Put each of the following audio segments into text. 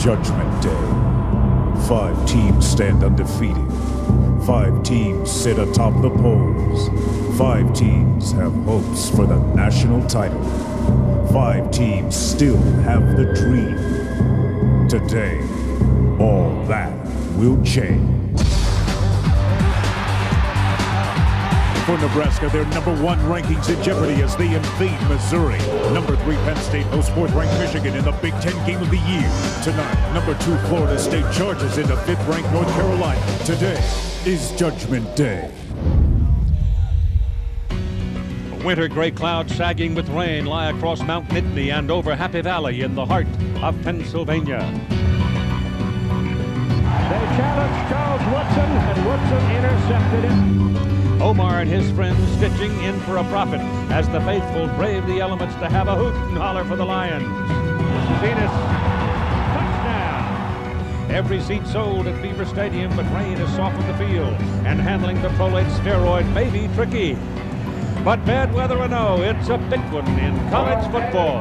Judgment Day. 5 teams stand undefeated. 5 teams sit atop the polls. 5 teams have hopes for the national title. 5 teams still have the dream. Today, all that will change. For Nebraska, their #1 rankings in jeopardy as they invade Missouri. #3 Penn State hosts 4th-ranked Michigan in the Big Ten game of the year. Tonight, #2 Florida State charges into 5th-ranked North Carolina. Today is Judgment Day. Winter gray clouds sagging with rain lie across Mount Nittany and over Happy Valley in the heart of Pennsylvania. They challenged Charles Woodson, and Woodson intercepted it. Omar and his friends stitching in for a profit as the faithful brave the elements to have a hoot and holler for the Lions. Venus, touchdown! Every seat sold at Beaver Stadium, but rain has softened the field, and handling the folate spheroid may be tricky. But bad weather or no, it's a big one in college football.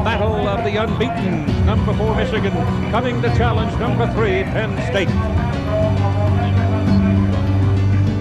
Battle of the unbeaten, #4 Michigan coming to challenge #3 Penn State.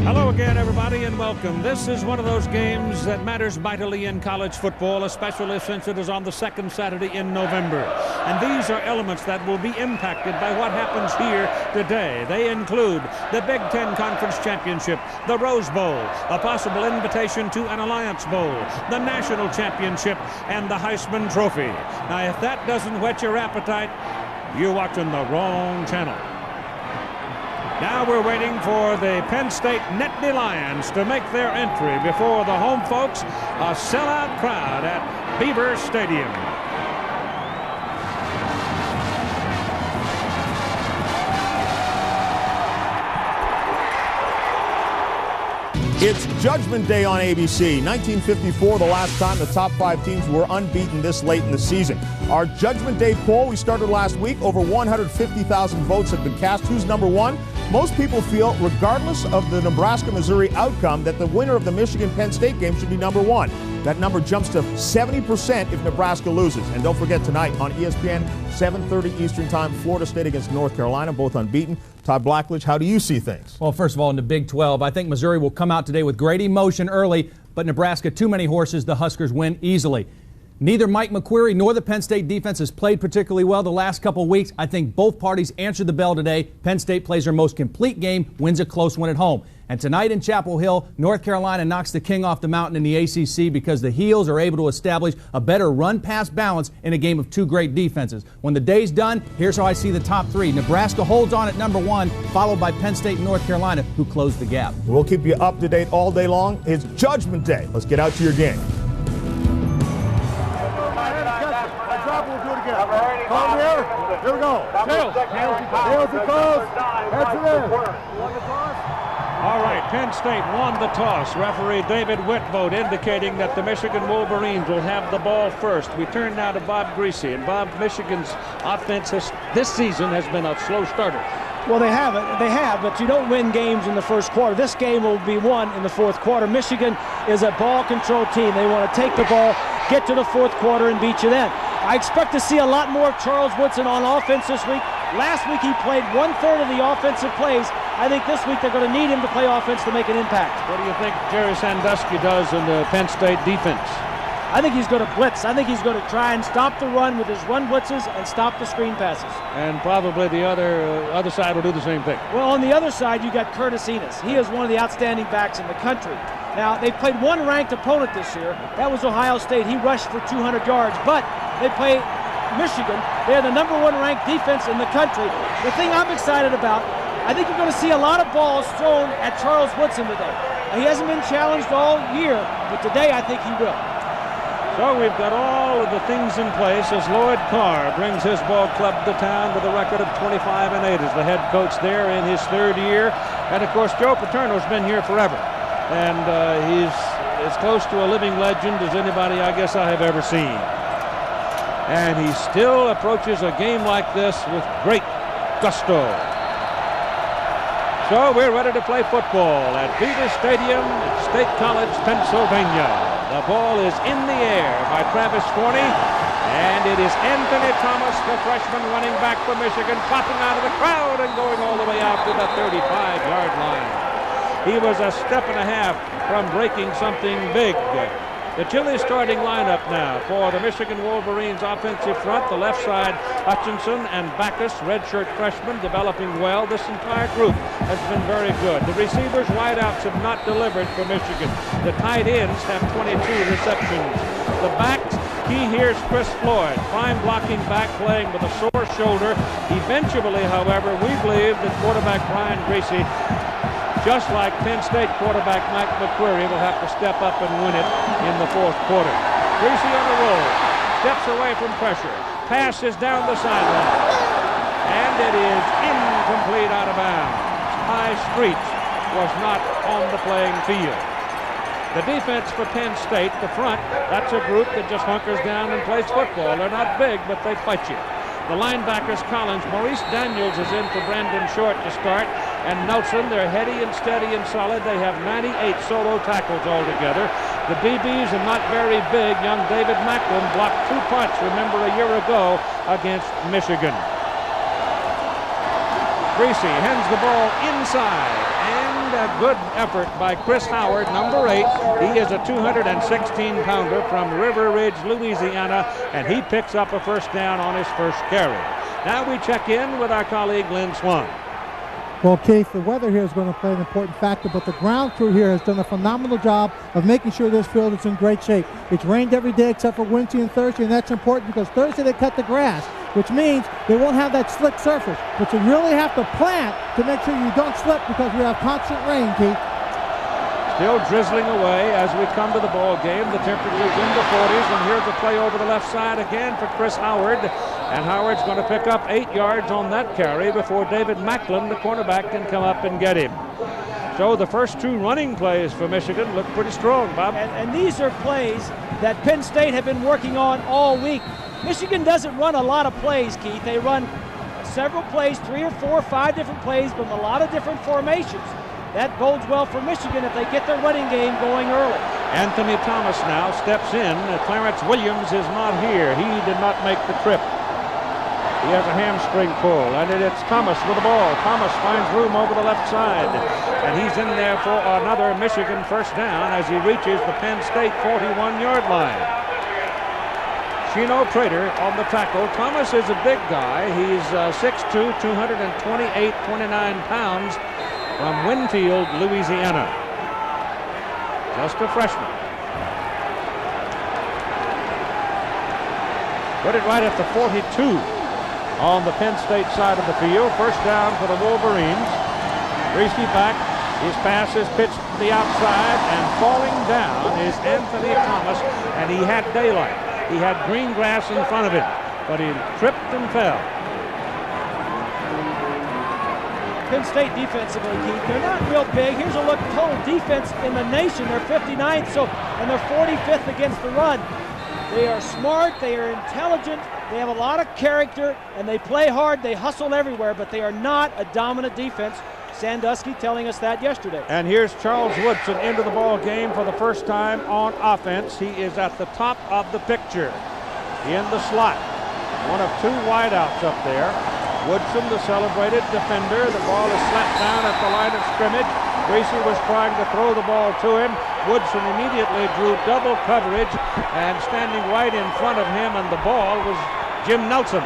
Hello again, everybody, and welcome. This is one of those games that matters mightily in college football, especially since it is on the 2nd Saturday in November. And these are elements that will be impacted by what happens here today. They include the Big Ten Conference Championship, the Rose Bowl, a possible invitation to an Alliance Bowl, the National Championship, and the Heisman Trophy. Now, if that doesn't whet your appetite, you're watching the wrong channel. Now we're waiting for the Penn State Nittany Lions to make their entry before the home folks, a sellout crowd at Beaver Stadium. It's Judgment Day on ABC. 1954, the last time the top 5 teams were unbeaten this late in the season. Our Judgment Day poll, we started last week. Over 150,000 votes have been cast. Who's #1? Most people feel, regardless of the Nebraska-Missouri outcome, that the winner of the Michigan-Penn State game should be #1. That number jumps to 70% if Nebraska loses. And don't forget, tonight on ESPN, 7:30 Eastern Time, Florida State against North Carolina, both unbeaten. Todd Blackledge, how do you see things? Well, first of all, in the Big 12, I think Missouri will come out today with great emotion early, but Nebraska, too many horses. The Huskers win easily. Neither Mike McQuarrie nor the Penn State defense has played particularly well the last couple weeks. I think both parties answered the bell today. Penn State plays their most complete game, wins a close one at home. And tonight in Chapel Hill, North Carolina knocks the king off the mountain in the ACC because the Heels are able to establish a better run-pass balance in a game of 2 great defenses. When the day's done, here's how I see the top 3. Nebraska holds on at #1, followed by Penn State and North Carolina, who close the gap. We'll keep you up to date all day long. It's Judgment Day. Let's get out to your game. Come here. Here we go. Tails. Tails and toss. Head to this. All right, Penn State won the toss. Referee David Whitvote indicating that the Michigan Wolverines will have the ball first. We turn now to Bob Greasy. And Bob, Michigan's offense this season has been a slow starter. Well, they have, but you don't win games in the first quarter. This game will be won in the 4th quarter. Michigan is a ball control team. They want to take the ball, get to the 4th quarter, and beat you then. I expect to see a lot more of Charles Woodson on offense this week. Last week he played 1/3 of the offensive plays. I think this week they're going to need him to play offense to make an impact. What do you think Jerry Sandusky does in the Penn State defense? I think he's going to blitz. I think he's going to try and stop the run with his run blitzes and stop the screen passes. And probably the other side will do the same thing. Well, on the other side, you got Curtis Enos. He is one of the outstanding backs in the country. Now, they played one ranked opponent this year. That was Ohio State. He rushed for 200 yards, but they play Michigan. They're the #1 ranked defense in the country. The thing I'm excited about, I think you're going to see a lot of balls thrown at Charles Woodson today. He hasn't been challenged all year, but today I think he will. So we've got all of the things in place as Lloyd Carr brings his ball club to town with a record of 25-8 as the head coach there in his 3rd year. And, of course, Joe Paterno's been here forever. And he's as close to a living legend as anybody I guess I have ever seen. And he still approaches a game like this with great gusto. So we're ready to play football at Beaver Stadium, State College, Pennsylvania. The ball is in the air by Travis Forney, And it is Anthony Thomas, the freshman running back for Michigan, popping out of the crowd and going all the way out to the 35-yard line. He was a step and a half from breaking something big. The Chile starting lineup now for the Michigan Wolverines offensive front. The left side, Hutchinson and Backus, redshirt freshmen, developing well. This entire group has been very good. The receivers, wideouts have not delivered for Michigan. The tight ends have 22 receptions. The backs, key here's Chris Floyd, prime blocking back, playing with a sore shoulder. Eventually, however, we believe that quarterback Brian Greasy, just like Penn State quarterback Mike McQuarrie, will have to step up and win it in the fourth quarter. Greasy on the roll, steps away from pressure, passes down the sideline, and it is incomplete, out of bounds. High Streets was not on the playing field. The defense for Penn State, the front, that's a group that just hunkers down and plays football. They're not big, but they fight you. The linebackers, Collins, Maurice Daniels is in for Brandon Short to start, and Nelson, they're heady and steady and solid. They have 98 solo tackles altogether. The DBs are not very big. Young David Macklin blocked 2 punts, remember, a year ago against Michigan. Greasy hands the ball inside, and a good effort by Chris Howard, number 8. He is a 216-pounder from River Ridge, Louisiana, and he picks up a first down on his first carry. Now we check in with our colleague Lynn Swan. Well, Keith, the weather here is going to play an important factor, but the ground crew here has done a phenomenal job of making sure this field is in great shape. It's rained every day except for Wednesday and Thursday, and that's important because Thursday they cut the grass, which means they won't have that slick surface. But you really have to plant to make sure you don't slip because we have constant rain, Keith. Still drizzling away as we come to the ball game. The temperature's in the 40s, and here's a play over the left side again for Chris Howard. And Howard's going to pick up 8 yards on that carry before David Macklin, the cornerback, can come up and get him. So the first 2 running plays for Michigan look pretty strong, Bob. And these are plays that Penn State have been working on all week. Michigan doesn't run a lot of plays, Keith. They run several plays, 3 or 4 or 5 different plays from a lot of different formations. That bodes well for Michigan if they get their running game going early. Anthony Thomas now steps in. Clarence Williams is not here. He did not make the trip. He has a hamstring pull, and it's Thomas with the ball. Thomas finds room over the left side, and he's in there for another Michigan first down as he reaches the Penn State 41-yard line. Chino Prater on the tackle. Thomas is a big guy. He's 6'2", 228, 29 pounds from Winfield, Louisiana. Just a freshman. Put it right at the 42 on the Penn State side of the field. First down for the Wolverines. Greasy back. His pass is pitched to the outside, and falling down is Anthony Thomas, and he had daylight. He had green grass in front of him, but he tripped and fell. Penn State defensively, Keith, they're not real big. Here's a look at total defense in the nation. They're 59th, and they're 45th against the run. They are smart, they are intelligent, they have a lot of character, and they play hard, they hustle everywhere, but they are not a dominant defense. Sandusky telling us that yesterday. And here's Charles Woodson into the ball game for the first time on offense. He is at the top of the picture in the slot. One of 2 wideouts up there. Woodson, the celebrated defender. The ball is slapped down at the line of scrimmage. Greasy was trying to throw the ball to him. Woodson immediately drew double coverage, and standing right in front of him and the ball was Jim Nelson.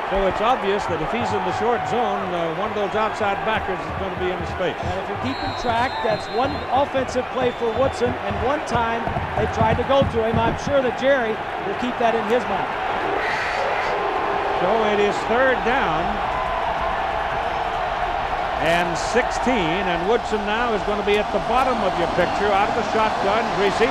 So it's obvious that if he's in the short zone, one of those outside backers is going to be in his face. And if you're keeping track, that's one offensive play for Woodson, and one time they tried to go to him. I'm sure that Jerry will keep that in his mind. So it is third down and 16, and Woodson now is going to be at the bottom of your picture, out of the shotgun. Greasy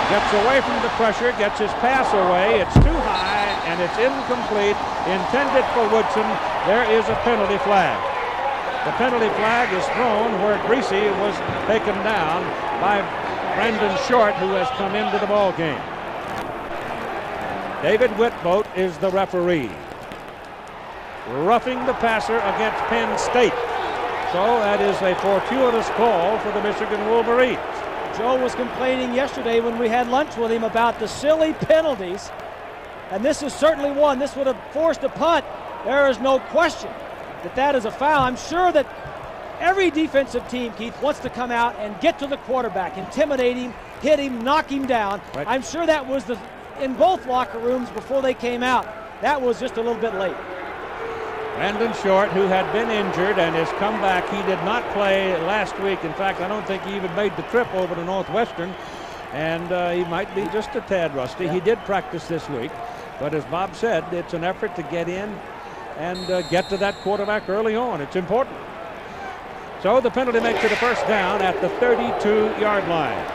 gets away from the pressure, gets his pass away. It's too high, and it's incomplete, intended for Woodson. There is a penalty flag. The penalty flag is thrown where Greasy was taken down by Brandon Short, who has come into the ball game. David Whitboat is the referee. Roughing the passer against Penn State. So that is a fortuitous call for the Michigan Wolverines. Joe was complaining yesterday when we had lunch with him about the silly penalties, and this is certainly one. This would have forced a punt. There is no question that that is a foul. I'm sure that every defensive team, Keith, wants to come out and get to the quarterback, intimidate him, hit him, knock him down. Right. I'm sure that was in both locker rooms before they came out. That was just a little bit late. Brandon Short, who had been injured and has come back, he did not play last week. In fact, I don't think he even made the trip over to Northwestern, and he might be just a tad rusty. He did practice this week, but as Bob said, it's an effort to get in and get to that quarterback early on. It's important. So the penalty makes it a first down at the 32-yard line.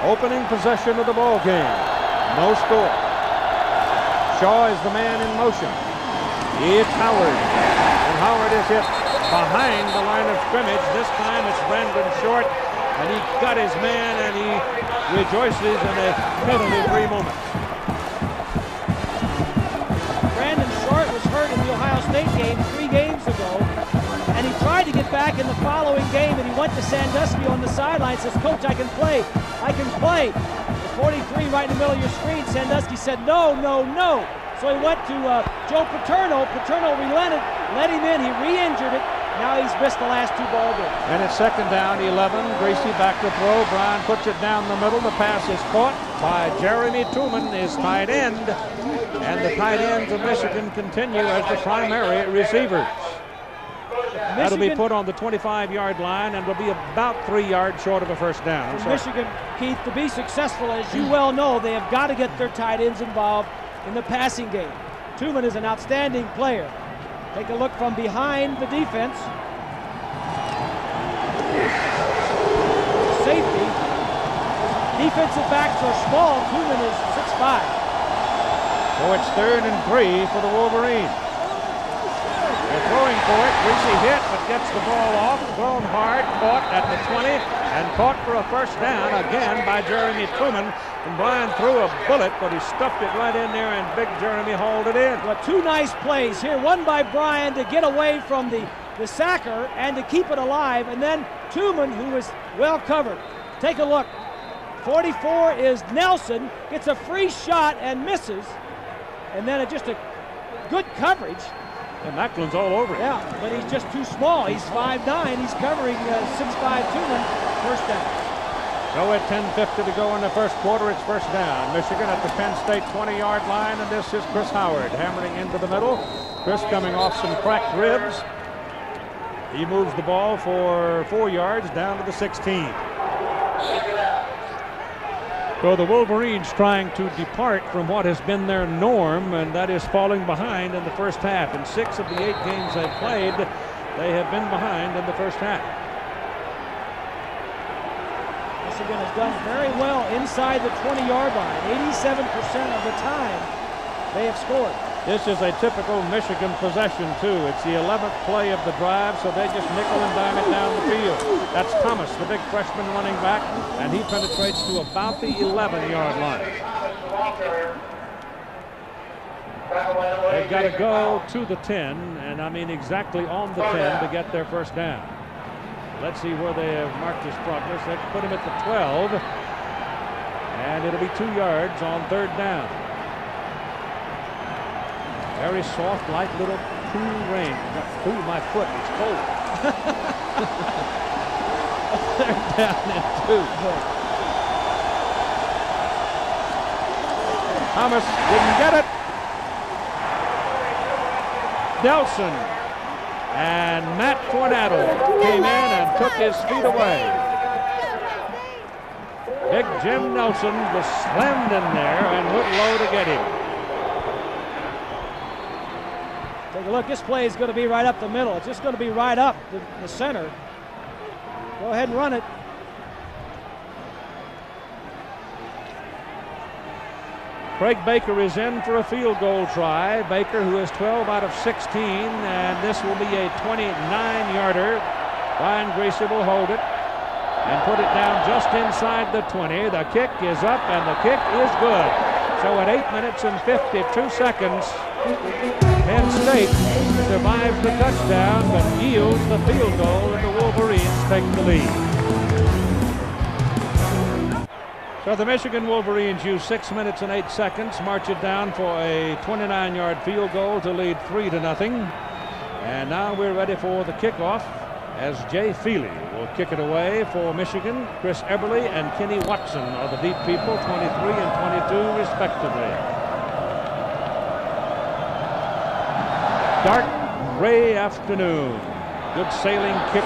Opening possession of the ball game. No score. Shaw is the man in motion. It's Howard. And Howard is hit behind the line of scrimmage. This time it's Brandon Short. And he got his man and he rejoices in a penalty-free moment. Brandon Short was hurt in the Ohio State game 3 games ago. And he tried to get back in the following game, and he went to Sandusky on the sideline and says, "Coach, I can play. I can play." The 43 right in the middle of your screen, Sandusky said, "No, no, no." So he went to Joe Paterno. Paterno relented, let him in. He re-injured it. Now he's missed the last 2 ball games. And it's second down, 11. Gracie back to throw. Bryan puts it down the middle. The pass is caught by Jeremy Tooman, his tight end. And the tight ends of Michigan continue as the primary receivers. That'll be put on the 25-yard line and will be about 3 yards short of a first down. For Michigan, Keith, to be successful, as you well know, they have got to get their tight ends involved in the passing game. Tooman is an outstanding player. Take a look from behind the defense. Safety. Defensive backs are small. Tooman is 6'5". So it's 3rd and 3 for the Wolverines. They're throwing for it. Greasy hit, but gets the ball off. Thrown hard, caught at the 20, and caught for a first down again by Jeremy Tooman. And Bryan threw a bullet, but he stuffed it right in there, and big Jeremy hauled it in. Well, 2 nice plays here. One by Bryan to get away from the sacker and to keep it alive, and then Tooman, who was well covered. Take a look. 44 is Nelson, gets a free shot and misses, and then just a good coverage. And Macklin's all over it. Yeah, but he's just too small. He's 5'9". He's covering 6'5" Tooman. First down. So at 10:50 to go in the first quarter, it's first down. Michigan at the Penn State 20-yard line, and this is Chris Howard hammering into the middle. Chris coming off some cracked ribs. He moves the ball for 4 yards down to the 16. So the Wolverines trying to depart from what has been their norm, and that is falling behind in the first half. In 6 of the 8 games they've played, they have been behind in the first half. Michigan has done very well inside the 20-yard line. 87% of the time they have scored. This is a typical Michigan possession, too. It's the 11th play of the drive, so they just nickel and dime it down the field. That's Thomas, the big freshman running back, and he penetrates to about the 11-yard line. They've got to go to the 10, and I mean exactly on the 10 to get their first down. Let's see where they have marked his progress. They put him at the 12, and it'll be 2 yards on 3rd down. Very soft, light little cool rain. Ooh, my foot, it's cold. They're down in 2. Thomas didn't get it. Nelson and Matt Tornado came in and took his feet away. Big Jim Nelson was slammed in there and went low to get him. Take a look, this play is going to be right up the middle. It's just going to be right up the center. Go ahead and run it. Craig Baker is in for a field goal try. Baker, who is 12 out of 16, and this will be a 29-yarder. Brian Gracie will hold it and put it down just inside the 20. The kick is up, and the kick is good. So at 8 minutes and 52 seconds, Penn State survives the touchdown but yields the field goal, and the Wolverines take the lead. So the Michigan Wolverines use 6 minutes and 8 seconds, march it down for a 29-yard field goal to lead 3-0. And now we're ready for the kickoff as Jay Feely will kick it away for Michigan. Chris Eberly and Kenny Watson are the deep people, 23 and 22 respectively. Dark gray afternoon. Good sailing kick.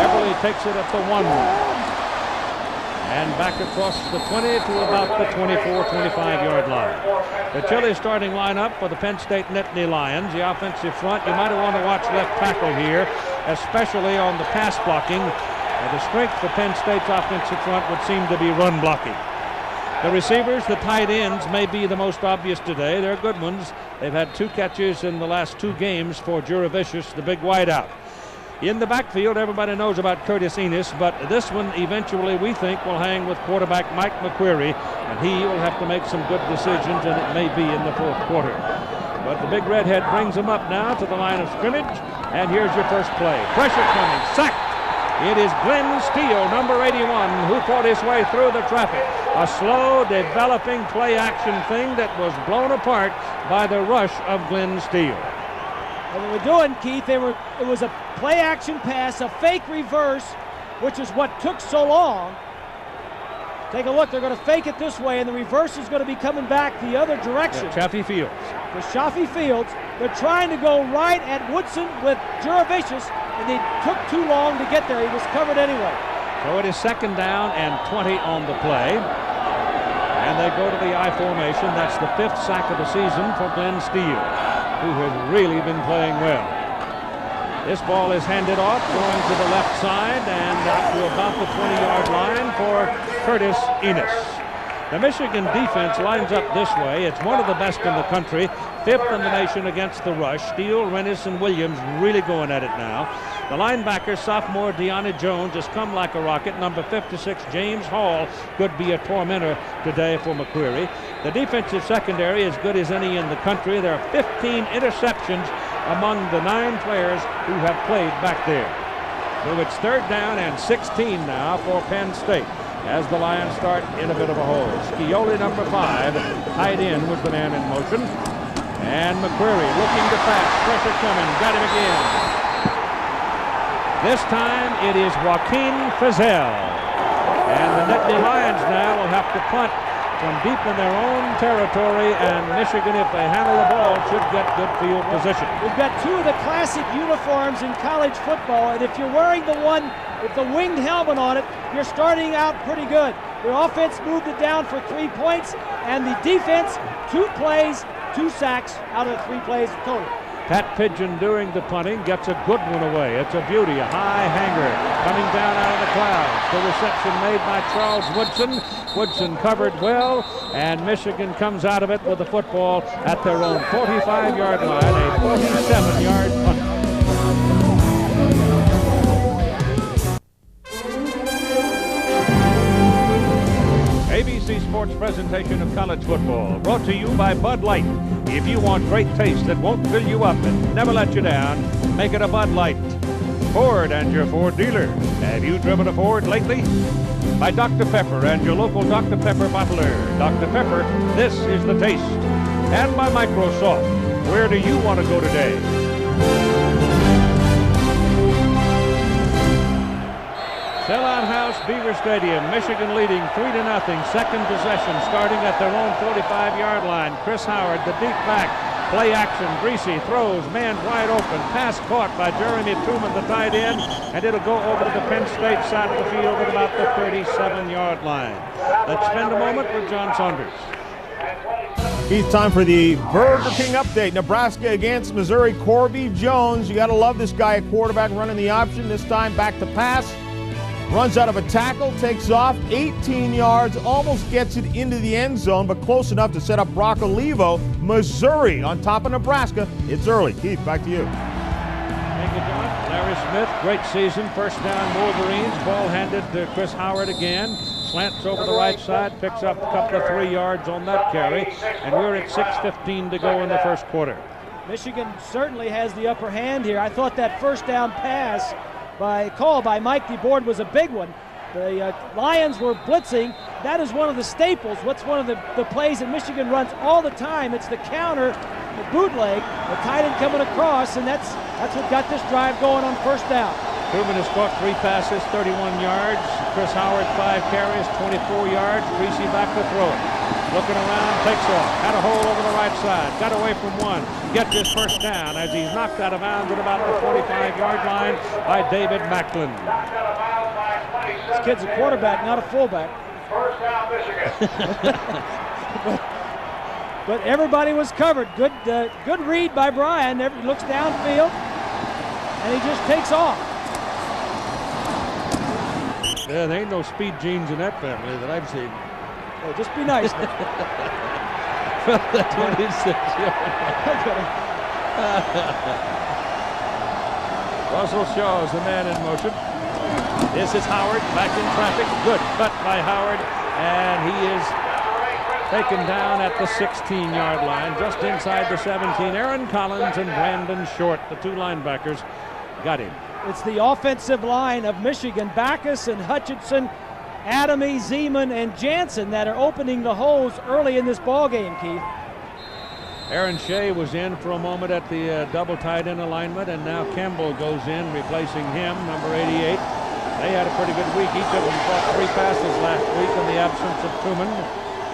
Eberly takes it at the 1. And back across the 20 to about the 24-25-yard line. The Chile starting lineup for the Penn State Nittany Lions. The offensive front, you might want to watch left tackle here, especially on the pass blocking. The strength for Penn State's offensive front would seem to be run blocking. The receivers, the tight ends, may be the most obvious today. They're good ones. They've had 2 catches in the last 2 games for Jurevicius, the big wideout. In the backfield, everybody knows about Curtis Enis, but this one eventually we think will hang with quarterback Mike McQuarrie, and he will have to make some good decisions, and it may be in the 4th quarter. But the big redhead brings him up now to the line of scrimmage, and here's your first play. Pressure coming, sacked. It is Glenn Steele, number 81, who fought his way through the traffic. A slow, developing play-action thing that was blown apart by the rush of Glenn Steele. What they were doing, Keith, it was a play-action pass, a fake reverse, which is what took so long. Take a look. They're going to fake it this way, and the reverse is going to be coming back the other direction. Yeah, Chaffee Fields. The Chaffee Fields. They're trying to go right at Woodson with Jurevicius, and they took too long to get there. He was covered anyway. So it is 2nd down and 20 on the play. And they go to the I formation. That's the 5th sack of the season for Glenn Steele, who has really been playing well. This ball is handed off, going to the left side and out to about the 20-yard line for Curtis Enis. The Michigan defense lines up this way. It's one of the best in the country, 5th in the nation against the rush. Steele, Rennis, and Williams really going at it now. The linebacker, sophomore Deanna Jones, has come like a rocket. Number 56, James Hall, could be a tormentor today for McQuarrie. The defensive secondary as good as any in the country. There are 15 interceptions among the 9 players who have played back there. So it's 3rd down and 16 now for Penn State as the Lions start in a bit of a hole. Scioli, number 5, tied in with the man in motion. And McQuarrie looking to pass. Pressure coming. Got him again. This time it is Joaquin Frizzell. And the Nittany Lions now will have to punt from deep in their own territory, and Michigan, if they handle the ball, should get good field position. We've got 2 of the classic uniforms in college football, and if you're wearing the one with the winged helmet on it, you're starting out pretty good. The offense moved it down for 3 points, and the defense, 2 plays, 2 sacks out of the 3 plays total. Pat Pigeon doing the punting, gets a good one away. It's a beauty, a high hanger coming down out of the clouds. The reception made by Charles Woodson. Woodson covered well, and Michigan comes out of it with the football at their own 45-yard line, a 47-yard punt. ABC Sports presentation of college football, brought to you by Bud Light. If you want great taste that won't fill you up and never let you down, make it a Bud Light. Ford and your Ford dealer. Have you driven a Ford lately? By Dr. Pepper and your local Dr. Pepper bottler. Dr. Pepper, this is the taste. And by Microsoft. Where do you want to go today? Sellout house, Beaver Stadium. Michigan leading 3-0. Second possession starting at their own 45-yard line. Chris Howard, the deep back. Play action. Greasy throws. Man wide open. Pass caught by Jeremy Truman, the tight end. And it'll go over to the Penn State side of the field at about the 37-yard line. Let's spend a moment with John Saunders. It's time for the Burger King update. Nebraska against Missouri. Corby Jones. You got to love this guy at quarterback running the option. This time back to pass. Runs out of a tackle, takes off 18 yards, almost gets it into the end zone, but close enough to set up Brock Olivo. Missouri on top of Nebraska. It's early. Keith, back to you. Thank you, John. Larry Smith, great season. First down, Wolverines. Ball handed to Chris Howard again. Slants over the right side, picks up a couple of 3 yards on that carry, and we're at 6:15 to go in the first quarter. Michigan certainly has the upper hand here. I thought that first down pass by Mike DeBoard was a big one. The Lions were blitzing, that is one of the staples. What's one of the plays that Michigan runs all the time? It's the counter, the bootleg, the tight end coming across, and that's what got this drive going on first down. Truman has caught 3 passes, 31 yards. Chris Howard, 5 carries, 24 yards. Greasy back to throw it. Looking around, takes off. Had a hole over the right side. Got away from one. Gets his first down as he's knocked out of bounds at about the 45-yard line by David Macklin. This kid's a quarterback, not a fullback. First down, Michigan. but everybody was covered. Good read by Brian. Looks downfield, and he just takes off. Yeah, there ain't no speed genes in that family that I've seen. Oh, just be nice. From the 26-yard Russell Shaw is the man in motion. This is Howard back in traffic. Good cut by Howard, and he is taken down at the 16-yard line, just inside the 17. Aaron Collins and Brandon Short, the 2 linebackers, got him. It's the offensive line of Michigan, Backus and Hutchinson, Adamy, Zeman, and Jansen that are opening the holes early in this ball game, Keith. Aaron Shea was in for a moment at the double tight end alignment, and now Campbell goes in, replacing him, number 88. They had a pretty good week. Each of them caught 3 passes last week in the absence of Truman.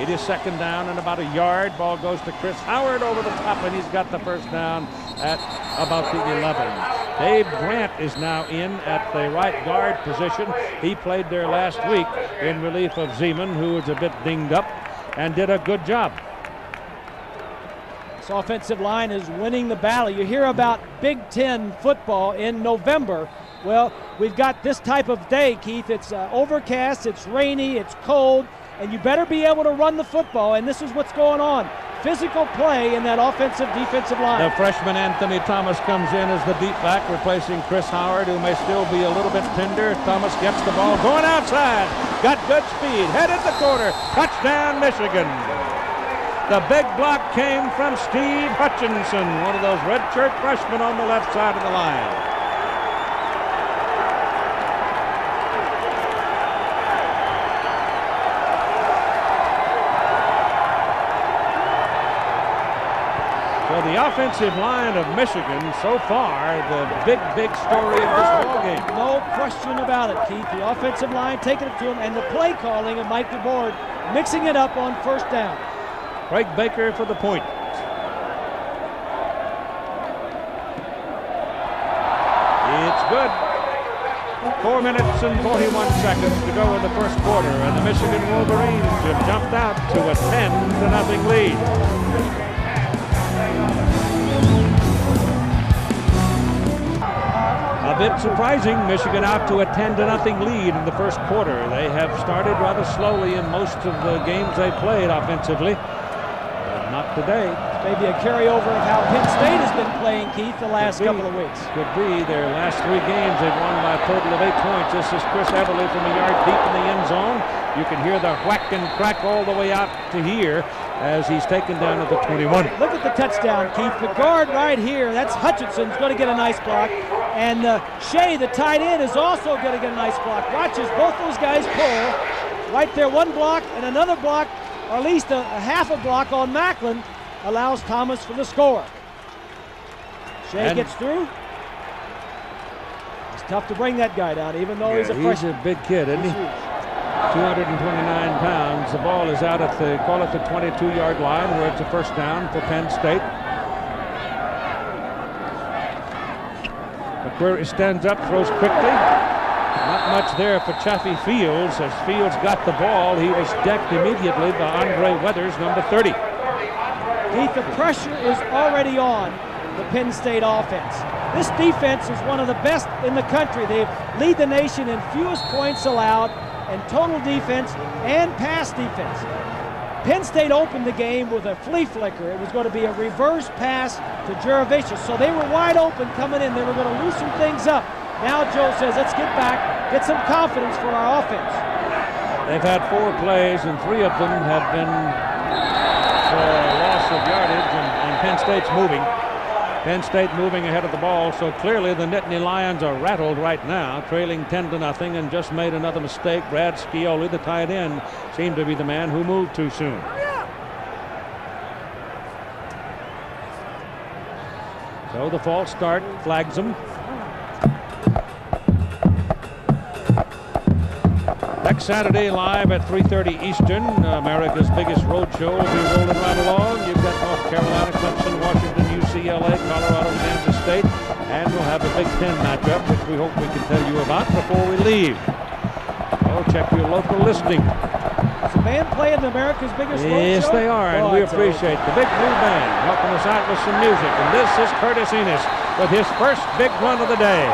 It is second down and about a yard. Ball goes to Chris Howard over the top, and he's got the first down at about the 11. Dave Grant is now in at the right guard position. He played there last week in relief of Zeman, who was a bit dinged up, and did a good job. This offensive line is winning the battle. You hear about Big Ten football in November. Well, we've got this type of day, Keith. It's overcast, it's rainy, it's cold, and you better be able to run the football, and this is what's going on. Physical play in that defensive line. The freshman Anthony Thomas comes in as the deep back, replacing Chris Howard, who may still be a little bit tender. Thomas gets the ball, going outside, got good speed, headed the corner, touchdown Michigan. The big block came from Steve Hutchinson, one of those redshirt freshmen on the left side of the line. So the offensive line of Michigan, so far, the big story of this ballgame. No question about it, Keith. The offensive line taking it to him, and the play calling of Mike DeBoer mixing it up on first down. Craig Baker for the point. It's good. 4 minutes and 41 seconds to go in the first quarter, and the Michigan Wolverines have jumped out to a 10-0 lead. A bit surprising, Michigan out to a 10-0 lead in the first quarter. They have started rather slowly in most of the games they played offensively, but not today. Maybe a carryover of how Penn State has been playing, Keith, the last couple of weeks. Could be. Their last 3 games, they've won by a total of 8 points. This is Chris Everly from a yard deep in the end zone. You can hear the whack and crack all the way out to here as he's taken down at the 21. Look at the touchdown, Keith. The guard right here, that's Hutchinson's going to get a nice block. And Shea, the tight end, is also going to get a nice block. Watch as both those guys pull. Right there, one block and another block, or at least a half a block on Macklin, allows Thomas for the score. Shea gets through. It's tough to bring that guy down, even though he's a freshman. He's a big kid, isn't he? 229 pounds. The ball is out at the, call it the 22-yard line, where it's a first down for Penn State. McQuarrie stands up, throws quickly. Not much there for Chaffee Fields. As Fields got the ball, he was decked immediately by Andre Weathers, number 30. Keith, the pressure is already on the Penn State offense. This defense is one of the best in the country. They lead the nation in fewest points allowed, and total defense and pass defense. Penn State opened the game with a flea flicker. It was going to be a reverse pass to Jurevicius. So they were wide open coming in. They were going to loosen things up. Now Joe says, let's get back, get some confidence for our offense. They've had 4 plays, and 3 of them have been for loss of yardage, and Penn State's moving. Penn State moving ahead of the ball, so clearly the Nittany Lions are rattled right now, trailing 10-0 and just made another mistake. Brad Scioli, the tight end, seemed to be the man who moved too soon. So the false start flags him. Next Saturday, live at 3:30 Eastern, America's biggest road show will be rolling right along. You've got North Carolina, Clemson, Washington, UCLA, Colorado, Kansas State, and we'll have a Big Ten matchup, which we hope we can tell you about before we leave. So check your local listing. Is the band playing America's biggest road show? Yes, they are, and we appreciate the Big Blue Band helping us out with some music. And this is Curtis Enos with his first big run of the day.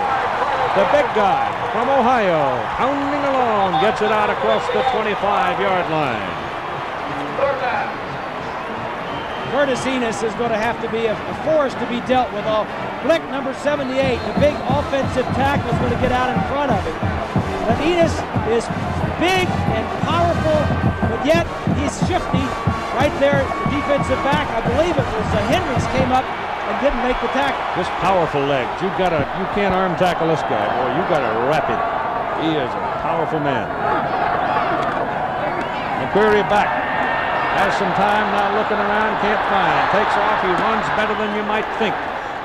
The big guy from Ohio, pounding along, gets it out across the 25-yard line. Curtis Enos is going to have to be a force to be dealt with. Blick, number 78, the big offensive tackle, is going to get out in front of him. But Enos is big and powerful, but yet he's shifty. Right there, the defensive back, I believe it was Hendricks, came up and didn't make the tackle. Just powerful legs. You can't arm tackle this guy, boy. You got to wrap him. He is a powerful man. McQuarrie back. Has some time now looking around, can't find. Takes off, he runs better than you might think.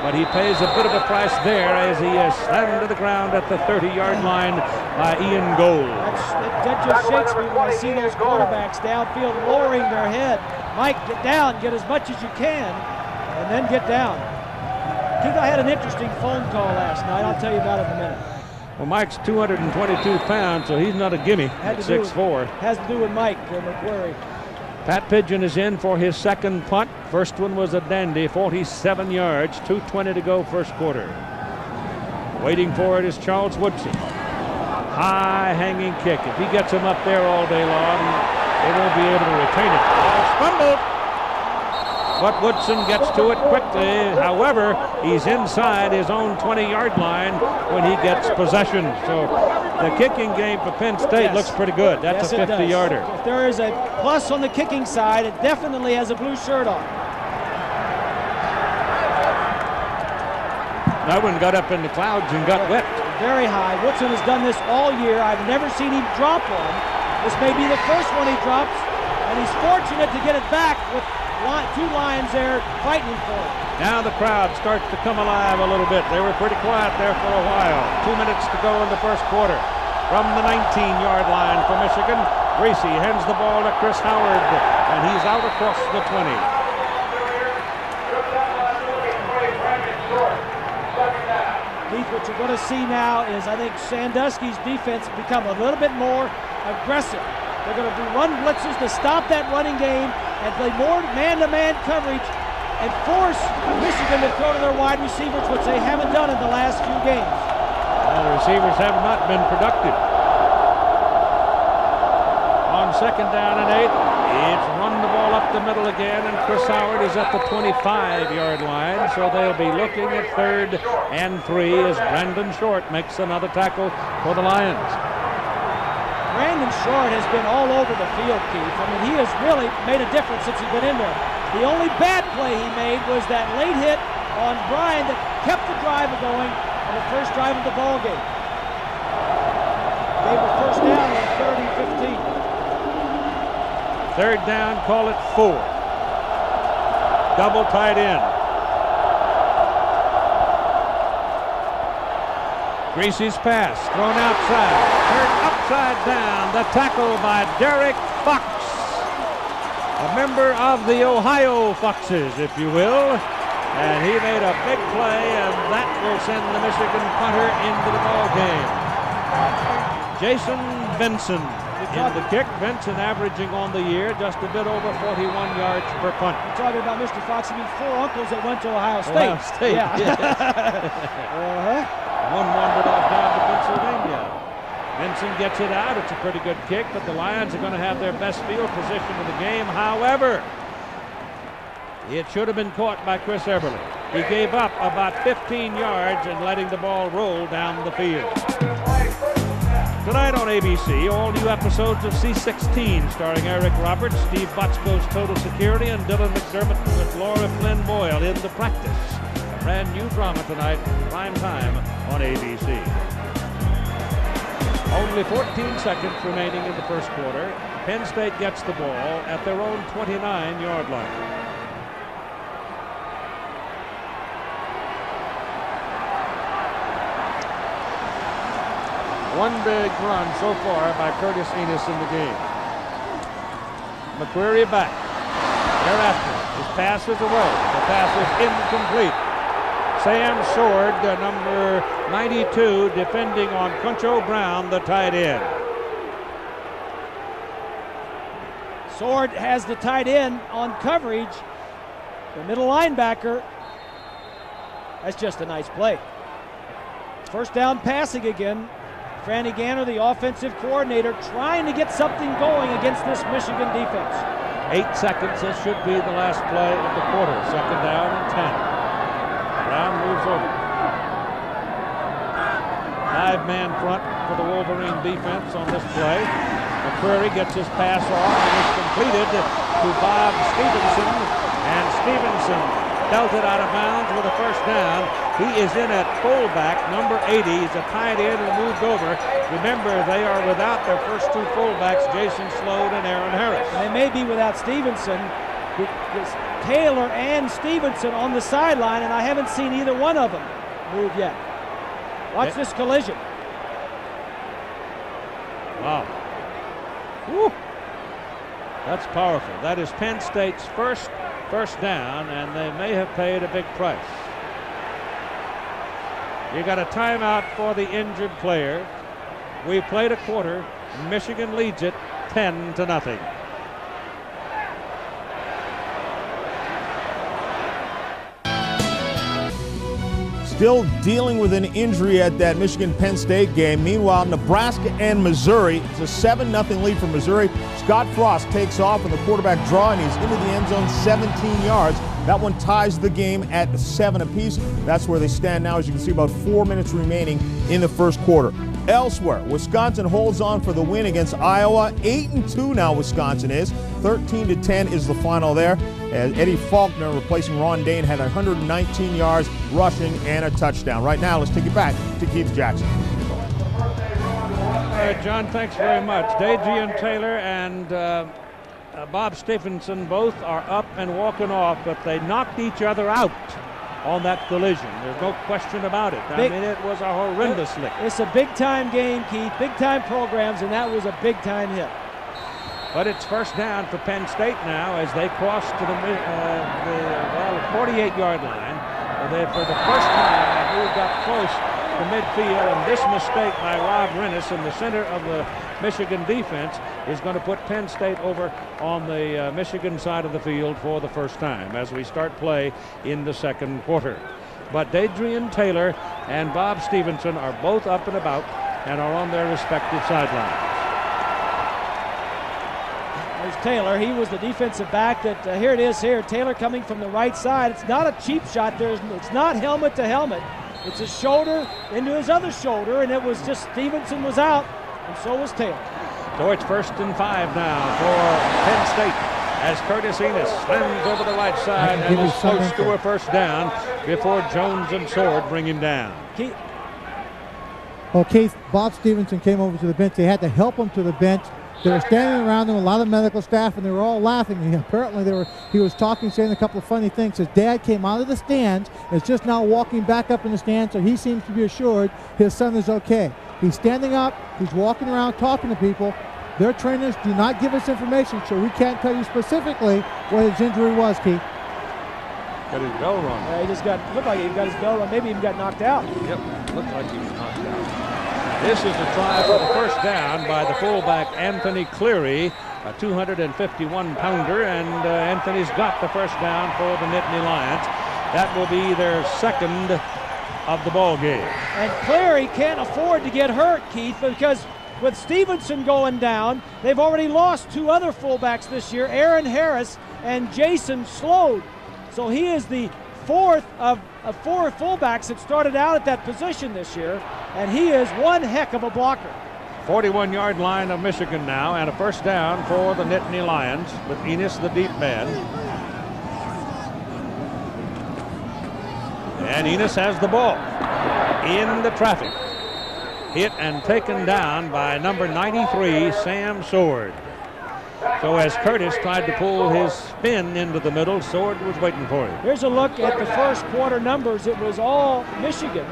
But he pays a bit of a price there as he is slammed to the ground at the 30-yard line by Ian Gold. That just shakes me when I see those quarterbacks downfield lowering their head. Mike, get down, get as much as you can, and then get down. I think I had an interesting phone call last night. I'll tell you about it in a minute. Well, Mike's 222 pounds, so he's not a gimme at 6'4". Has to do with Mike McQuarrie. Pat Pigeon is in for his second punt. First one was a dandy, 47 yards, 2:20 to go first quarter. Waiting for it is Charles Woodson. High hanging kick. If he gets him up there all day long, they won't be able to retain it. Fumbled. But Woodson gets to it quickly. However, he's inside his own 20-yard line when he gets possession. So the kicking game for Penn State looks pretty good. That's a 50-yarder. If there is a plus on the kicking side, it definitely has a blue shirt on. That one got up in the clouds and got wet. Very high. Woodson has done this all year. I've never seen him drop one. This may be the first one he drops, and he's fortunate to get it back with two Lions there fighting for it. Now the crowd starts to come alive a little bit. They were pretty quiet there for a while. 2 minutes to go in the first quarter. From the 19-yard line for Michigan, Greasy hands the ball to Chris Howard, and he's out across the 20. Keith, what you're going to see now is I think Sandusky's defense become a little bit more aggressive. They're going to do run blitzes to stop that running game and play more man-to-man coverage and force Michigan to throw to their wide receivers, which they haven't done in the last few games. Well, the receivers have not been productive. On second down and 8, it's run the ball up the middle again, and Chris Howard is at the 25-yard line, so they'll be looking at 3rd and 3 as Brandon Short makes another tackle for the Lions. Brandon Short has been all over the field, Keith. I mean, he has really made a difference since he's been in there. The only bad play he made was that late hit on Bryan that kept the drive going on the first drive of the ball game. Gave a first down on 3rd and 15. 3rd down, call it 4. Double tight end. Greasy's pass thrown outside, turned upside down. The tackle by Derek Fox, a member of the Ohio Foxes, if you will. And he made a big play, and that will send the Michigan punter into the ball game. Jason Benson in the kick. Benson averaging on the year just a bit over 41 yards per punt. You're talking about Mr. Fox. I mean, 4 uncles that went to Ohio State. Ohio State, yeah. Yes. One wandered off down to Pennsylvania. Benson gets it out. It's a pretty good kick, but the Lions are going to have their best field position of the game. However, it should have been caught by Chris Eberle. He gave up about 15 yards and letting the ball roll down the field. Tonight on ABC, all new episodes of C-16 starring Eric Roberts, Steve Botzko's Total Security, and Dylan McDermott with Laura Flynn Boyle in The Practice. brand new drama tonight, prime time on ABC. Only 14 seconds remaining in the first quarter. Penn State gets the ball at their own 29-yard line. One big run so far by Curtis Enos in the game. McQuarrie back. Thereafter, his pass is away. The pass is incomplete. Sam Sword, number 92, defending on Concho Brown, the tight end. Sword has the tight end on coverage. The middle linebacker. That's just a nice play. First down passing again. Franny Ganner, the offensive coordinator, trying to get something going against this Michigan defense. 8 seconds. This should be the last play of the quarter. Second down and 10. Brown moves over. 5-man front for the Wolverine defense on this play. McQuarrie gets his pass off and is completed to Bob Stevenson. And Stevenson dealt it out of bounds with a first down. He is in at fullback, number 80. He's a tight end who moved over. Remember, they are without their first two fullbacks, Jason Sload and Aaron Harris. They may be without Stevenson. It's Taylor and Stevenson on the sideline, and I haven't seen either one of them move yet. Watch this collision. Wow. Woo. That's powerful. That is Penn State's first down, and they may have paid a big price. You got a timeout for the injured player. We played a quarter. Michigan leads it 10-0. Still dealing with an injury at that Michigan-Penn State game. Meanwhile, Nebraska and Missouri. It's a 7-0 lead for Missouri. Scott Frost takes off on the quarterback draw, and he's into the end zone 17 yards. That one ties the game at 7 apiece. That's where they stand now. As you can see, about 4 minutes remaining in the first quarter. Elsewhere, Wisconsin holds on for the win against Iowa. 8-2 now Wisconsin is. 13-10 is the final there. As Eddie Faulkner, replacing Ron Dane, had 119 yards rushing and a touchdown. Right now, let's take it back to Keith Jackson. All right, John, thanks very much. Dadrian Taylor and Bob Stevenson both are up and walking off, but they knocked each other out on that collision. There's no question about it. I mean, it was a horrendous lick. It's a big-time game, Keith, big-time programs, and that was a big-time hit. But it's first down for Penn State now as they cross to the 48-yard line. They, for the first time, moved up close to midfield, and this mistake by Rob Rennis in the center of the Michigan defense is going to put Penn State over on the Michigan side of the field for the first time as we start play in the second quarter. But Dadrian Taylor and Bob Stevenson are both up and about and are on their respective sidelines. There's Taylor. He was the defensive back that, here it is here. Taylor coming from the right side. It's not a cheap shot. It's not helmet to helmet. It's a shoulder into his other shoulder, and it was just Stevenson was out, and so was Taylor. So it's 1st and 5 now for Penn State as Curtis Enos slams over the right side and is close to a first down before Jones and Sword bring him down. Well, Keith, Bob Stevenson came over to the bench. They had to help him to the bench. They were standing around him, a lot of medical staff, and they were all laughing. And apparently he was talking, saying a couple of funny things. His dad came out of the stands, is just now walking back up in the stands, so he seems to be assured his son is okay. He's standing up, he's walking around talking to people. Their trainers do not give us information, so we can't tell you specifically what his injury was, Keith. Got his bell rung. He just looked like he got his bell rung, maybe even got knocked out. Yep, looked like he was knocked out. This is a try for the first down by the fullback Anthony Cleary, a 251-pounder, and Anthony's got the first down for the Nittany Lions. That will be their second of the ball game. And Cleary can't afford to get hurt, Keith, because with Stevenson going down, they've already lost two other fullbacks this year, Aaron Harris and Jason Sload. So he is the fourth of four fullbacks that started out at that position this year, and he is one heck of a blocker. 41-yard line of Michigan now, and a first down for the Nittany Lions with Enos the deep man. And Enos has the ball in the traffic. Hit and taken down by number 93, Sam Sword. So as Curtis tried to pull his spin into the middle, Sword was waiting for him. Here's a look at the first quarter numbers. It was all Michigan.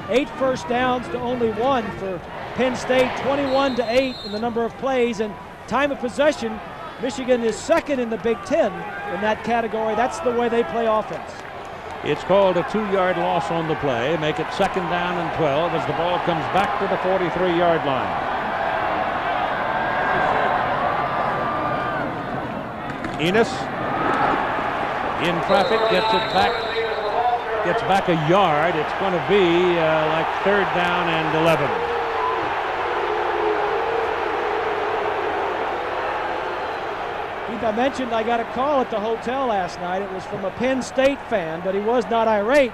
8 first downs to only 1 for Penn State, 21-8 in the number of plays. And time of possession, Michigan is second in the Big Ten in that category. That's the way they play offense. It's called a 2-yard loss on the play. Make it 2nd down and 12 as the ball comes back to the 43-yard line. Enos in traffic, gets back a yard. It's going to be like 3rd down and 11. I mentioned I got a call at the hotel last night. It was from a Penn State fan, but he was not irate.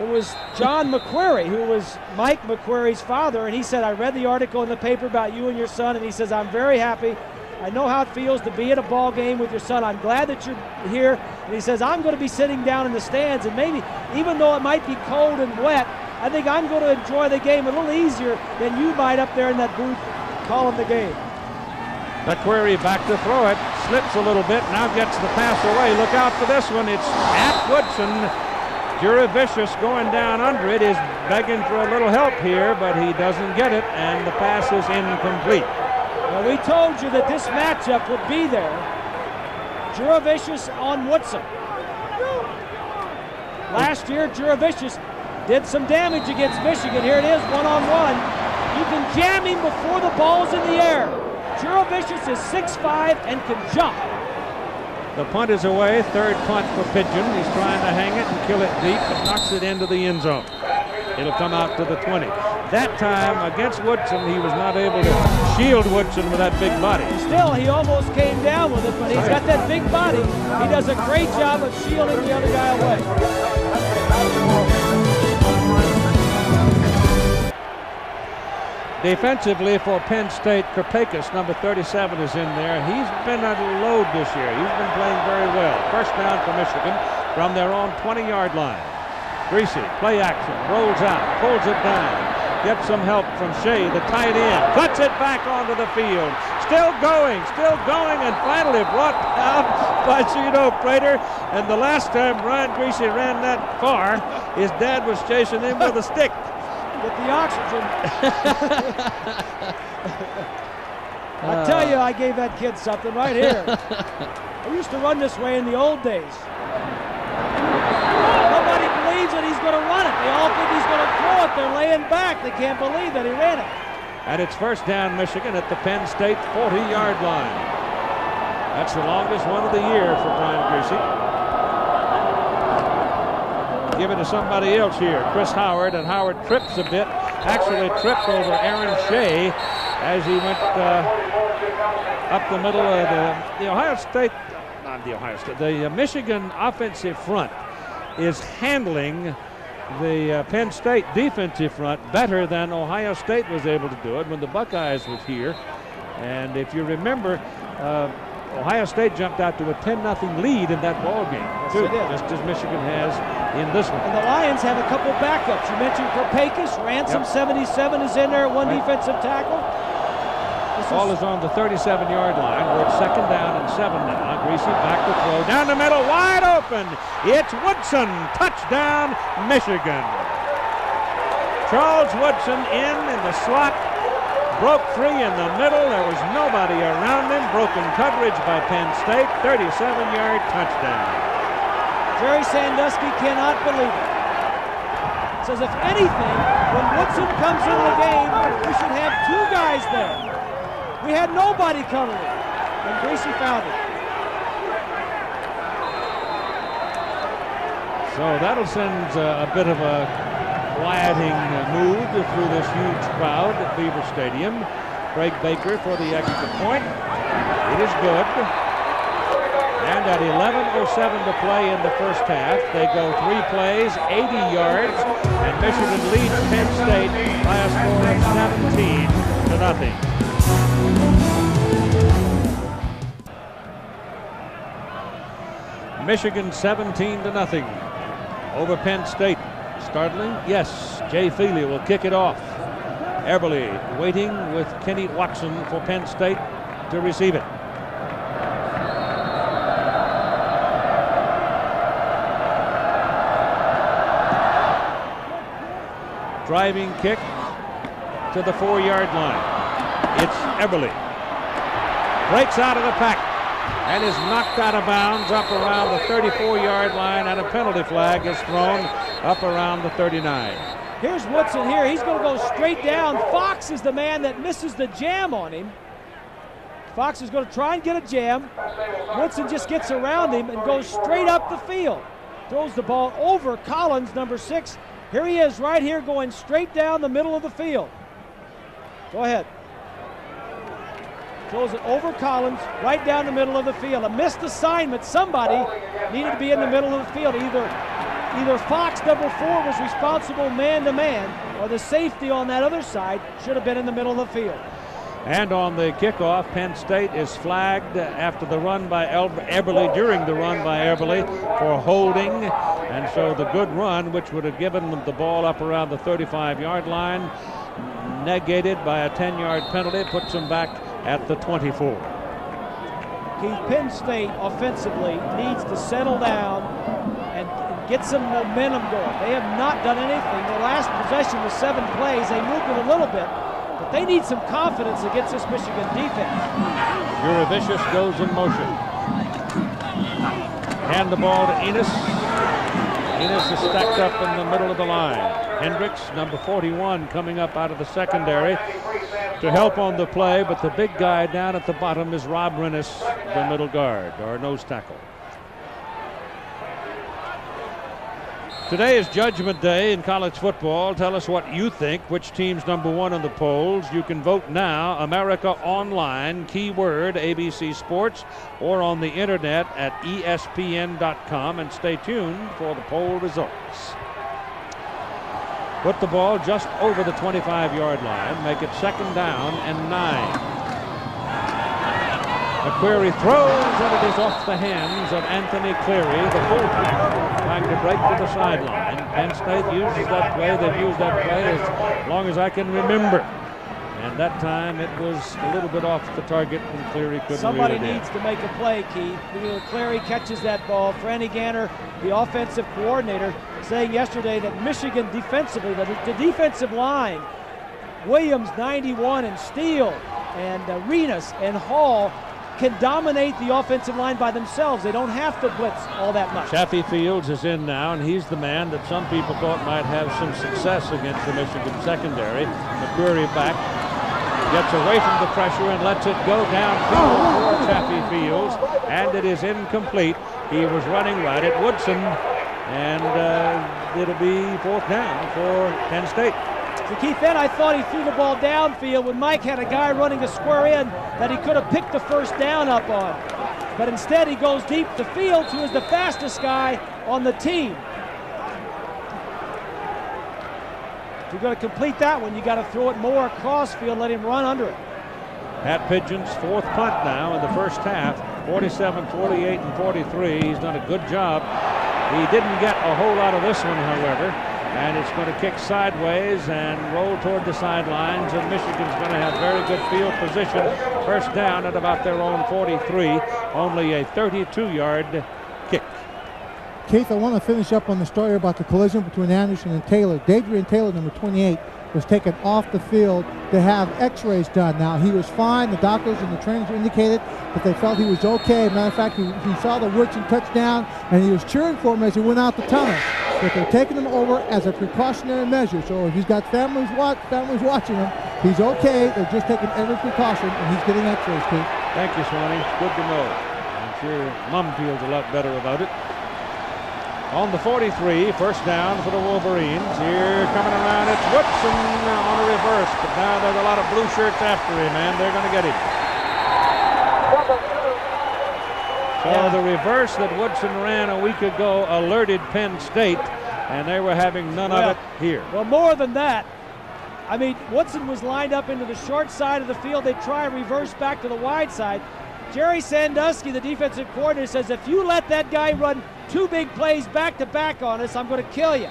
It was John McQuarrie, who was Mike McQuarrie's father, and he said, I read the article in the paper about you and your son, and he says, I'm very happy. I know how it feels to be at a ball game with your son. I'm glad that you're here. And he says, I'm going to be sitting down in the stands, and maybe, even though it might be cold and wet, I think I'm going to enjoy the game a little easier than you might up there in that booth calling the game. McQuarrie back to throw it, slips a little bit, now gets the pass away. Look out for this one. It's at Woodson. Juravicius going down under it is begging for a little help here, but he doesn't get it, and the pass is incomplete. Well, we told you that this matchup would be there. Juravicius on Woodson. Last year, Juravicius did some damage against Michigan. Here it is, one-on-one. You can jam him before the ball's in the air. Juravicius is 6'5" and can jump. The punt is away, 3rd punt for Pigeon. He's trying to hang it and kill it deep, but knocks it into the end zone. It'll come out to the 20. That time against Woodson, he was not able to shield Woodson with that big body. Still, he almost came down with it, but he's got that big body. He does a great job of shielding the other guy away. Defensively for Penn State, Karpakis, number 37, is in there. He's been a load this year. He's been playing very well. First down for Michigan from their own 20-yard line. Greasy, play action, rolls out, pulls it down, gets some help from Shea, the tight end, cuts it back onto the field. Still going, and finally brought down by Cito Prater. And the last time Brian Greasy ran that far, his dad was chasing him with a stick. Get the oxygen. I tell you, I gave that kid something right here. I used to run this way in the old days. Nobody believes that he's going to run it. They all think he's going to throw it. They're laying back. They can't believe that he ran it. And it's 1st down Michigan at the Penn State 40-yard line. That's the longest one of the year for Brian Greasy. Give it to somebody else here, Chris Howard, and Howard trips a bit, actually tripped over Aaron Shea as he went up the middle of the Michigan offensive front is handling the Penn State defensive front better than Ohio State was able to do it when the Buckeyes was here. And if you remember, Ohio State jumped out to a 10-0 lead in that ball game, too, just as Michigan has in this one. And the Lions have a couple backups. You mentioned Karpakis, Ransom 77 is in there, one defensive tackle. Ball is on the 37-yard line. We're at 2nd down and 7 now. Greasy back to throw, down the middle, wide open. It's Woodson, touchdown, Michigan. Charles Woodson in the slot. Broke free in the middle. There was nobody around him. Broken coverage by Penn State. 37-yard touchdown. Jerry Sandusky cannot believe it. Says if anything, when Woodson comes into the game, we should have 2 guys there. We had nobody covering, and Greasy found it. So that'll send a bit of a quieting mood through this huge crowd at Beaver Stadium. Craig Baker for the extra point. It is good. And at 11:07 to play in the first half, they go 3 plays, 80 yards, and Michigan leads Penn State by a score of 17-0. Michigan 17-0. over Penn State. Startling? Yes. Jay Feely will kick it off. Eberle waiting with Kenny Watson for Penn State to receive it. Driving kick to the 4-yard line. It's Eberle. Breaks out of the pack and is knocked out of bounds up around the 34-yard line, and a penalty flag is thrown up around the 39. Here's Woodson here. He's going to go straight down. Fox is the man that misses the jam on him. Fox is going to try and get a jam. Woodson just gets around him and goes straight up the field. Throws the ball over Collins, number 6. Here he is right here going straight down the middle of the field. Go ahead. Throws it over Collins, right down the middle of the field. A missed assignment. Somebody needed to be in the middle of the field. Either Fox, number 4, was responsible man-to-man, or the safety on that other side should have been in the middle of the field. And on the kickoff, Penn State is flagged after the run by Eberle, during the run by Eberle, for holding. And so the good run, which would have given them the ball up around the 35-yard line, negated by a 10-yard penalty, puts them back at the 24. Keith, Penn State offensively needs to settle down and get some momentum going. They have not done anything. Their last possession was 7 plays. They moved it a little bit, but they need some confidence against this Michigan defense. Jurevicius goes in motion. Hand the ball to Enos. Enos is stacked up in the middle of the line. Hendricks, number 41, coming up out of the secondary to help on the play, but the big guy down at the bottom is Rob Rennis, the middle guard, or nose tackle. Today is Judgment Day in college football. Tell us what you think. Which team's number 1 on the polls? You can vote now. America Online, keyword ABC Sports, or on the internet at ESPN.com, and stay tuned for the poll results. Put the ball just over the 25-yard line. Make it 2nd down and 9. McQuarrie throws, and it is off the hands of Anthony Cleary, the fullback, trying to break to the sideline. Penn State uses that play. They've used that play as long as I can remember. And that time it was a little bit off the target, and Cleary couldn't Somebody reel it in. needs to make a play, Keith. Cleary catches that ball. Franny Ganner, the offensive coordinator, saying yesterday that Michigan defensively, the defensive line, Williams, 91, and Steele, and Arenas and Hall, can dominate the offensive line by themselves. They don't have to blitz all that much. Chaffee Fields is in now, and he's the man that some people thought might have some success against the Michigan secondary. McQuarrie back, gets away from the pressure and lets it go downfield for Chaffee Fields, and it is incomplete. He was running right at Woodson, and it'll be 4th down for Penn State. So Keith, then I thought he threw the ball downfield when Mike had a guy running a square in that he could have picked the 1st down up on. But instead he goes deep to Fields, who is the fastest guy on the team. If you're going to complete that one, you got to throw it more across field, let him run under it. Pat Pigeon's 4th punt now in the first half, 47, 48, and 43. He's done a good job. He didn't get a whole lot of this one, however. And it's going to kick sideways and roll toward the sidelines, and Michigan's going to have very good field position. 1st down at about their own 43, only a 32-yard kick. Keith, I want to finish up on the story about the collision between Anderson and Taylor. Dadrian Taylor, number 28, was taken off the field to have x-rays done. Now, he was fine. The doctors and the trainers indicated that they felt he was okay. Matter of fact, he saw the Woodson touchdown, and he was cheering for him as he went out the tunnel. But they're taking him over as a precautionary measure. So if he's got families watching him, he's okay. They're just taking every precaution, and he's getting x-rays, Keith. Thank you, Swanee. Good to know. I'm sure Mom feels a lot better about it. On the 43, 1st down for the Wolverines. Here coming around, it's Woodson on a reverse, but now there's a lot of blue shirts after him, and they're going to get him. So the reverse that Woodson ran a week ago alerted Penn State, and they were having none of it here. Well, more than that, I mean, Woodson was lined up into the short side of the field. They try a reverse back to the wide side. Jerry Sandusky, the defensive coordinator, says if you let that guy run 2 big plays back-to-back on us, I'm going to kill you.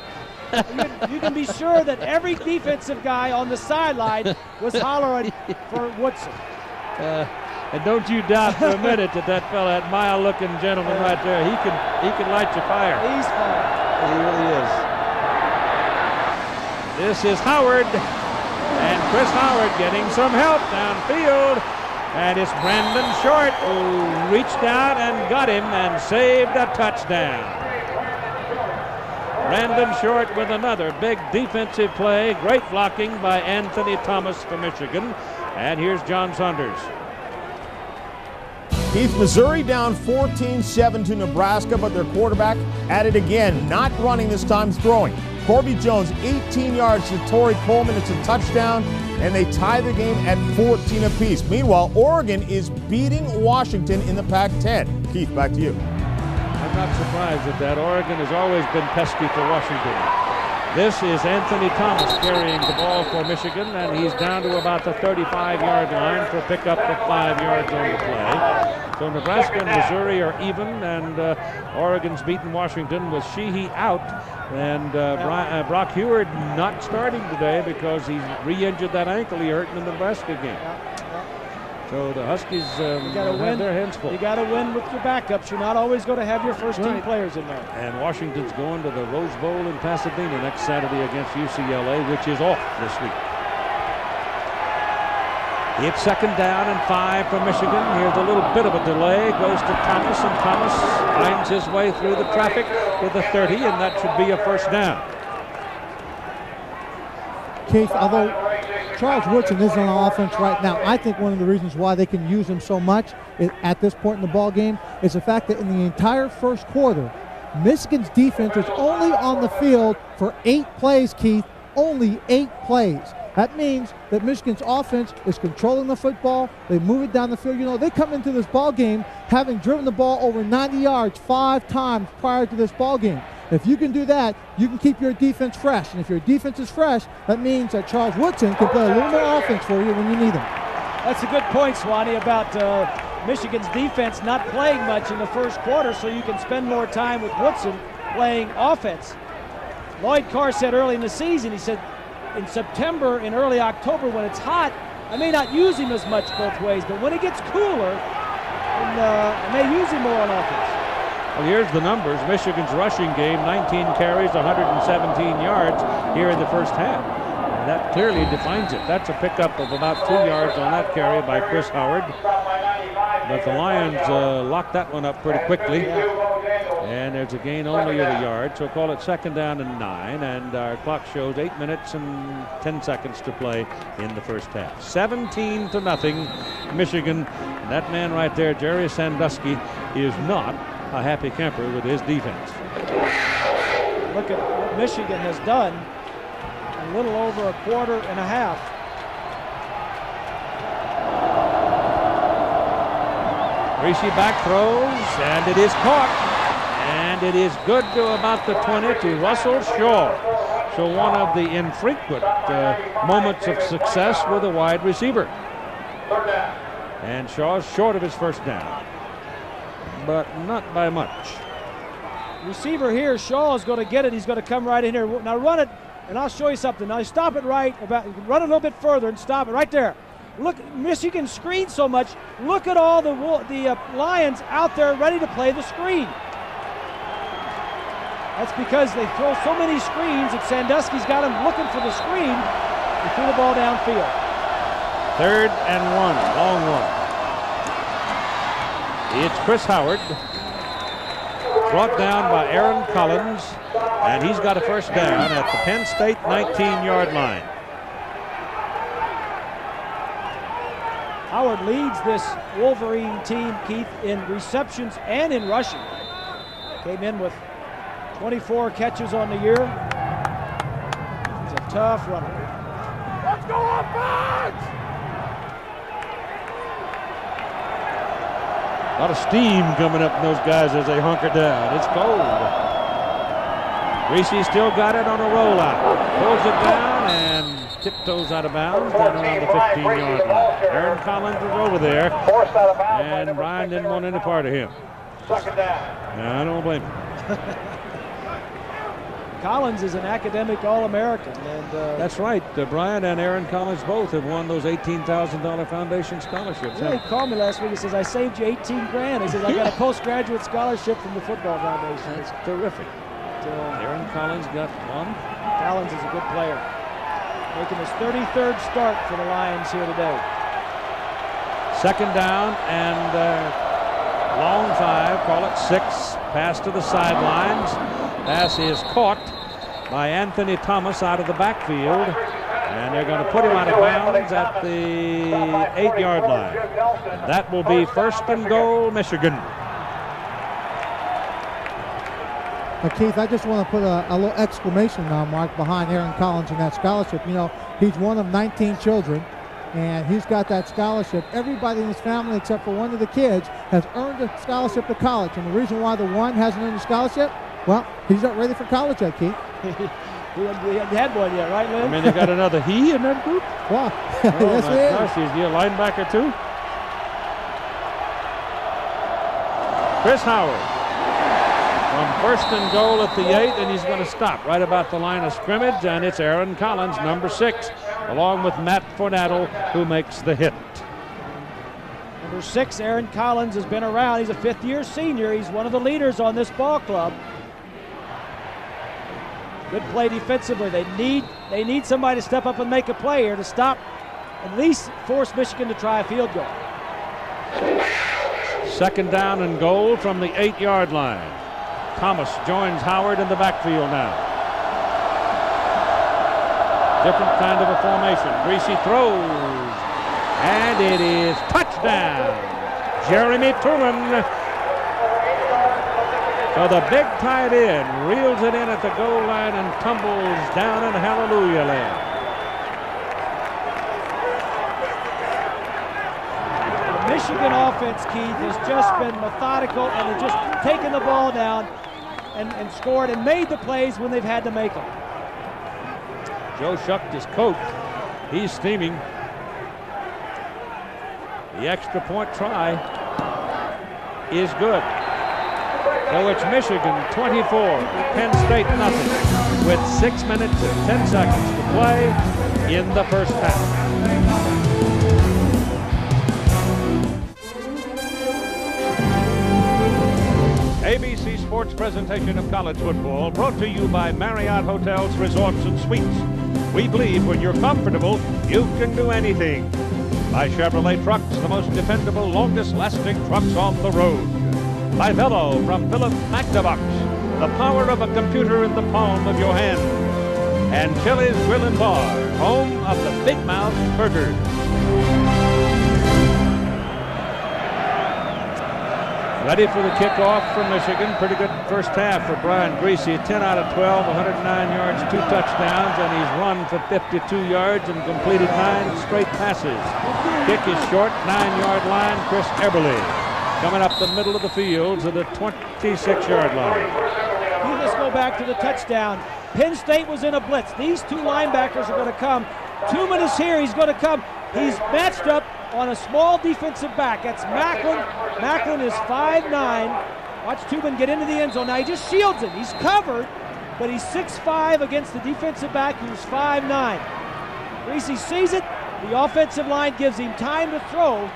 You can be sure that every defensive guy on the sideline was hollering for Woodson. And don't you doubt for a minute that fella, that mild-looking gentleman right there, he can light your fire. He's fine. He really is. This is Howard, and Chris Howard getting some help downfield. And it's Brandon Short who reached out and got him and saved a touchdown. Brandon Short with another big defensive play. Great blocking by Anthony Thomas for Michigan. And here's John Saunders. Keith, Missouri down 14-7 to Nebraska, but their quarterback at it again. Not running this time, throwing. Corby Jones, 18 yards to Torrey Coleman. It's a touchdown, and they tie the game at 14 apiece. Meanwhile, Oregon is beating Washington in the Pac-10. Keith, back to you. I'm not surprised at that. Oregon has always been pesky for Washington. This is Anthony Thomas carrying the ball for Michigan, and he's down to about the 35-yard line for pickup of 5 yards on the play. So Nebraska and Missouri are even, and Oregon's beaten Washington with Sheehy out. And Brock Heward not starting today because he's re-injured that ankle he hurt in the Nebraska game. So the Huskies have their hands full. You got to win with your backups. You're not always going to have your first-team players in there. And Washington's going to the Rose Bowl in Pasadena next Saturday against UCLA, which is off this week. It's 2nd down and 5 for Michigan. Here's a little bit of a delay. Goes to Thomas, and Thomas finds his way through the traffic to the 30, and that should be a first down. Keith, although Charles Woodson isn't on offense right now, I think one of the reasons why they can use him so much at this point in the ball game is the fact that in the entire first quarter, Michigan's defense was only on the field for 8 plays, Keith, only 8 plays. That means that Michigan's offense is controlling the football. They move it down the field. You know, they come into this ball game having driven the ball over 90 yards 5 times prior to this ball game. If you can do that, you can keep your defense fresh. And if your defense is fresh, that means that Charles Woodson can play a little more offense for you when you need him. That's a good point, Swanee, about Michigan's defense not playing much in the first quarter, so you can spend more time with Woodson playing offense. Lloyd Carr said early in the season, he said, in September and early October when it's hot, I may not use him as much both ways, but when it gets cooler, I may use him more on offense. Well, here's the numbers. Michigan's rushing game, 19 carries, 117 yards here in the first half. And that clearly defines it. That's a pickup of about 2 yards on that carry by Chris Howard. But the Lions locked that one up pretty quickly. And there's a gain only of a yard, so call it 2nd down and 9. And our clock shows 8 minutes and 10 seconds to play in the first half. 17-0, Michigan. And that man right there, Jerry Sandusky, is not a happy camper with his defense. Look at what Michigan has done in a little over a quarter and a half. Rishi back throws, and it is caught. And it is good to about the 20 to Russell Shaw. So one of the infrequent moments of success with a wide receiver. And Shaw's short of his first down, but not by much. Receiver here, Shaw is going to get it. He's going to come right in here. Now run it, and I'll show you something. Now stop it right, run it a little bit further and stop it right there. Look, Michigan screens so much. Look at all the Lions out there ready to play the screen. That's because they throw so many screens that Sandusky's got him looking for the screen. He threw the ball downfield. 3rd and 1, long one. It's Chris Howard, brought down by Aaron Collins, and he's got a first down at the Penn State 19-yard line. Howard leads this Wolverine team, Keith, in receptions and in rushing. Came in with 24 catches on the year. He's a tough runner. Let's go offense! A lot of steam coming up in those guys as they hunker down. It's cold. Reese still got it on a rollout. Pulls it down, and tiptoes out of bounds down around the 15-yard line. Aaron Collins is over there, and Brian didn't want any part of him. Second down. No, I don't blame him. Collins is an academic All-American. And that's right. Brian and Aaron Collins both have won those $18,000 foundation scholarships. Yeah, he called me last week. He says, I saved you 18 grand. He says, I got a postgraduate scholarship from the football foundation. That's terrific. Aaron Collins got one. Collins is a good player. Making his 33rd start for the Lions here today. Second down and long 5, call it 6. Pass to the sidelines. Pass is caught by Anthony Thomas out of the backfield. And they're going to put him out of bounds at the 8-yard line. And that will be 1st and goal, Michigan. Keith, I just want to put a little exclamation mark behind Aaron Collins and that scholarship. You know, he's one of 19 children, and he's got that scholarship. Everybody in his family, except for one of the kids, has earned a scholarship to college. And the reason why the one hasn't earned a scholarship, well, he's not ready for college yet, Keith. He hadn't had one yet, right, Lynn? I mean, they got another he in that group? Wow. Oh, yes, my gosh, is he a linebacker, too? Chris Howard. From 1st and goal at the 8, and he's going to stop right about the line of scrimmage, and it's Aaron Collins, number 6, along with Matt Fornattle, who makes the hit. Number 6, Aaron Collins, has been around. He's a 5th-year senior. He's one of the leaders on this ball club. Good play defensively. They need somebody to step up and make a play here to stop, at least force Michigan to try a field goal. Second down and goal from the 8-yard line. Thomas joins Howard in the backfield now. Different kind of a formation. Greasy throws, and it is touchdown. Jeremy Truman. So the big tight end reels it in at the goal line and tumbles down in hallelujah land. The Michigan offense, Keith, has just been methodical, and they've just taken the ball down and scored and made the plays when they've had to make them. Joe Shuck, his coach, he's steaming. The extra point try is good. So it's Michigan 24, Penn State nothing, with 6 minutes and 10 seconds to play in the first half. ABC Sports presentation of college football brought to you by Marriott Hotels, Resorts, and Suites. We believe when you're comfortable, you can do anything. By Chevrolet Trucks, the most dependable, longest-lasting trucks on the road. By Velo from Philip Magdabox, the power of a computer in the palm of your hand. And Chili's Grill and Bar, home of the Big Mouth Burgers. Ready for the kickoff from Michigan. Pretty good first half for Brian Greasy. 10 out of 12, 109 yards, 2 touchdowns, and he's run for 52 yards and completed 9 straight passes. Kick is short, 9-yard line. Chris Eberle coming up the middle of the field to the 26-yard line. Let's go back to the touchdown. Penn State was in a blitz. These 2 linebackers are going to come. 2 minutes here, he's going to come. He's matched up on a small defensive back. That's Macklin. Macklin is 5'9". Watch Tubin get into the end zone. Now he just shields him. He's covered, but he's 6'5" against the defensive back who's 5'9". Greasy sees it. The offensive line gives him time to throw.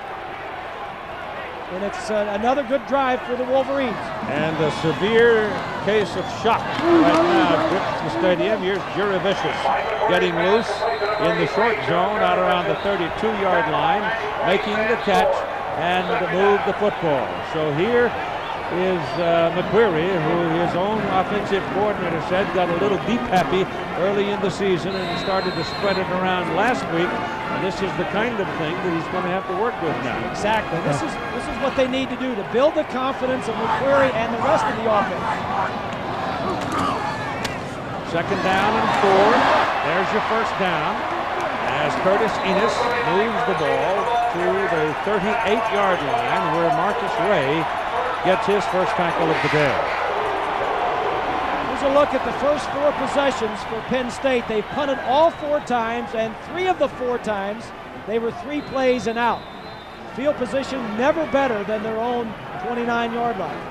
And it's another good drive for the Wolverines. And a severe case of shock right now grips the stadium. Here's Jurevicius getting loose in the short zone out around the 32-yard line, making the catch and to move the football. So here is McQuarrie, who his own offensive coordinator said got a little deep happy early in the season and started to spread it around last week. And this is the kind of thing that he's going to have to work with now. Exactly. This is what they need to do to build the confidence of McQuarrie and the rest of the offense. Second down and 4. There's your first down as Curtis Enos moves the ball to the 38-yard line where Marcus Ray gets his first tackle of the day. There's a look at the first 4 possessions for Penn State. They punted all 4 times, and 3 of the 4 times they were 3 plays and out. Field position never better than their own 29-yard line.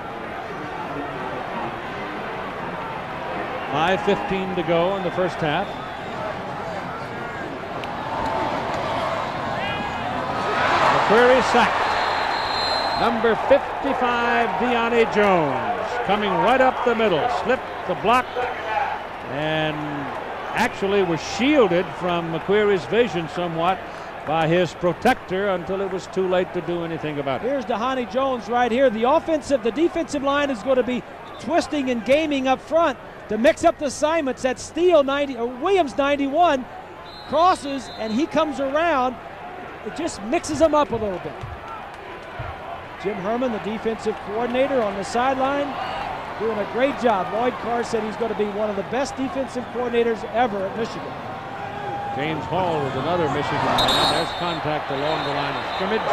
5:15 to go in the first half. McQuarrie sacked. Number 55, Deonnie Jones, coming right up the middle, slipped the block and actually was shielded from McQuarrie's vision somewhat by his protector until it was too late to do anything about it. Here's Deonnie Jones right here. The defensive line is going to be twisting and gaming up front to mix up the assignments. That Williams 91 crosses and he comes around. It just mixes them up a little bit. Jim Herman, the defensive coordinator on the sideline, doing a great job. Lloyd Carr said he's going to be one of the best defensive coordinators ever at Michigan. James Hall was another Michigan man. There's contact along the line of scrimmage.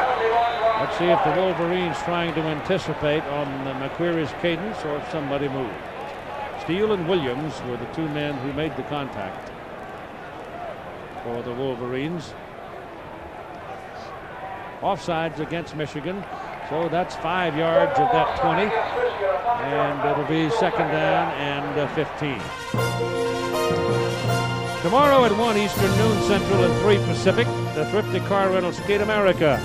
Let's see if the Wolverines trying to anticipate on McQuarrie's cadence or if somebody moved. Steele and Williams were the 2 men who made the contact for the Wolverines. Offsides against Michigan. So that's 5 yards of that 20, and it'll be 2nd down and 15. Tomorrow at 1 Eastern, noon Central, and 3 Pacific, the Thrifty Car Rental Skate America's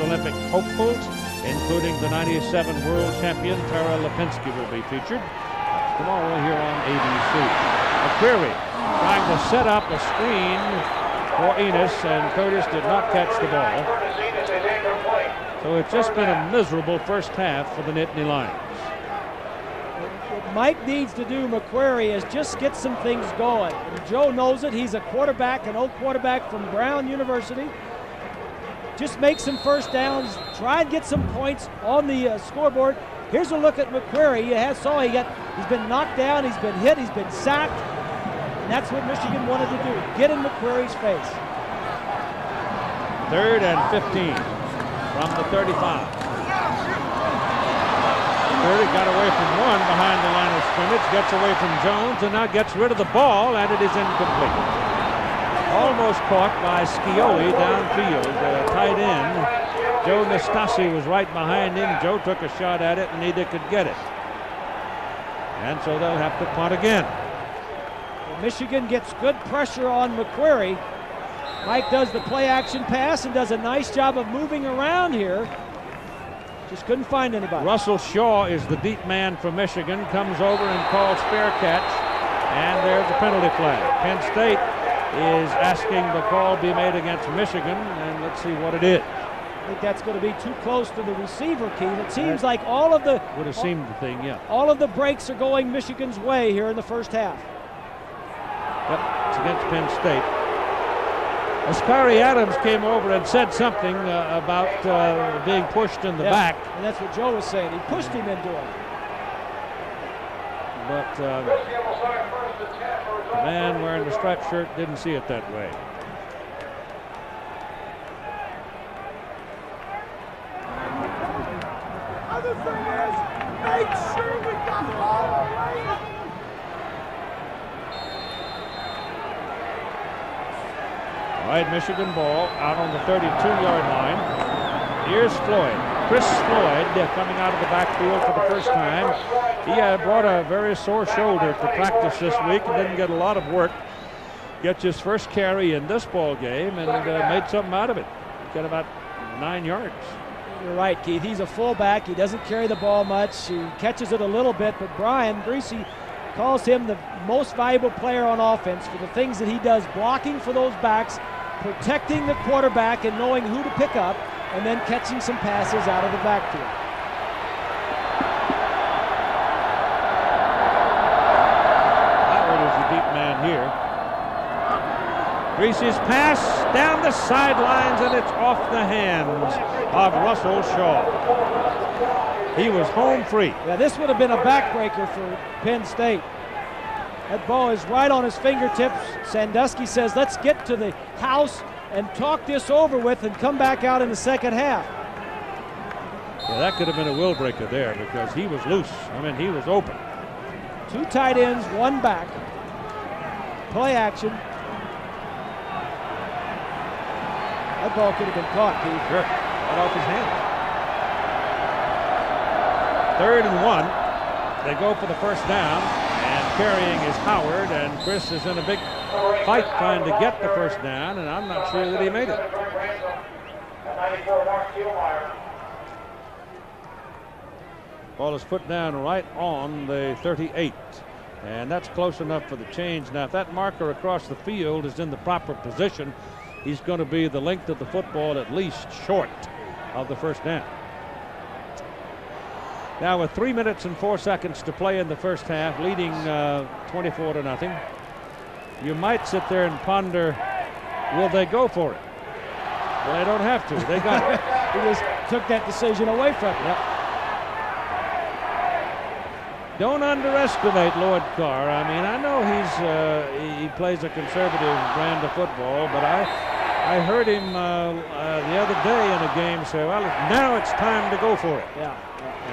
Olympic hopefuls, including the '97 World Champion Tara Lipinski, will be featured. That's tomorrow here on ABC. McQuarrie trying to set up a screen for Enos, and Curtis did not catch the ball. So it's just been a miserable first half for the Nittany Lions. What Mike needs to do, McQuarrie, is just get some things going. And Joe knows it. He's a quarterback, an old quarterback from Brown University. Just make some first downs. Try and get some points on the scoreboard. Here's a look at McQuarrie. He's been knocked down. He's been hit. He's been sacked. And that's what Michigan wanted to do. Get in McQuarrie's face. 3rd and 15. From the 35. McQuarrie got away from 1 behind the line of scrimmage, gets away from Jones, and now gets rid of the ball, and it is incomplete. Almost caught by Scioli downfield, tight end. Joe Nastasi was right behind him. Joe took a shot at it, and neither could get it. And so they'll have to punt again. Michigan gets good pressure on McQuarrie. Mike does the play-action pass and does a nice job of moving around here. Just couldn't find anybody. Russell Shaw is the deep man for Michigan, comes over and calls fair catch, and there's a penalty flag. Penn State is asking the call be made against Michigan, and let's see what it is. I think that's going to be too close to the receiver, Keith. It seems like all of the would have seemed the thing, yeah. All of the breaks are going Michigan's way here in the first half. Yep, it's against Penn State. Askari Adams came over and said something about being pushed in the back. And that's what Joe was saying. He pushed him into it. But the man wearing the striped shirt didn't see it that way. Other thing is, make sure we got all the way. Wide Michigan ball out on the 32-yard line. Here's Floyd. Chris Floyd coming out of the backfield for the first time. He had brought a very sore shoulder to practice this week and didn't get a lot of work. Gets his first carry in this ball game and made something out of it. Got about 9 yards. You're right, Keith. He's a fullback. He doesn't carry the ball much. He catches it a little bit, but Brian Greasy calls him the most valuable player on offense for the things that he does, blocking for those backs, protecting the quarterback and knowing who to pick up, and then catching some passes out of the backfield. Howard is the deep man here. Greasy's pass down the sidelines, and it's off the hands of Russell Shaw. He was home free. Yeah, this would have been a backbreaker for Penn State. That ball is right on his fingertips. Sandusky says, let's get to the house and talk this over with and come back out in the second half. Yeah, that could have been a will breaker there because he was loose. I mean, he was open. 2 tight ends, 1 back. Play action. That ball could have been caught, Keith. Sure. Right off his hand. 3rd and 1. They go for the first down, and carrying is Howard, and Chris is in a big fight trying to get the first down, and I'm not sure that he made it. Ball is put down right on the 38, and that's close enough for the change. Now, if that marker across the field is in the proper position, he's going to be the length of the football at least short of the first down. Now, with 3 minutes and 4 seconds to play in the first half, leading 24-0, you might sit there and ponder, will they go for it? Well, they don't have to. They got it. He just took that decision away from him. Yep. Don't underestimate Lloyd Carr. I mean, I know he plays a conservative brand of football, but I heard him the other day in a game say, well, now it's time to go for it. Yeah.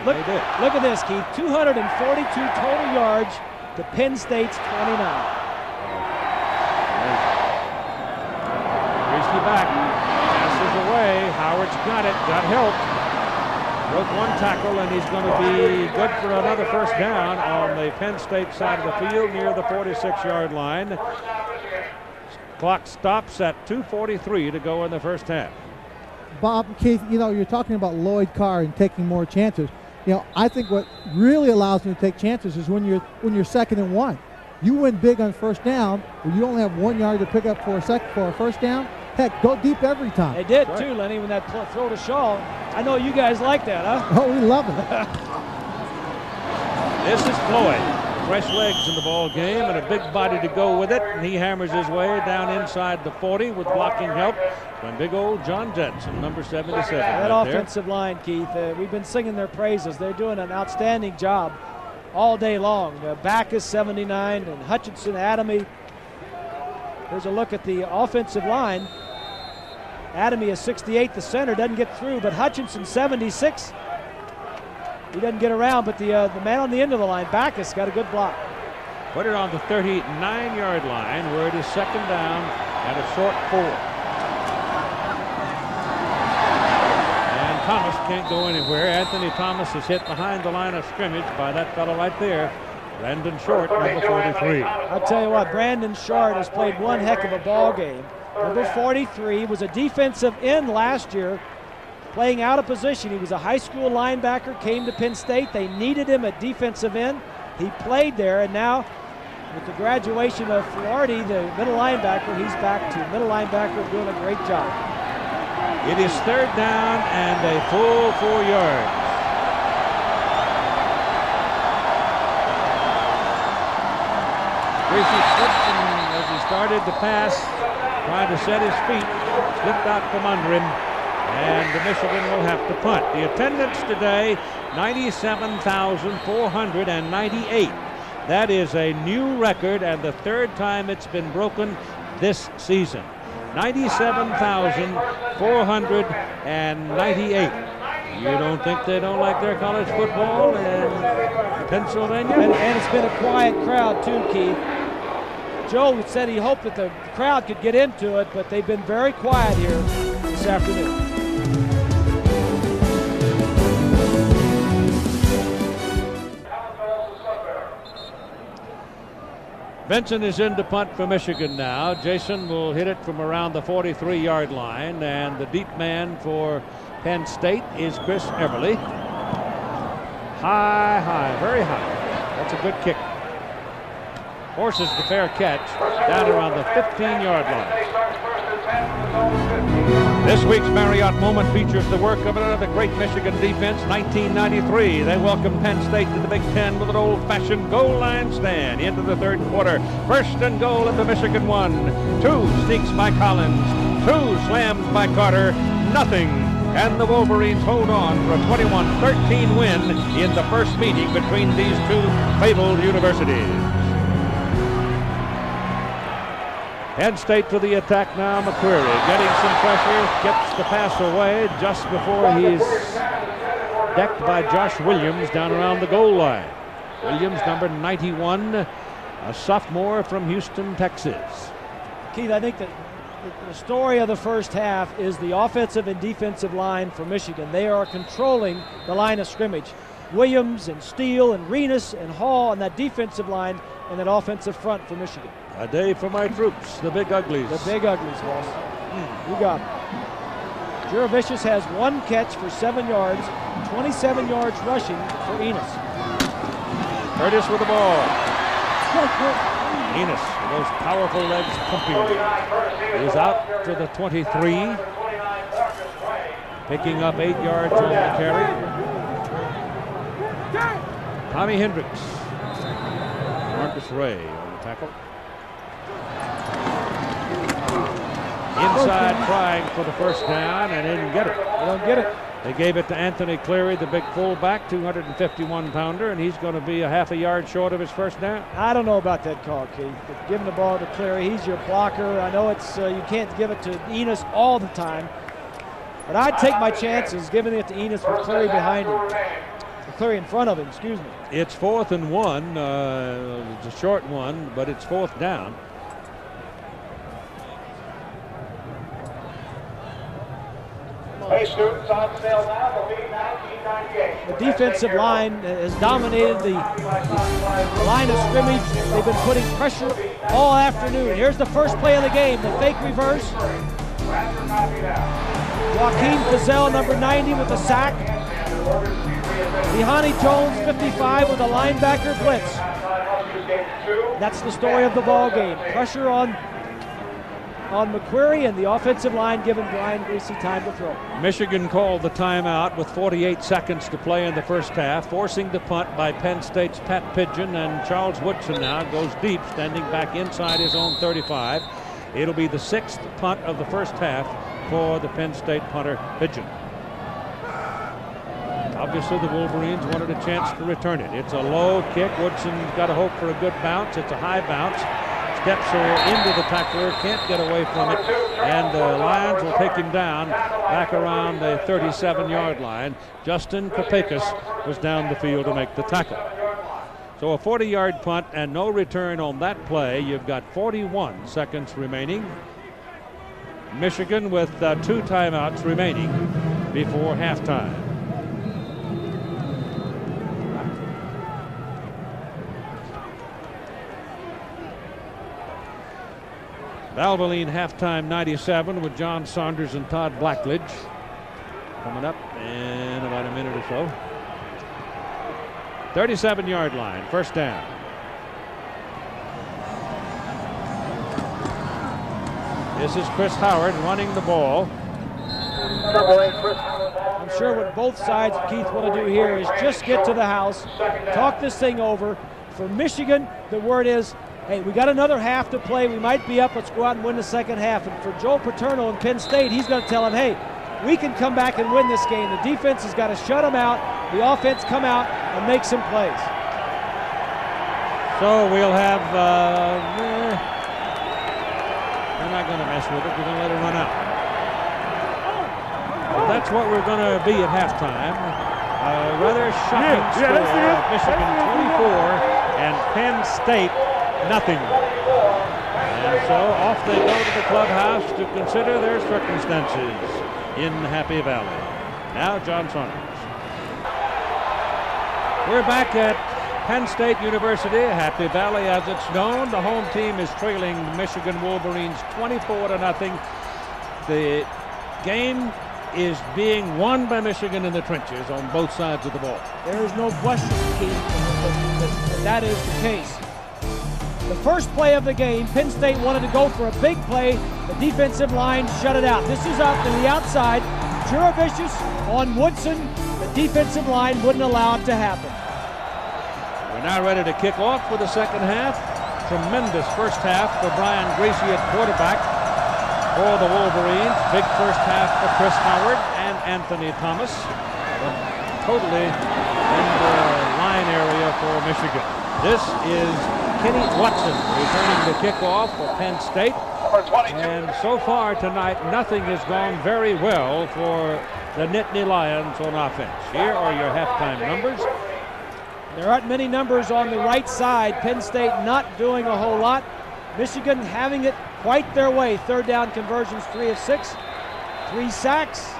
Look at this, Keith. 242 total yards to Penn State's 29. Greasy back. Passes away. Howard's got it. Got help. Broke 1 tackle, and he's going to be good for another first down on the Penn State side of the field near the 46-yard line. Clock stops at 2:43 to go in the first half. Bob, Keith, you're talking about Lloyd Carr and taking more chances. I think what really allows him to take chances is when you're 2nd and 1. You win big on first down, when you only have 1 yard to pick up for a first down. Heck, go deep every time. They did too, Lenny, when that throw to Shaw. I know you guys like that, huh? Oh, we love it. This is Floyd. Fresh legs in the ball game and a big body to go with it, and he hammers his way down inside the 40 with blocking help from big old John Jensen, number 77. That offensive line, Keith, we've been singing their praises. They're doing an outstanding job all day long. Backus 79 and Hutchinson, Adamy. Here's a look at the offensive line. Adamy is 68, the center, doesn't get through, but Hutchinson 76. He doesn't get around, but the man on the end of the line, Backus, got a good block. Put it on the 39-yard line where it is 2nd down and a short 4. And Thomas can't go anywhere. Anthony Thomas is hit behind the line of scrimmage by that fellow right there, Brandon Short, number 43. I'll tell you what, Brandon Short has played one heck of a ball game. Number 43 was a defensive end last year, playing out of position. He was a high school linebacker, came to Penn State. They needed him at defensive end. He played there, and now with the graduation of Flaherty, the middle linebacker, he's back to middle linebacker, doing a great job. It is 3rd down and a full 4 yards. Greasy slipped as he started to pass, trying to set his feet, slipped out from under him, and Michigan will have to punt. The attendance today, 97,498. That is a new record and the 3rd time it's been broken this season. 97,498. You don't think they don't like their college football in Pennsylvania? And it's been a quiet crowd too, Keith. Joe said he hoped that the crowd could get into it, but they've been very quiet here this afternoon. Benson is in to punt for Michigan now. Jason will hit it from around the 43-yard line, and the deep man for Penn State is Chris Everly. High, very high. That's a good kick. Forces the fair catch down around the 15-yard line. This week's Marriott Moment features the work of another great Michigan defense. 1993, they welcomed Penn State to the Big Ten with an old-fashioned goal line stand into the 3rd quarter. 1st and goal at the Michigan 1. 2 sneaks by Collins. 2 slams by Carter. Nothing. And the Wolverines hold on for a 21-13 win in the first meeting between these two fabled universities. Penn State to the attack now. McQuarrie getting some pressure, gets the pass away just before he's decked by Josh Williams down around the goal line. Williams, number 91, a sophomore from Houston, Texas. Keith, I think that the story of the first half is the offensive and defensive line for Michigan. They are controlling the line of scrimmage. Williams and Steele and Renus and Hall on that defensive line and that offensive front for Michigan. A day for my troops, the Big Uglies. The Big Uglies, boss. You got it. Juravicius has 1 catch for 7 yards, 27 yards rushing for Enos. Curtis with the ball. Enos, with those powerful legs pumping, is out to the 23, picking up 8 yards on the carry. Tommy Hendricks. Marcus Ray on the tackle. Inside trying for the first down and didn't get it. They don't get it. They gave it to Anthony Cleary, the big fullback, 251-pounder, and he's going to be a half a yard short of his first down. I don't know about that call, Keith. But giving the ball to Cleary, he's your blocker. I know it's you can't give it to Enos all the time, but I'd take my chances giving it to Enos with Cleary behind him. Cleary in front of him, excuse me. It's 4th and 1. It's a short one, but it's 4th down. Hey, students, on sale now will be $19.98. The defensive line has dominated the line of scrimmage. They've been putting pressure all afternoon. Here's the first play of the game, the fake reverse. Joaquin Fazell, number 90, with a sack. Ihani Jones, 55, with a linebacker blitz. That's the story of the ball game. Pressure on McQuarrie, and the offensive line giving Brian Greasy time to throw. Michigan called the timeout with 48 seconds to play in the first half, forcing the punt by Penn State's Pat Pidgeon, and Charles Woodson now goes deep, standing back inside his own 35. It'll be the 6th punt of the first half for the Penn State punter Pidgeon. Obviously, the Wolverines wanted a chance to return it. It's a low kick. Woodson's got to hope for a good bounce. It's a high bounce. Steps her into the tackler, can't get away from it, and the Lions will take him down back around the 37-yard line. Justin Kopakis was down the field to make the tackle. So a 40-yard punt and no return on that play. You've got 41 seconds remaining. Michigan with 2 timeouts remaining before halftime. Valvoline halftime 97 with John Saunders and Todd Blackledge coming up in about a minute or so. 37-yard line, first down. This is Chris Howard running the ball. I'm sure what both sides, Keith, want to do here is just get to the house, talk this thing over. For Michigan, the word is, hey, we got another half to play. We might be up. Let's go out and win the second half. And for Joe Paterno in Penn State, he's going to tell him, hey, we can come back and win this game. The defense has got to shut them out. The offense come out and make some plays. So we'll have, we're not going to mess with it. We're going to let it run out. Well, that's what we're going to be at halftime. Rather shocking score. Michigan 24 and Penn State nothing. And so off they go to the clubhouse to consider their circumstances in Happy Valley. Now John Saunders. We're back at Penn State University, Happy Valley as it's known. The home team is trailing Michigan Wolverines 24-0. The game is being won by Michigan in the trenches on both sides of the ball. There is no question, Keith, that is the case. The first play of the game, Penn State wanted to go for a big play. The defensive line shut it out. This is up to the outside. Juravicius on Woodson. The defensive line wouldn't allow it to happen. We're now ready to kick off for the second half. Tremendous first half for Brian Greasy at quarterback for the Wolverines. Big first half for Chris Howard and Anthony Thomas. Totally in the line area for Michigan. This is Kenny Watson returning the kickoff for Penn State. And so far tonight, nothing has gone very well for the Nittany Lions on offense. Here are your halftime numbers. There aren't many numbers on the right side. Penn State not doing a whole lot. Michigan having it quite their way. Third down conversions, 3 of 6. 3 sacks,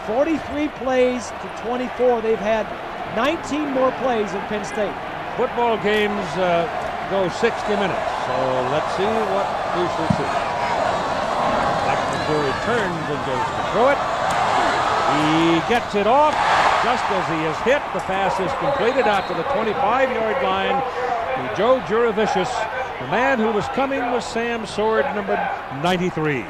43 plays to 24. They've had 19 more plays in Penn State. Football games go 60 minutes, so let's see what we shall see. McCreary turns and goes to throw it. He gets it off just as he is hit. The pass is completed out to the 25-yard line to Joe Juravicius. The man who was coming was Sam Sword, number 93.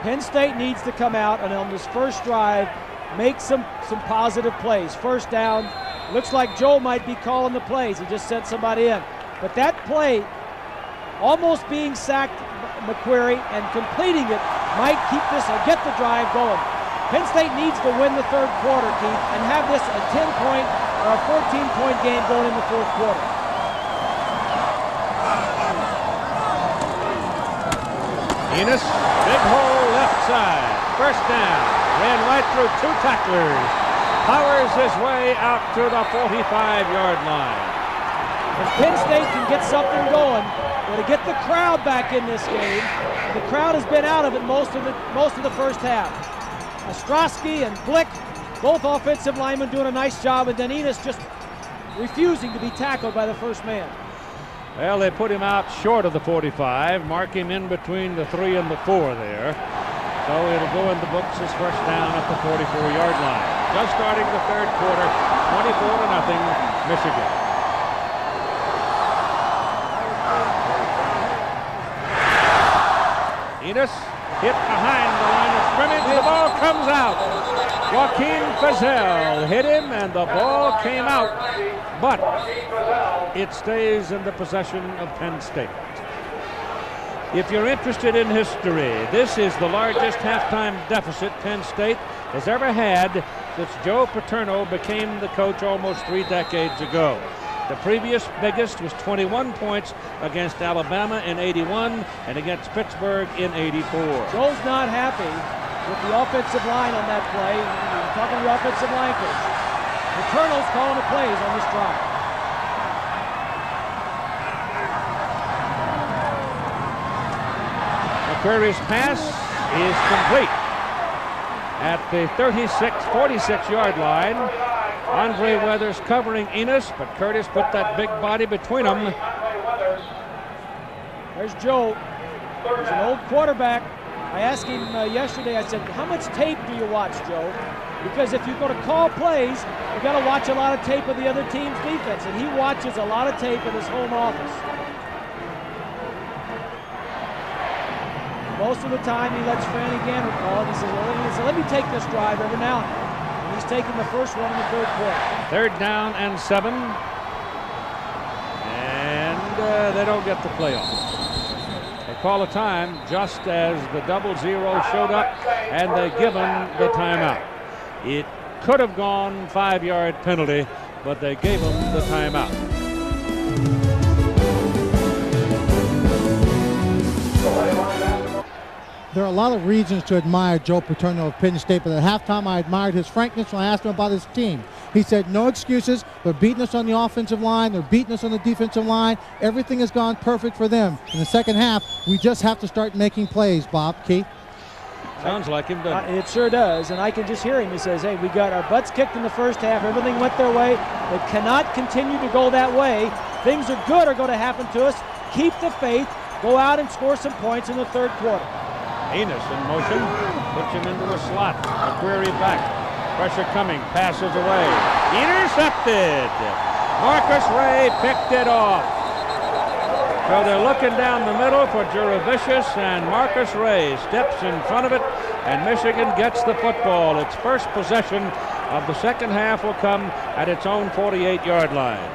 Penn State needs to come out and on this first drive make some positive plays. First down. Looks like Joe might be calling the plays. He just sent somebody in. But that play, almost being sacked McQuarrie and completing it, might keep this or get the drive going. Penn State needs to win the third quarter, Keith, and have this a 10-point or a 14-point game going in the fourth quarter. Enos, big hole left side. First down. Ran right through 2 tacklers. Powers his way out to the 45-yard line. If Penn State can get something going, to get the crowd back in this game, the crowd has been out of it most of the first half. Ostrowski and Blick, both offensive linemen doing a nice job, and then Enos just refusing to be tackled by the first man. Well, they put him out short of the 45, mark him in between the 3 and the 4 there. So it'll go in the books as first down at the 44-yard line. Just starting the third quarter, 24-0, Michigan. Enos hit behind the line of scrimmage. The ball comes out. Joaquin Feazell hit him, and the ball came out. But it stays in the possession of Penn State. If you're interested in history, this is the largest halftime deficit Penn State has ever had since Joe Paterno became the coach almost 3 decades ago. The previous biggest was 21 points against Alabama in '81 and against Pittsburgh in '84. Joe's not happy with the offensive line on that play. We're talking to the offensive line coach. Paterno's calling the plays on this drive. McQuarrie's pass is complete at the 46-yard line. Andre Weathers covering Enos, but Curtis put that big body between them. There's Joe. He's an old quarterback. I asked him yesterday, I said, how much tape do you watch, Joe? Because if you're going to call plays, you got to watch a lot of tape of the other team's defense, and he watches a lot of tape in his home office. Most of the time, he lets Franny Ganner call, and he says, well, let me take this drive every now and then. And he's taking the first one in the third quarter. Third down and 7. And they don't get the play off. They call a time just as the 0-0 showed up, and they give him the timeout. It could have gone 5-yard penalty, but they gave him the timeout. There are a lot of reasons to admire Joe Paterno of Penn State, but at halftime I admired his frankness when I asked him about his team. He said, no excuses. They're beating us on the offensive line. They're beating us on the defensive line. Everything has gone perfect for them. In the second half, we just have to start making plays, Bob. Keith? Sounds like him, doesn't it? It sure does, and I can just hear him. He says, hey, we got our butts kicked in the first half. Everything went their way. They cannot continue to go that way. Things are good are going to happen to us. Keep the faith. Go out and score some points in the third quarter. Enos in motion, puts him into a slot. McQuarrie back. Pressure coming, passes away. Intercepted. Marcus Ray picked it off. So they're looking down the middle for Juravicius, and Marcus Ray steps in front of it, and Michigan gets the football. Its first possession of the second half will come at its own 48-yard line.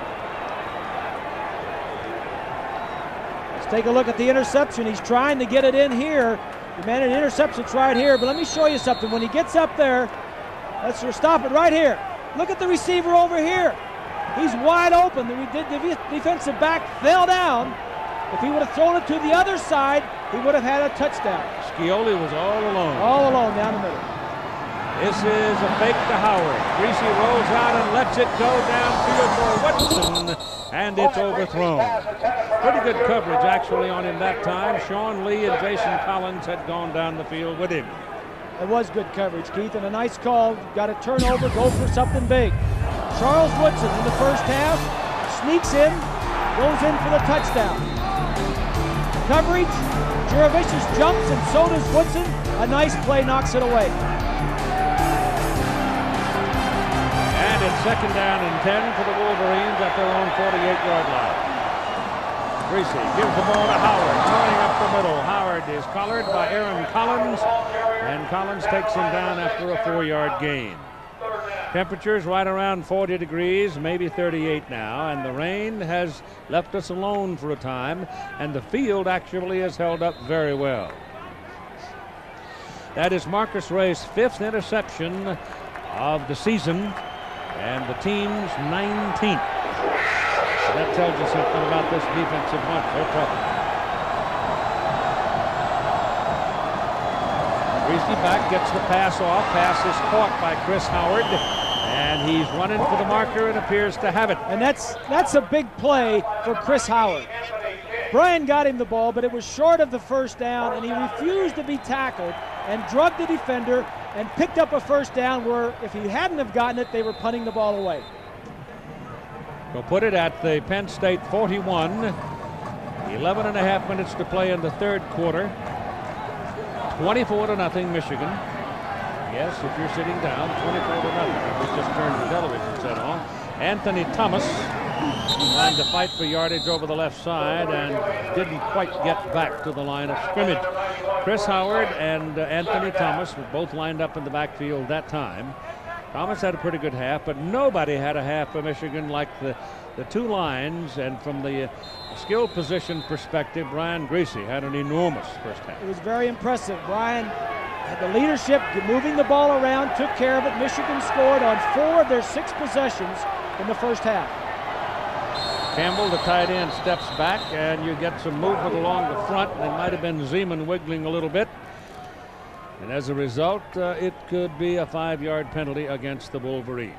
Let's take a look at the interception. He's trying to get it in here. The man, an interception's right here, but let me show you something. When he gets up there, let's stop it right here. Look at the receiver over here. He's wide open. The defensive back fell down. If he would have thrown it to the other side, he would have had a touchdown. Scioli was all alone. All alone down the middle. This is a fake to Howard. Greasy rolls out and lets it go downfield for Woodson, and it's overthrown. Pretty good coverage, actually, on him that time. Sean Lee and Jason Collins had gone down the field with him. It was good coverage, Keith, and a nice call. Got a turnover, go for something big. Charles Woodson in the first half sneaks in, goes in for the touchdown. Coverage, Juravicius jumps, and so does Woodson. A nice play knocks it away. And it's 2nd down and 10 for the Wolverines at their own 48-yard line. Greasy gives the ball to Howard, running up the middle. Howard is collared by Aaron Collins, and Collins takes him down after a 4-yard gain. Temperatures right around 40 degrees, maybe 38 now, and the rain has left us alone for a time, and the field actually has held up very well. That is Marcus Ray's 5th interception of the season, and the team's 19th. So that tells you something about this defensive front. They're tough. Greasy back, gets the pass off. Pass is caught by Chris Howard, and he's running for the marker and appears to have it. And that's a big play for Chris Howard. Brian got him the ball, but it was short of the first down, and he refused to be tackled and drugged the defender and picked up a first down where if he hadn't have gotten it, they were punting the ball away. We'll put it at the Penn State 41. 11 and a half minutes to play in the 3rd quarter. 24-0 Michigan. Yes, if you're sitting down, 24-0. We just turned the television set on. Anthony Thomas trying to fight for yardage over the left side and didn't quite get back to the line of scrimmage. Chris Howard and Anthony Thomas were both lined up in the backfield that time. Thomas had a pretty good half, but nobody had a half for Michigan like the two lines, and from the skill position perspective, Brian Greasy had an enormous first half. It was very impressive. Brian had the leadership, moving the ball around, took care of it. Michigan scored on 4 of their 6 possessions in the first half. Campbell, the tight end, steps back, and you get some movement along the front. There might have been Zeman wiggling a little bit. And as a result, it could be a 5-yard penalty against the Wolverines.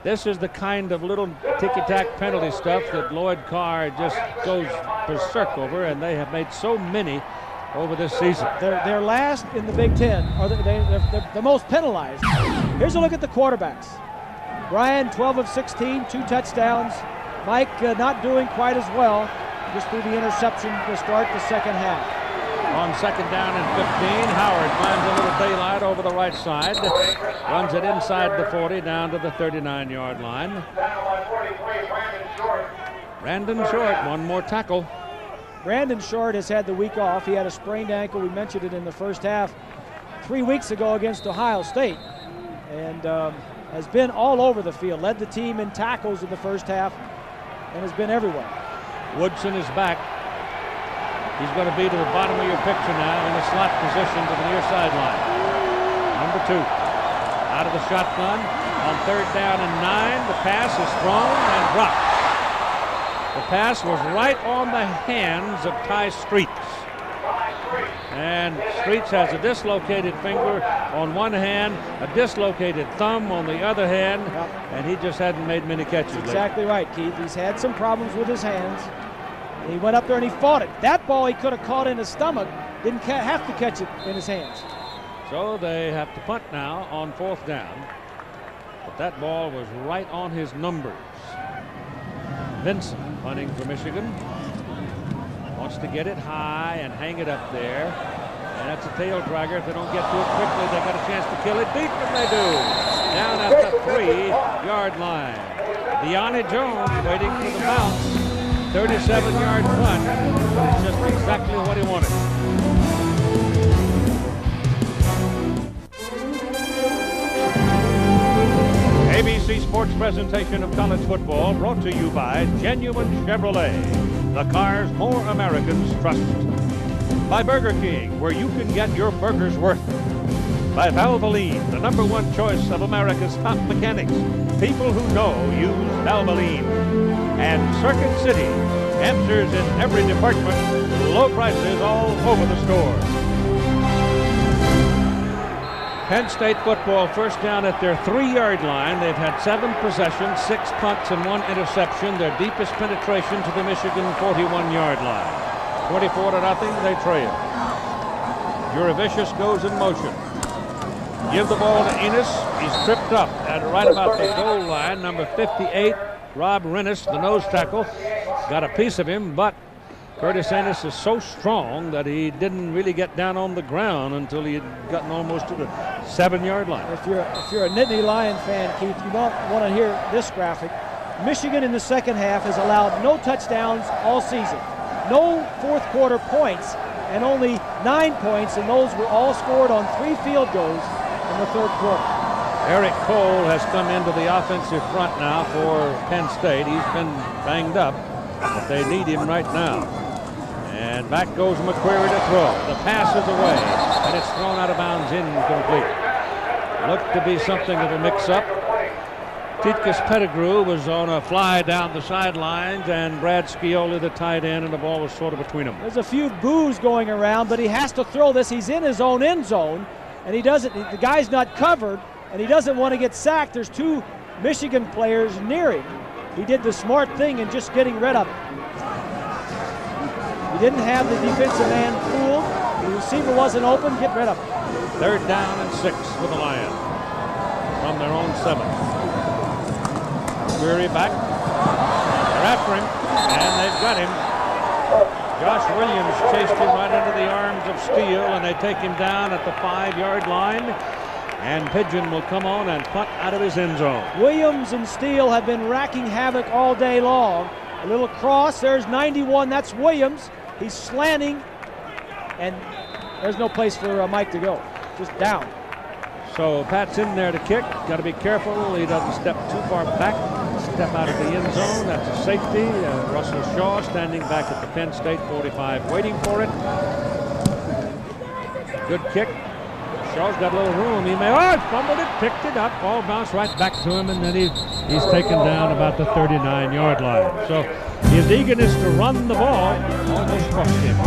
This is the kind of little ticky-tack penalty stuff that Lloyd Carr just goes berserk over, and they have made so many over this season. They're last in the Big Ten, or they're the most penalized. Here's a look at the quarterbacks. Brian, 12 of 16, 2 touchdowns. Mike not doing quite as well, just through the interception to start the second half. On 2nd down and 15, Howard finds a little daylight over the right side, runs it inside the 40 down to the 39-yard line. Brandon Short, one more tackle. Brandon Short has had the week off. He had a sprained ankle. We mentioned it in the first half 3 weeks ago against Ohio State, and has been all over the field. Led the team in tackles in the first half and has been everywhere. Woodson is back. He's going to be to the bottom of your picture now in a slot position to the near sideline. Number 2. Out of the shotgun on 3rd down and 9. The pass is thrown and dropped. The pass was right on the hands of Ty Streets. And Streets has a dislocated finger on one hand, a dislocated thumb on the other hand, and he just hadn't made many catches lately. Exactly right, Keith. He's had some problems with his hands. He went up there and he fought it. That ball he could have caught in his stomach. Didn't have to catch it in his hands. So they have to punt now on 4th down. But that ball was right on his numbers. Vincent punting for Michigan. Wants to get it high and hang it up there. And that's a tail dragger. If they don't get to it quickly, they got a chance to kill it deep, and they do. Down at the 3-yard line. Deonnie Jones waiting for the bounce. 37-yard punt. It's just exactly what he wanted. ABC Sports presentation of college football brought to you by Genuine Chevrolet, the cars more Americans trust. By Burger King, where you can get your burger's worth. By Valvoline, the #1 choice of America's top mechanics. People who know use Valvoline. And Circuit City, answers in every department, low prices all over the store. Penn State football first down at their 3-yard line. They've had 7 possessions, 6 punts, and 1 interception. Their deepest penetration to the Michigan 41-yard line. 24-0, they trail. Juravicius goes in motion. Give the ball to Enos. He's tripped up at right about the goal line. Number 58, Rob Rennis, the nose tackle, got a piece of him, but Curtis Enos is so strong that he didn't really get down on the ground until he had gotten almost to the 7-yard line. If you're a Nittany Lion fan, Keith, you don't want to hear this graphic. Michigan in the second half has allowed no touchdowns all season, no fourth quarter points, and only 9 points, and those were all scored on 3 field goals in the third quarter. Eric Cole has come into the offensive front now for Penn State. He's been banged up, but they need him right now. And back goes McQuarrie to throw. The pass is away, and it's thrown out of bounds, incomplete. Looked to be something of a mix-up. Titkus Pettigrew was on a fly down the sidelines, and Brad Scioli, the tight end, and the ball was sort of between them. There's a few boos going around, but he has to throw this. He's in his own end zone, and he doesn't. The guy's not covered, and he doesn't want to get sacked. There's 2 Michigan players near him. He did the smart thing in just getting rid of it. He didn't have the defensive man fooled. The receiver wasn't open. Get rid of it. 3rd down and 6 for the Lions from their own 7. Query back. They're after him, and they've got him. Josh Williams chased him right into the arms of Steele, and they take him down at the 5-yard line. And Pigeon will come on and punt out of his end zone. Williams and Steele have been racking havoc all day long. A little cross. There's 91. That's Williams. He's slanting, and there's no place for Mike to go. Just down. So Pat's in there to kick. Got to be careful he doesn't step too far back. Step out of the end zone. That's a safety. Russell Shaw standing back at the Penn State 45 waiting for it. Good kick. Shaw's got a little room. He may, fumbled it, picked it up, ball bounced right back to him, and then he's taken down about the 39-yard line. So his eagerness to run the ball almost cost him.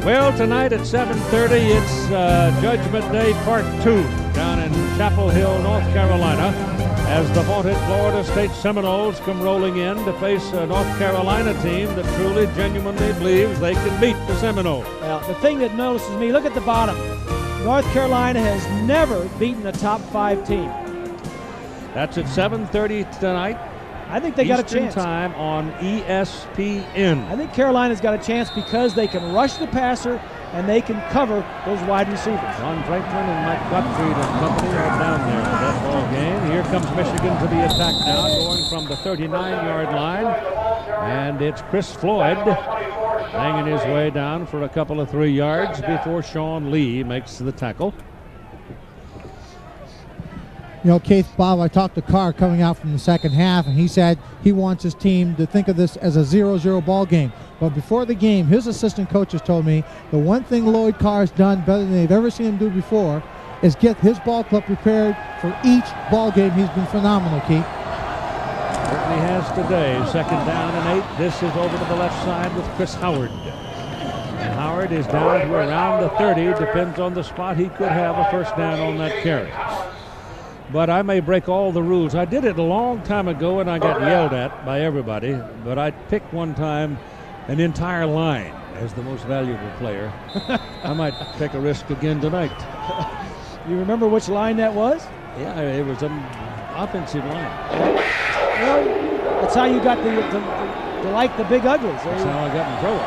Well, tonight at 7:30, it's Judgment Day Part 2 down in Chapel Hill, North Carolina, as the vaunted Florida State Seminoles come rolling in to face a North Carolina team that truly, genuinely believes they can beat the Seminoles. Now, the thing that notices me, look at the bottom. North Carolina has never beaten a top 5 team. That's at 7:30 tonight. I think they got a chance. Eastern time on ESPN. I think Carolina's got a chance because they can rush the passer and they can cover those wide receivers. Ron Franklin and Mike Gottfried and company are down there for that ball game. Here comes Michigan to the attack now, going from the 39-yard line. And it's Chris Floyd hanging his way down for a couple of 3 yards before Sean Lee makes the tackle. You know, Keith, Bob, I talked to Carr coming out from the second half, and he said he wants his team to think of this as a 0-0 ball game. But before the game, his assistant coaches told me the one thing Lloyd Carr has done better than they've ever seen him do before is get his ball club prepared for each ball game. He's been phenomenal, Keith. Certainly has today. 2nd down and 8. This is over to the left side with Chris Howard. And Howard is down to around the 30. Depends on the spot. He could have a first down on that carry. But I may break all the rules. I did it a long time ago, and I got yelled at by everybody. But I picked one time an entire line as the most valuable player. I might take a risk again tonight. You remember which line that was? Yeah, it was an offensive line. Well, that's how you got to like the big uglies. That's how I got in trouble.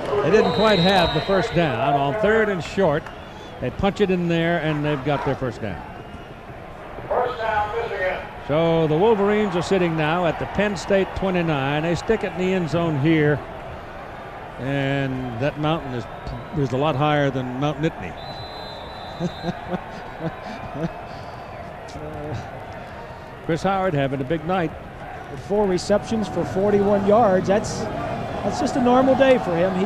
Yeah. They didn't quite have the first down. On 3rd and short, they punch it in there, and they've got their first down. First down, Michigan. So the Wolverines are sitting now at the Penn State 29. They stick it in the end zone here, and that mountain is a lot higher than Mount Nittany. Chris Howard having a big night. With 4 receptions for 41 yards. That's just a normal day for him. He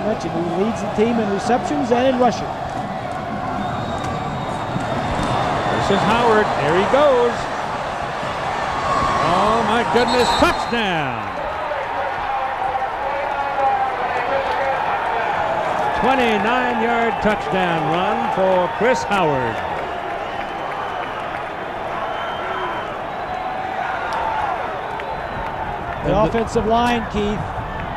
leads the team in receptions and in rushing. This is Howard. There he goes. Oh, my goodness. Touchdown. 29-yard touchdown run for Chris Howard. The offensive line, Keith,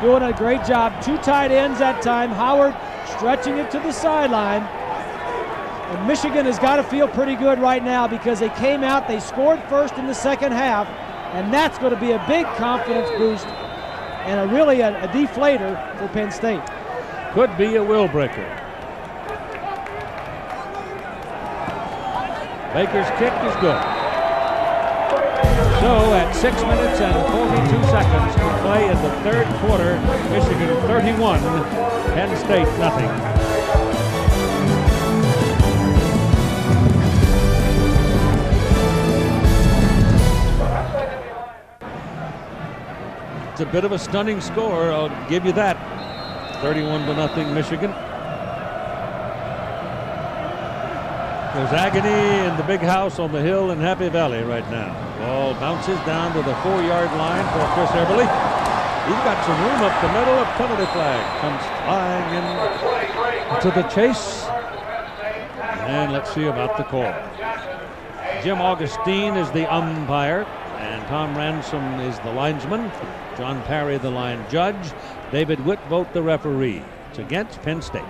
doing a great job. 2 tight ends that time. Howard stretching it to the sideline. And Michigan has got to feel pretty good right now because they came out, they scored first in the second half, and that's going to be a big confidence boost and really a deflator for Penn State. Could be a will breaker. Baker's kick is good. So at 6 minutes and 42 seconds to play in the third quarter, Michigan 31, Penn State nothing. It's a bit of a stunning score, I'll give you that. 31-0 Michigan. There's agony in the big house on the hill in Happy Valley right now. Ball bounces down to the 4-yard line for Chris Eberle. He's got some room up the middle. A penalty flag comes flying into the chase. And let's see about the call. Jim Augustine is the umpire, and Tom Ransom is the linesman. John Parry the line judge. David Whitvote the referee. It's against Penn State.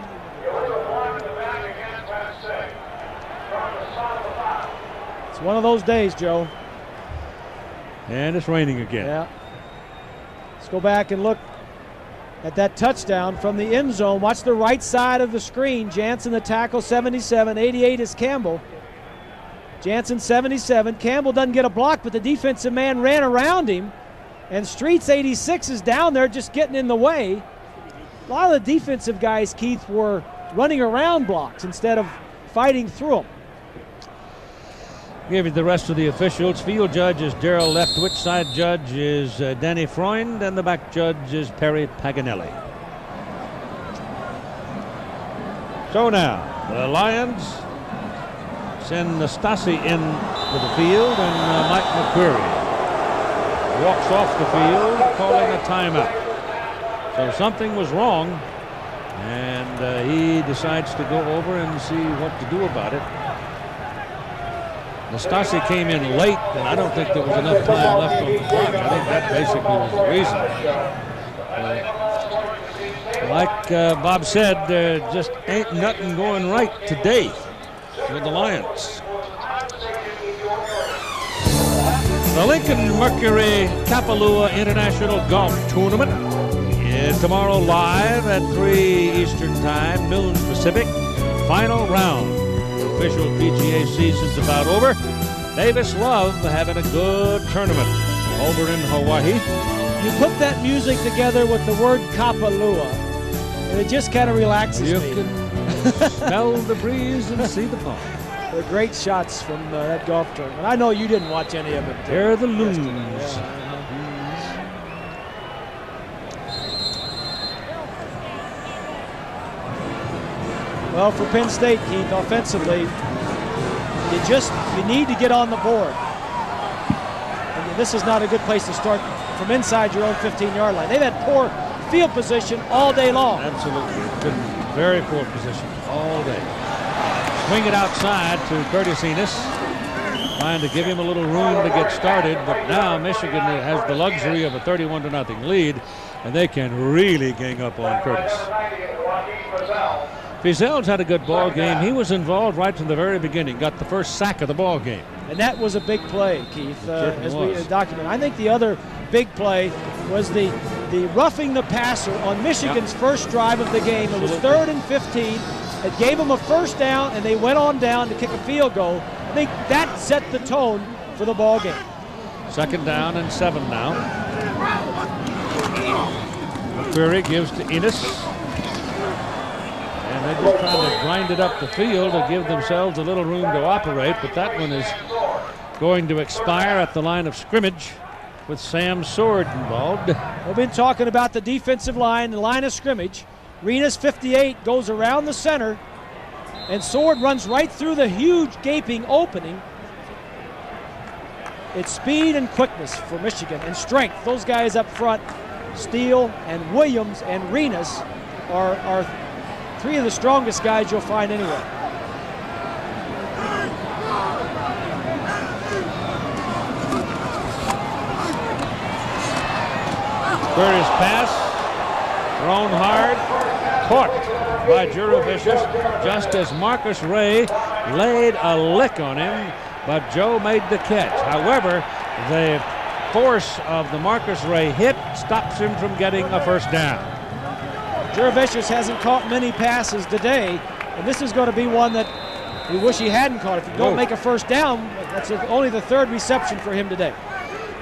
It's one of those days, Joe. And it's raining again. Yeah. Let's go back and look at that touchdown from the end zone. Watch the right side of the screen. Jansen the tackle, 77. 88 is Campbell. Jansen 77. Campbell doesn't get a block, but the defensive man ran around him. And Streets 86 is down there just getting in the way. A lot of the defensive guys, Keith, were running around blocks instead of fighting through them. Give you the rest of the officials. Field judge is Darrell Leftwich. Side judge is Danny Freund. And the back judge is Perry Paganelli. So now, the Lions send Nastasi into the field, and Mike McQuarrie walks off the field calling a timeout. So something was wrong, and he decides to go over and see what to do about it. Nastasi came in late, and I don't think there was enough time left on the clock. I think that basically was the reason. Like Bob said, there just ain't nothing going right today with the Lions. The Lincoln Mercury Kapalua International Golf Tournament is tomorrow live at 3 Eastern Time, noon Pacific. Final round. The official PGA season's about over. Davis Love having a good tournament over in Hawaii. You put that music together with the word Kapalua, and it just kind of relaxes you me. You can smell the breeze and see the pond. They're great shots from that golf tournament. I know you didn't watch any of it. They're the loons. Well, for Penn State, Keith, offensively, you need to get on the board. And this is not a good place to start from inside your own 15-yard line. They've had poor field position all day long. Absolutely. Good, very poor position all day. Swing it outside to Curtis Enos, trying to give him a little room to get started, but now Michigan has the luxury of a 31-0 lead, and they can really gang up on Curtis. Fiesel's had a good ball game. He was involved right from the very beginning, got the first sack of the ball game. And that was a big play, Keith, as we document. I think the other big play was the roughing the passer on Michigan's first drive of the game. It was 3rd and 15. It gave them a first down, and they went on down to kick a field goal. I think that set the tone for the ball game. 2nd down and 7 now. McQuarrie gives to Enos. And they're just trying to grind it up the field to give themselves a little room to operate, but that one is going to expire at the line of scrimmage with Sam Sword involved. We've been talking about the defensive line, the line of scrimmage. Renas 58 goes around the center, and Sword runs right through the huge gaping opening. It's speed and quickness for Michigan, and strength. Those guys up front, Steele and Williams and Renas, are Three of the strongest guys you'll find anywhere. Curtis pass, thrown hard, caught by Juravicius just as Marcus Ray laid a lick on him, but Joe made the catch. However, the force of the Marcus Ray hit stops him from getting a first down. Juravicius hasn't caught many passes today, and this is going to be one that we wish he hadn't caught. If you don't make a first down, that's only the third reception for him today.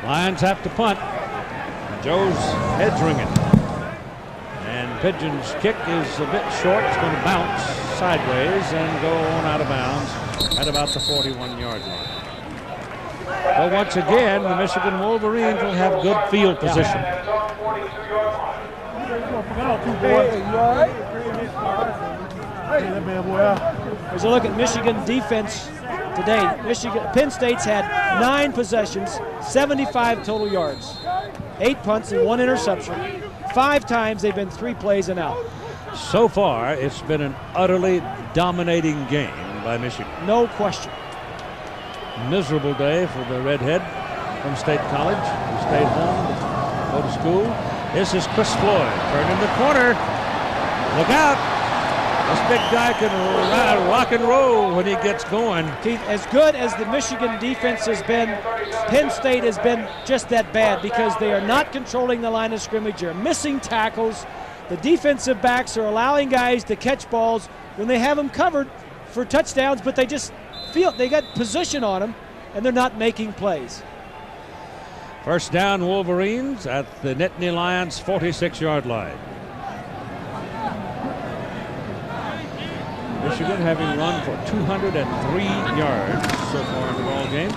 Lions have to punt. Joe's head's ringing. And Pigeon's kick is a bit short. It's going to bounce sideways and go on out of bounds at about the 41-yard line. But once again, the Michigan Wolverines will have good field position. Here's a look at Michigan defense today. Penn State's had 9 possessions, 75 total yards, 8 punts and 1 interception. 5 times they've been 3 plays and out. So far, it's been an utterly dominating game by Michigan. No question. Miserable day for the redhead from State College, who stayed home to go to school. This is Chris Floyd, turning the corner. Look out. This big guy can rock and roll when he gets going. Keith, as good as the Michigan defense has been, Penn State has been just that bad because they are not controlling the line of scrimmage. They're missing tackles. The defensive backs are allowing guys to catch balls when they have them covered for touchdowns, but they just feel they got position on them, and they're not making plays. First down, Wolverines at the Nittany Lions 46-yard line. Michigan having run for 203 yards so far in the ball game.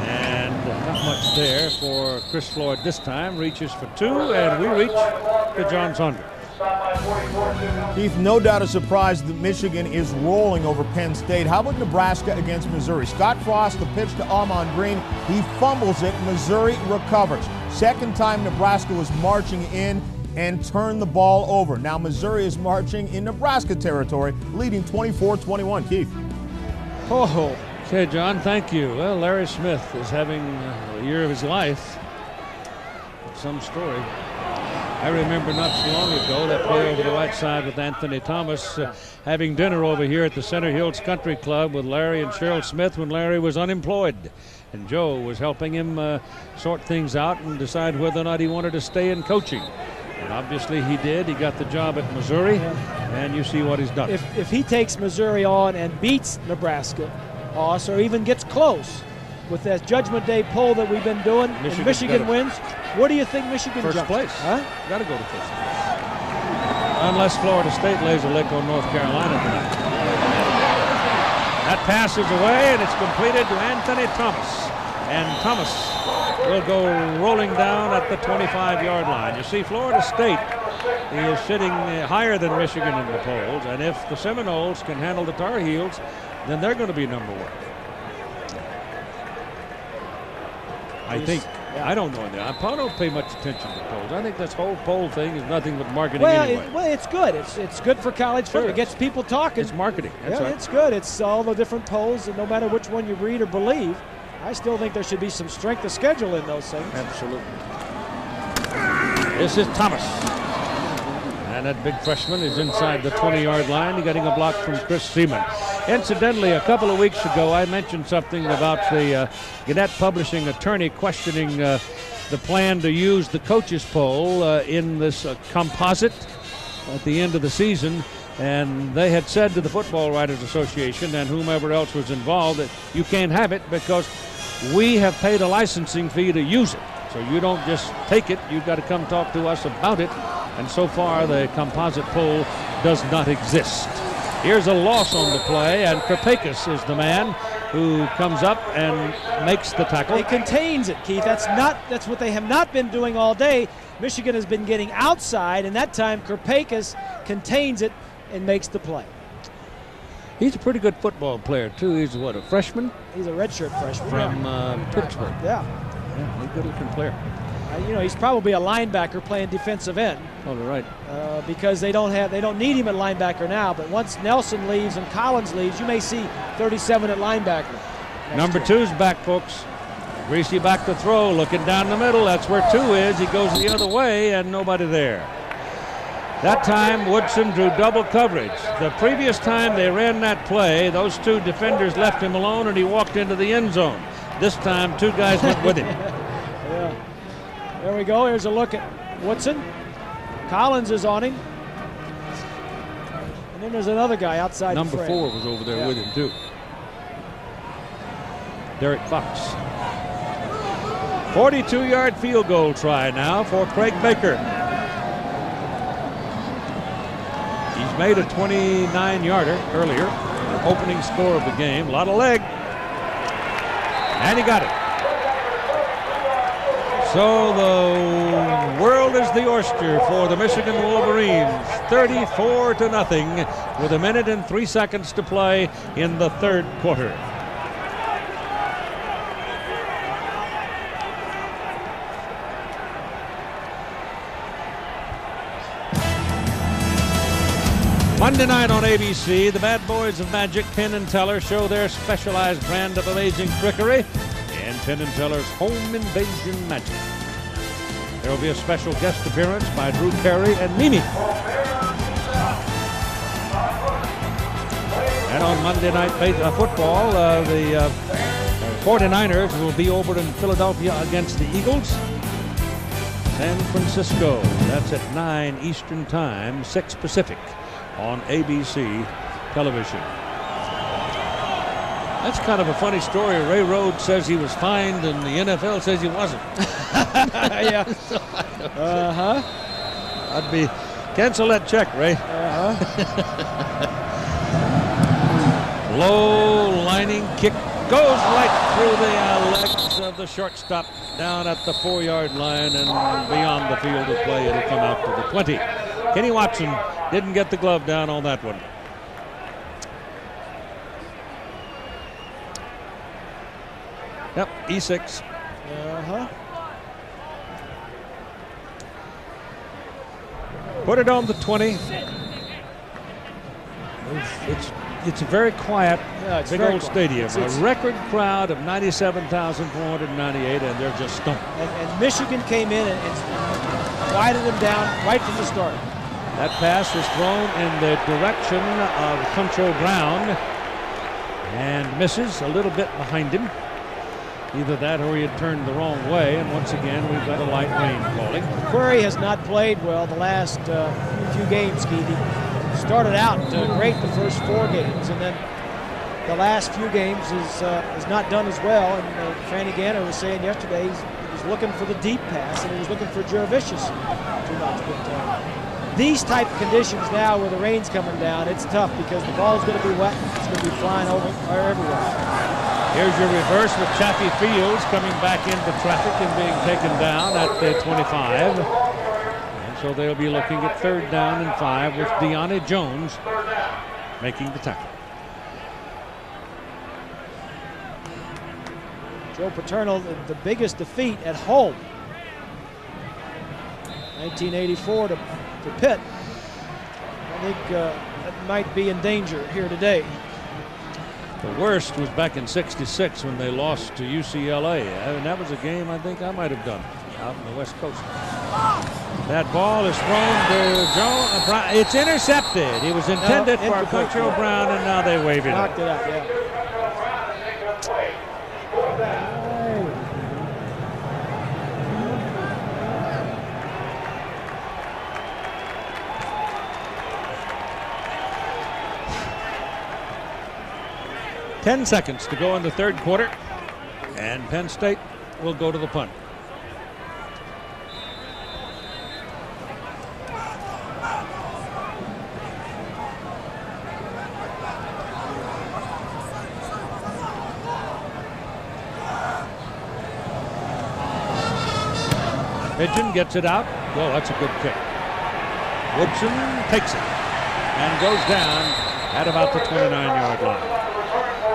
And not much there for Chris Floyd this time. Reaches for 2, and we reach to John Saunders. Keith, no doubt a surprise that Michigan is rolling over Penn State. How about Nebraska against Missouri? Scott Frost, the pitch to Ahman Green. He fumbles it. Missouri recovers. Second time Nebraska was marching in and turned the ball over. Now Missouri is marching in Nebraska territory, leading 24-21. Keith. Oh. Okay, John, thank you. Well, Larry Smith is having a year of his life. Some story. I remember not so long ago that play over the right side with Anthony Thomas, having dinner over here at the Center Hills Country Club with Larry and Cheryl Smith when Larry was unemployed. And Joe was helping him sort things out and decide whether or not he wanted to stay in coaching. And obviously he did. He got the job at Missouri, and you see what he's done. If he takes Missouri on and beats Nebraska, or even gets close with that Judgment Day poll that we've been doing, and Michigan wins, where do you think Michigan first jumps? Place. Huh? Got to go to first place. Unless Florida State lays a lick on North Carolina tonight. That passes away, and it's completed to Anthony Thomas. And Thomas will go rolling down at the 25-yard line. You see, Florida State is sitting higher than Michigan in the polls, and if the Seminoles can handle the Tar Heels, then they're going to be number 1. I think. I don't know. I don't pay much attention to polls. I think this whole poll thing is nothing but marketing anyway. It's good. It's good for college football. Sure. It gets people talking. It's marketing. That's right. It's good. It's all the different polls, and no matter which one you read or believe, I still think there should be some strength of schedule in those things. Absolutely. This is Thomas. And that big freshman is inside the 20-yard line. He's getting a block from Chris Seaman. Incidentally, a couple of weeks ago, I mentioned something about the Gannett Publishing attorney questioning the plan to use the coaches poll in this composite at the end of the season. And they had said to the Football Writers Association and whomever else was involved that you can't have it because we have paid a licensing fee to use it. So you don't just take it, you've got to come talk to us about it. And so far, the composite poll does not exist. Here's a loss on the play, and Kripakis is the man who comes up and makes the tackle. He contains it, Keith. That's what they have not been doing all day. Michigan has been getting outside, and that time Kripakis contains it and makes the play. He's a pretty good football player, too. He's, what, a freshman? He's a redshirt freshman. From Pittsburgh. Yeah. Yeah, he's a good-looking player. I You know, he's probably a linebacker playing defensive end. Totally right. Because they don't need him at linebacker now. But once Nelson leaves and Collins leaves, you may see 37 at linebacker. Number 2's back, folks. Greasy back to throw, looking down the middle. That's where 2 is. He goes the other way, and nobody there. That time, Woodson drew double coverage. The previous time they ran that play, those 2 defenders left him alone, and he walked into the end zone. This time, 2 guys went with him. Yeah. There we go. Here's a look at Woodson. Collins is on him. And then there's another guy outside the frame. Number 4 was over there with him, too. Derek Fox. 42-yard field goal try now for Craig Baker. He's made a 29-yarder earlier, opening score of the game. A lot of leg. And he got it. So the world is the oyster for the Michigan Wolverines. 34-0 with 1 minute and 3 seconds to play in the third quarter. Monday night on ABC, the bad boys of Magic, Penn and Teller, show their specialized brand of amazing trickery in Penn and Teller's Home Invasion Magic. There will be a special guest appearance by Drew Carey and Mimi. And on Monday night football, the 49ers will be over in Philadelphia against the Eagles. San Francisco, that's at 9 Eastern Time, 6 Pacific. On ABC television. That's kind of a funny story. Ray Rhodes says he was fined and the NFL says he wasn't. Yeah. I'd be cancel that check, Ray. Low lining kick goes right through the legs of the shortstop down at the 4-yard line and beyond the field of play. It'll come out to the 20. Kenny Watson didn't get the glove down on that one. Yep, E6. Put it on the 20. It's a very quiet, big old stadium. A record crowd of 97,498, and they're just stumped. And Michigan came in and quieted them down right from the start. That pass was thrown in the direction of Concho Brown and misses a little bit behind him. Either that or he had turned the wrong way, and once again we've got a light rain falling. Query has not played well the last few games, Keith. Started out great the first 4 games, and then the last few games has not done as well. And Franny Ganner was saying yesterday he was looking for the deep pass, and he was looking for Jurevicius too much. But these type of conditions now where the rain's coming down, it's tough because the ball's going to be wet. It's going to be flying over everywhere. Here's your reverse with Chaffee Fields coming back into traffic and being taken down at the 25. And so they'll be looking at 3rd down and 5 with Deonne Jones making the tackle. Joe Paterno, the biggest defeat at home. 1984 to Pitt. I think that might be in danger here today. The worst was back in '66 when they lost to UCLA. And that was a game I think I might have done out on the West Coast. That ball is thrown to Joe Brown. It's intercepted. It was intended for Concho Brown, and now they wave it up. Knocked it out, yeah. 10 seconds to go in the third quarter, and Penn State will go to the punt. Pigeon gets it out. Oh, that's a good kick. Woodson takes it and goes down at about the 29-yard line.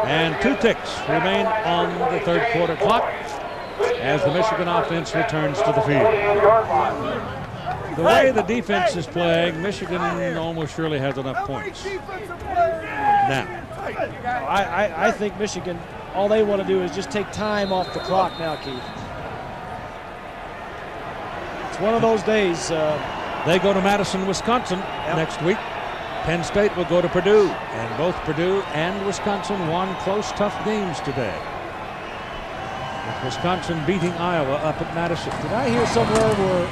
And 2 ticks remain on the third quarter clock as the Michigan offense returns to the field. The way the defense is playing, Michigan almost surely has enough points. Now, I think Michigan, all they want to do is just take time off the clock now, Keith. It's one of those days. They go to Madison, Wisconsin next week. Penn State will go to Purdue, and both Purdue and Wisconsin won close, tough games today. With Wisconsin beating Iowa up at Madison. Did I hear somewhere where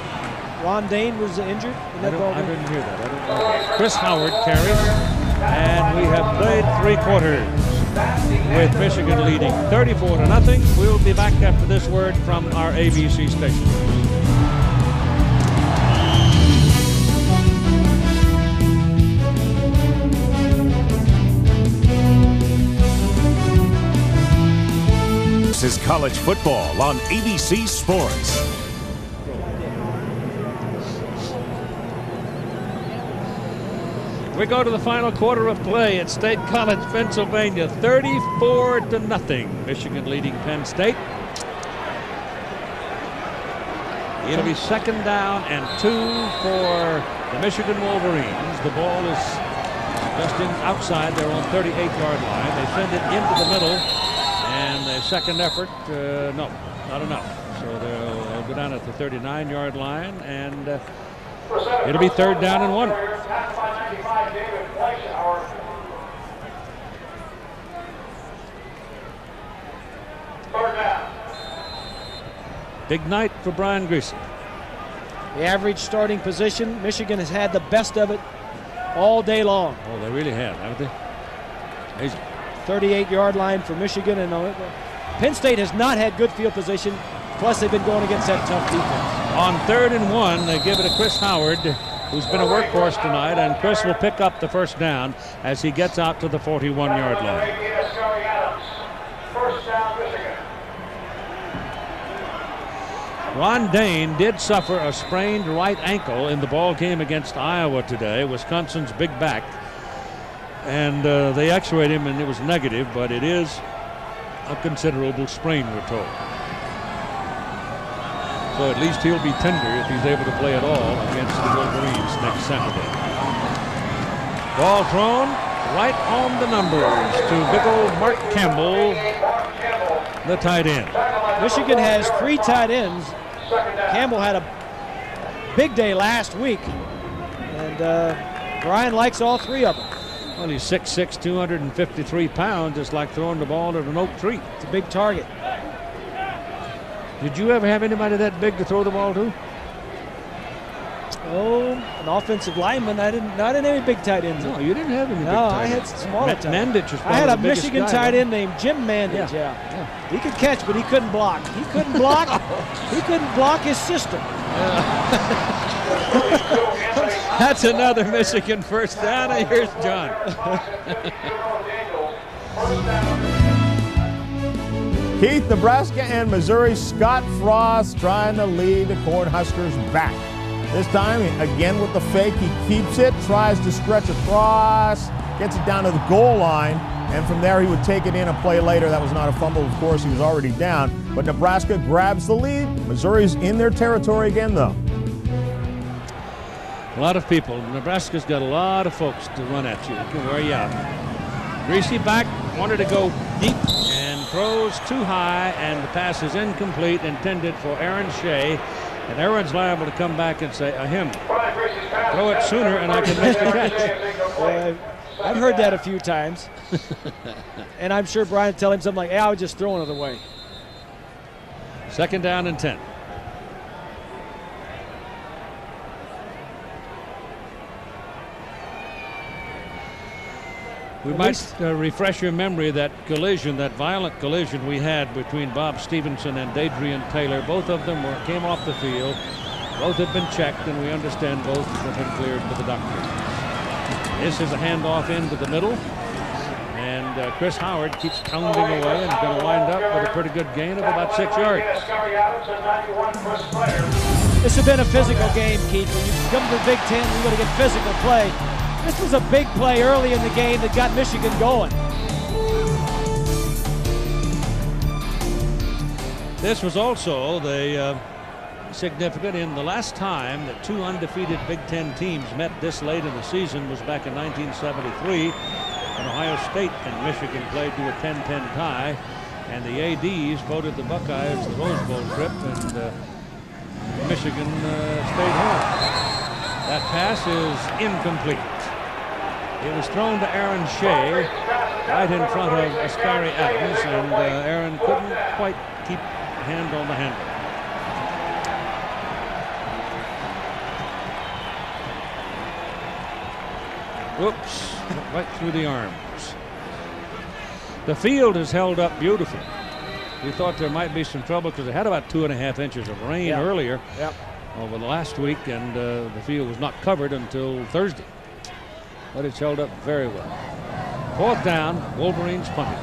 Ron Dane was injured in that ball game? I didn't hear that. I don't know. Chris Howard carries, and we have played 3 quarters with Michigan leading 34-0. We'll be back after this word from our ABC station. This is college football on ABC Sports. We go to the final quarter of play at State College, Pennsylvania. 34-0. Michigan leading Penn State. It'll be 2nd down and 2 for the Michigan Wolverines. The ball is just outside their own 38-yard line. They send it into the middle. And the second effort, no, not enough. So they'll go down at the 39-yard line, and it'll be 3rd down and 1. Big night for Brian Greasy. The average starting position, Michigan has had the best of it all day long. Oh, they really have, haven't they? Amazing. 38-yard line for Michigan, and Penn State has not had good field position, plus they've been going against that tough defense. On 3rd and 1, they give it to Chris Howard, who's been a workhorse tonight, and Chris will pick up the 1st down as he gets out to the 41-yard line. Ron Dane did suffer a sprained right ankle in the ball game against Iowa today, Wisconsin's big back. And they x-rayed him, and it was negative, but it is a considerable sprain, we're told. So at least he'll be tender if he's able to play at all against the Wolverines next Saturday. Ball thrown right on the numbers to big old Mark Campbell, the tight end. Michigan has 3 tight ends. Campbell had a big day last week, and Brian likes all 3 of them. Well, he's 6'6", 253 pounds. It's like throwing the ball at an oak tree. It's a big target. Did you ever have anybody that big to throw the ball to? Oh, an offensive lineman. Not in any big tight ends. No, you didn't have any big No, tight I had ends. smaller tight ends. Mandich was I had a the biggest Michigan guy, tight right? end named Jim Mandich, yeah. He could catch, but he couldn't block. He couldn't block. He couldn't block his sister. That's another Michigan 1st down. And here's John. Keith, Nebraska and Missouri. Scott Frost trying to lead the Cornhuskers back. This time, again with the fake, he keeps it, tries to stretch across, gets it down to the goal line, and from there he would take it in a play later. That was not a fumble, of course, he was already down. But Nebraska grabs the lead. Missouri's in their territory again, though. A lot of people. Nebraska's got a lot of folks to run at you. Can wear you out. Greasy back, wanted to go deep and throws too high, and the pass is incomplete, intended for Aaron Shea. And Aaron's liable to come back and say, him. Throw it sooner and I can make the catch. I've heard that a few times. And I'm sure Brian will tell him something like, hey, I was just throwing it away. 2nd down and 10. We might refresh your memory that collision, that violent collision we had between Bob Stevenson and Adrian Taylor. Both of them came off the field. Both have been checked, and we understand both have been cleared to the doctor. This is a handoff into the middle, and Chris Howard keeps pounding away and is going to wind up with a pretty good gain of about 6 yards. This has been a physical game, Keith. When you come to the Big Ten, you're going to get physical play. This was a big play early in the game that got Michigan going. This was also the significant in the last time that two undefeated Big Ten teams met this late in the season was back in 1973 when Ohio State and Michigan played to a 10-10 tie, and the ADs voted the Buckeyes the Rose Bowl trip, and Michigan stayed home. That pass is incomplete. It was thrown to Aaron Shea right in front of Ascari Adams, and Aaron couldn't quite keep a hand on the handle. Whoops, right through the arms. The field has held up beautifully. We thought there might be some trouble because they had about 2.5 inches of rain earlier over the last week, and the field was not covered until Thursday. But it's held up very well. 4th down, Wolverines punting.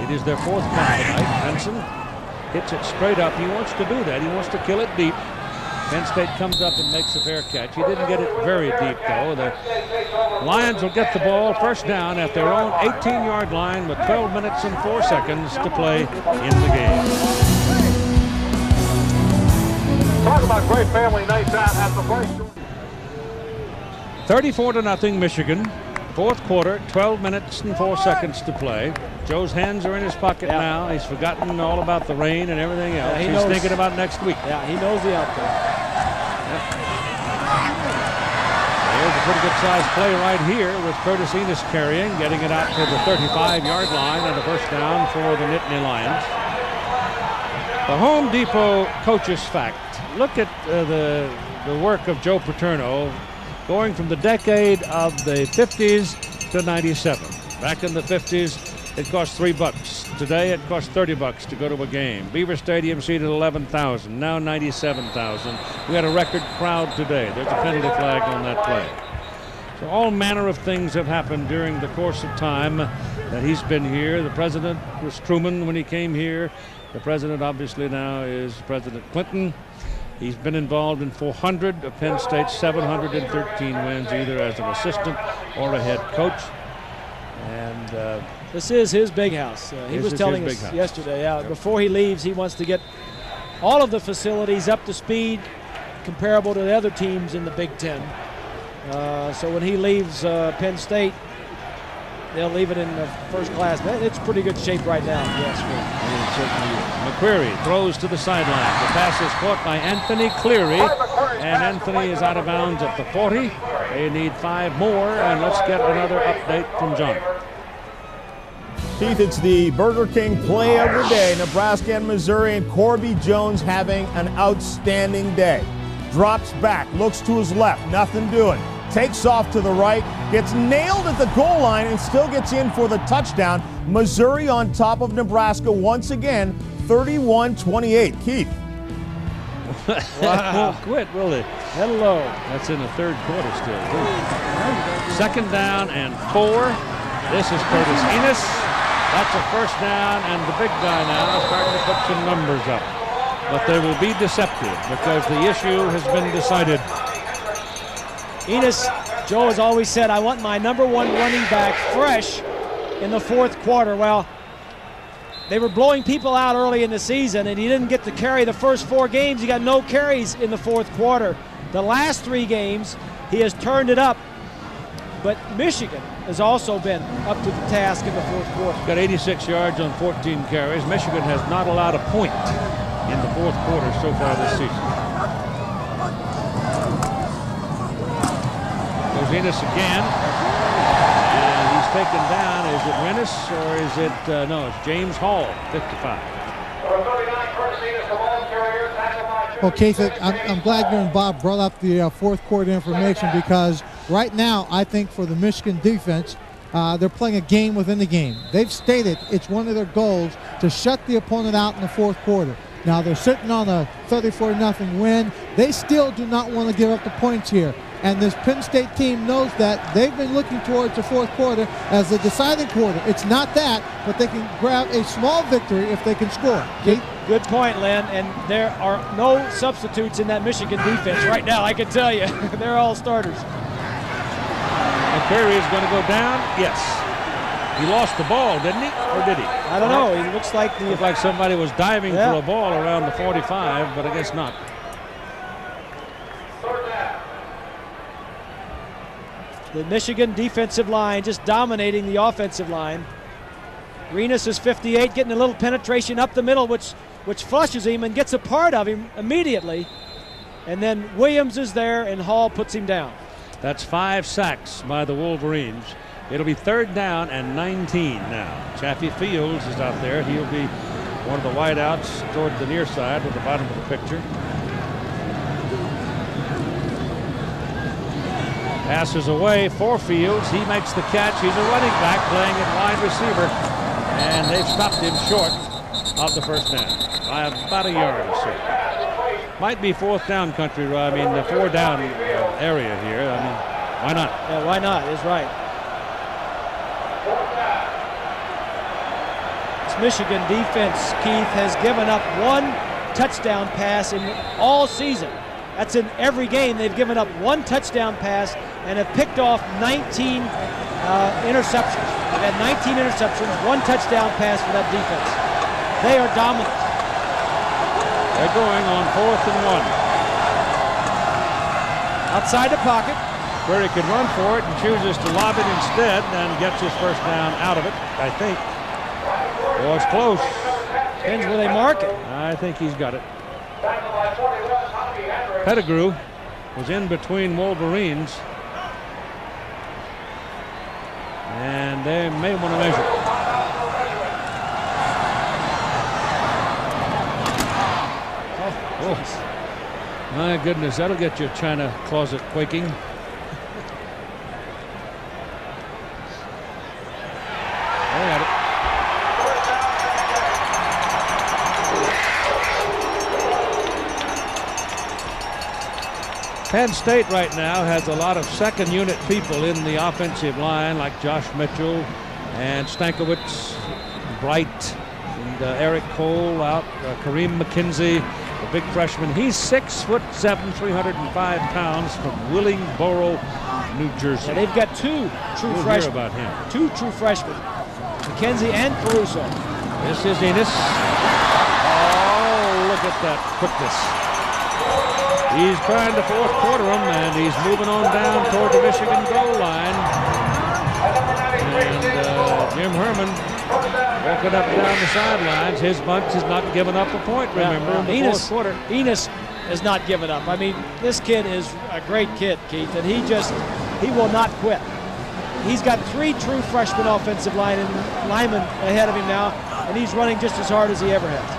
It is their 4th punt tonight. Benson hits it straight up. He wants to do that. He wants to kill it deep. Penn State comes up and makes a fair catch. He didn't get it very deep, though. The Lions will get the ball 1st down at their own 18-yard line with 12 minutes and 4 seconds to play in the game. Talk about great family nights out at the place. 34-0 Michigan. 4th quarter, 12 minutes and 4 seconds to play. Joe's hands are in his pocket now. He's forgotten all about the rain and everything else. He's thinking about next week. Yeah, he knows the outcome. There's a pretty good sized play right here with Curtis Enos carrying, getting it out to the 35-yard line, and a 1st down for the Nittany Lions. The Home Depot coaches fact. Look at the work of Joe Paterno going from the decade of the 50s to 97. Back in the 50s, it cost $3. Today, it costs $30 to go to a game. Beaver Stadium seated 11,000, now 97,000. We had a record crowd today. There's a penalty flag on that play. So all manner of things have happened during the course of time that he's been here. The president was Truman when he came here. The president obviously now is President Clinton. He's been involved in 400 of Penn State's 713 wins, either as an assistant or a head coach. And this is his big house. He was telling us yesterday, before he leaves, he wants to get all of the facilities up to speed comparable to the other teams in the Big Ten. So when he leaves Penn State, they'll leave it in the first class. It's pretty good shape right now. Yes, McQuarrie throws to the sideline. The pass is caught by Anthony Cleary, and Anthony is out of bounds at the 40. They need 5 more, and let's get another update from John. Keith, it's the Burger King play of the day. Nebraska and Missouri, and Corby Jones having an outstanding day. Drops back, looks to his left, nothing doing. Takes off to the right, gets nailed at the goal line, and still gets in for the touchdown. Missouri on top of Nebraska once again, 31-28. Keith. Wow. Won't quit, will they? Hello. That's in the 3rd quarter still. 2nd down and 4. This is Curtis Enos. That's a 1st down, and the big guy now is starting to put some numbers up. But they will be deceptive because the issue has been decided. Enos, Joe has always said, I want my #1 running back fresh in the 4th quarter. Well, they were blowing people out early in the season, and he didn't get to carry the first 4 games. He got no carries in the 4th quarter. The last 3 games, he has turned it up. But Michigan has also been up to the task in the 4th quarter. Got 86 yards on 14 carries. Michigan has not allowed a point in the 4th quarter so far this season. Goes Enos again, and he's taken down. Is it Rennis or is it, no, it's James Hall, 55. Well, Keith, I'm glad you and Bob brought up the 4th quarter information, because right now, I think for the Michigan defense, they're playing a game within the game. They've stated it's one of their goals to shut the opponent out in the 4th quarter. Now, they're sitting on a 34-0 win. They still do not want to give up the points here. And this Penn State team knows that. They've been looking towards the 4th quarter as the deciding quarter. It's not that, but they can grab a small victory if they can score. Good point, Len. And there are no substitutes in that Michigan defense right now, I can tell you. They're all starters. McQuarrie is going to go down. Yes. He lost the ball, didn't he? Or did he? I don't know. It looks like Looked like somebody was diving for a ball around the 45, but I guess not. The Michigan defensive line just dominating the offensive line. Renus is 58, getting a little penetration up the middle, which flushes him and gets a part of him immediately. And then Williams is there, and Hall puts him down. That's 5 sacks by the Wolverines. It'll be 3rd down and 19 now. Chaffee Fields is out there. He'll be one of the wideouts toward the near side at the bottom of the picture. Passes away for Fields. He makes the catch. He's a running back playing at wide receiver. And they've stopped him short of the first down by about a yard or so. Might be 4th down country. I mean, the 4 down area here. I mean, why not? Yeah, why not? Is right. This Michigan defense, Keith, has given up 1 touchdown pass in all season. That's in every game. They've given up 1 touchdown pass and have picked off 19 interceptions. They've had 19 interceptions, 1 touchdown pass for that defense. They are dominant. They're going on 4th and 1. Outside the pocket. Where he can run for it and chooses to lob it instead and gets his first down out of it, I think. Oh, it's close. Depends where they mark it. I think he's got it. Pettigrew was in between Wolverines. And they may want to measure. Oh, my goodness, that'll get your china closet quaking. They got it. Penn State right now has a lot of second unit people in the offensive line, like Josh Mitchell and Stankiewicz, Bright, and Eric Cole out, Kareem McKenzie, the big freshman. He's 6'7", 305 pounds from Willingboro, New Jersey. Yeah, they've got 2 true We'll freshmen. hear about him. 2 true freshmen, McKenzie and Caruso. This is Enos. Oh, look at that quickness. He's trying to 4th quarter him, and he's moving on down toward the Michigan goal line. And Jim Herman walking up and down the sidelines. His bunch has not given up a point, remember, in the 4th quarter. Enos has not given up. I mean, this kid is a great kid, Keith, and he will not quit. He's got 3 true freshman offensive linemen ahead of him now, and he's running just as hard as he ever has.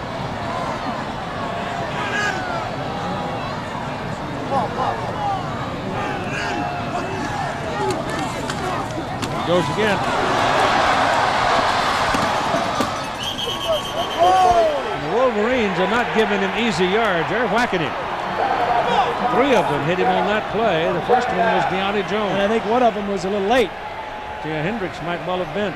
Goes again. And the Wolverines are not giving him easy yards. They're whacking him. 3 of them hit him on that play. The first one was Deontay Jones. And I think one of them was a little late. Yeah, Hendricks might well have been.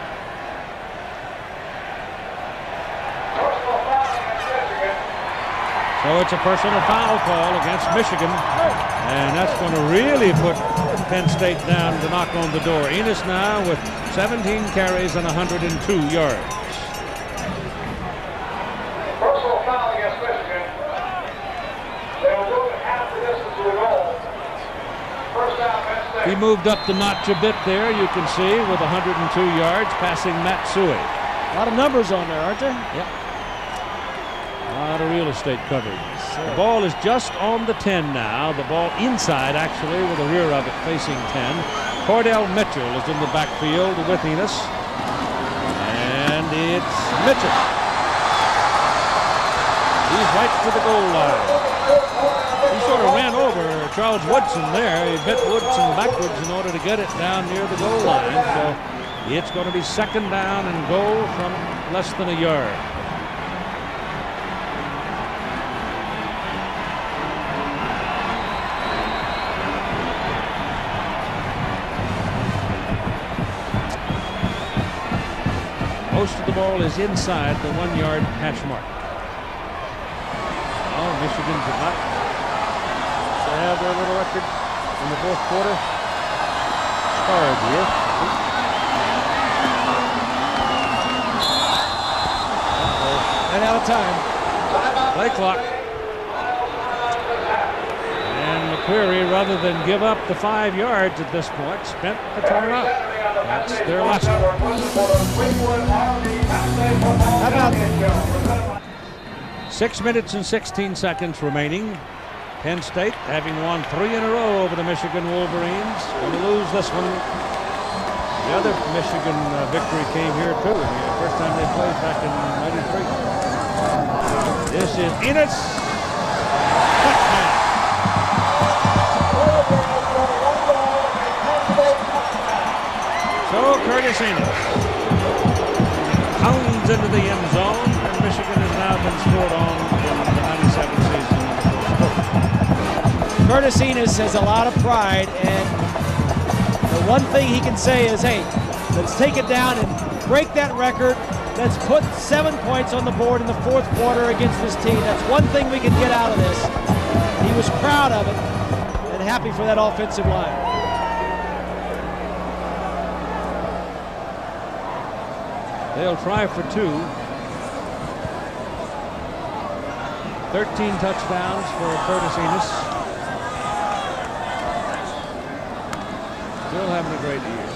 So it's a personal foul call against Michigan. And that's going to really put Penn State down to knock on the door. Enos now with 17 carries and 102 yards. Personal foul against Michigan. They will move it half the distance to the goal. First down, Penn State. He moved up the notch a bit there, you can see, with 102 yards, passing Matt Suey. A lot of numbers on there, aren't there? Yep. A lot of real estate covered. The ball is just on the 10 now. The ball inside, actually, with the rear of it facing 10. Cordell Mitchell is in the backfield with Enos. And it's Mitchell. He's right to the goal line. He sort of ran over Charles Woodson there. He bit Woodson backwards in order to get it down near the goal line. So it's going to be 2nd down and goal from less than a yard. Most of the ball is inside the 1-yard hash mark. Oh, Michigan did not have their little record in the 4th quarter. Scarred here. Ran out of time. Play clock. And McQuarrie, rather than give up the 5 yards at this point, spent the timeout. That's their last one. How about 6 minutes and 16 seconds remaining. Penn State, having won 3 in a row over the Michigan Wolverines, going to lose this one. The other Michigan victory came here too. The first time they played back in '93. This is Enos. Touchdown. So Curtis Enos pounds into the end zone, and Michigan has now been scored on in the '97 season. Curtis Enos has a lot of pride, and the one thing he can say is, hey, let's take it down and break that record. Let's put 7 points on the board in the fourth quarter against this team. That's one thing we can get out of this. He was proud of it and happy for that offensive line. They'll try for 2. 13 touchdowns for Curtis Enos. Still having a great year.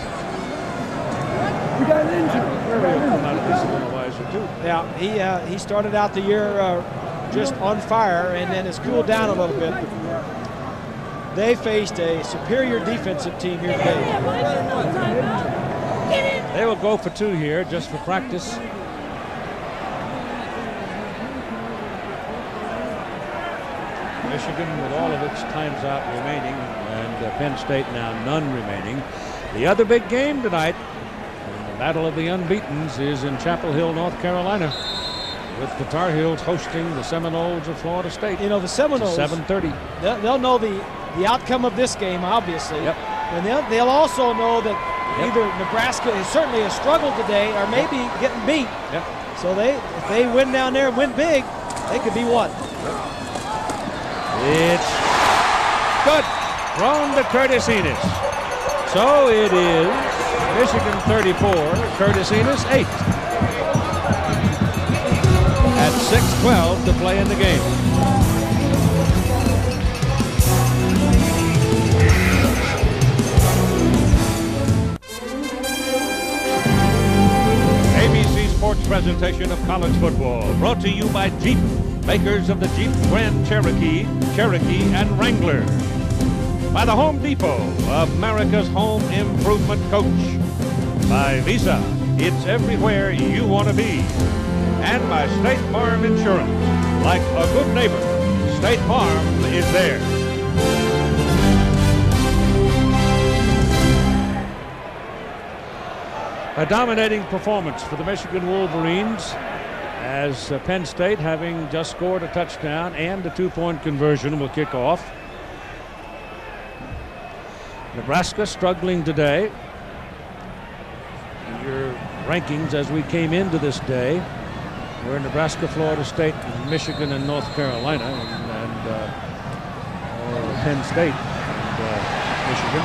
We got an injury. Will come out of this a little wiser too. Yeah, he started out the year just on fire and then has cooled down a little bit. They faced a superior defensive team here today. They will go for 2 here just for practice. Michigan with all of its times out remaining, and Penn State now none remaining. The other big game tonight, the Battle of the Unbeatens, is in Chapel Hill, North Carolina, with the Tar Heels hosting the Seminoles of Florida State. You know, the Seminoles, 7:30. They'll know the outcome of this game, obviously. Yep. And they'll also know that either Nebraska certainly has struggled today or maybe getting beat. Yep. So if they win down there and win big, they could be one. It's good. Thrown to Curtis Enos. So it is Michigan 34, Curtis Enos 8. At 6:12 to play in the game. ABC Sports presentation of college football brought to you by Jeep, makers of the Jeep Grand Cherokee, and Wrangler. By the Home Depot, America's home improvement coach. By Visa, it's everywhere you want to be. And by State Farm Insurance. Like a good neighbor, State Farm is there. A dominating performance for the Michigan Wolverines, as Penn State, having just scored a touchdown and a 2-point conversion, will kick off. Nebraska struggling today. Your rankings as we came into this day were Nebraska, Florida State, Michigan, and North Carolina, and Penn State and Michigan.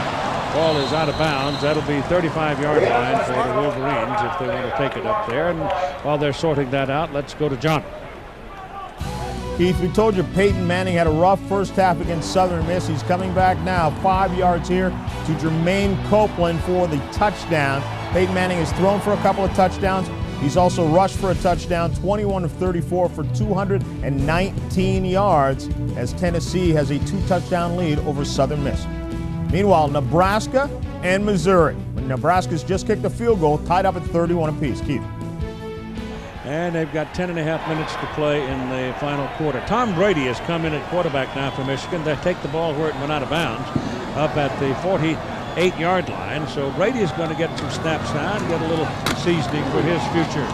Ball is out of bounds. That'll be 35-yard line for the Wolverines if they want to take it up there. And while they're sorting that out, let's go to John. Keith, we told you Peyton Manning had a rough first half against Southern Miss. He's coming back now. 5 yards here to Jermaine Copeland for the touchdown. Peyton Manning has thrown for a couple of touchdowns. He's also rushed for a touchdown, 21 of 34 for 219 yards, as Tennessee has a 2-touchdown lead over Southern Miss. Meanwhile, Nebraska and Missouri. Nebraska's just kicked a field goal, tied up at 31 apiece. Keith. And they've got 10.5 minutes to play in the final quarter. Tom Brady has come in at quarterback now for Michigan. They take the ball where it went out of bounds, up at the 48-yard line. So Brady is going to get some snaps now and get a little seasoning for his future.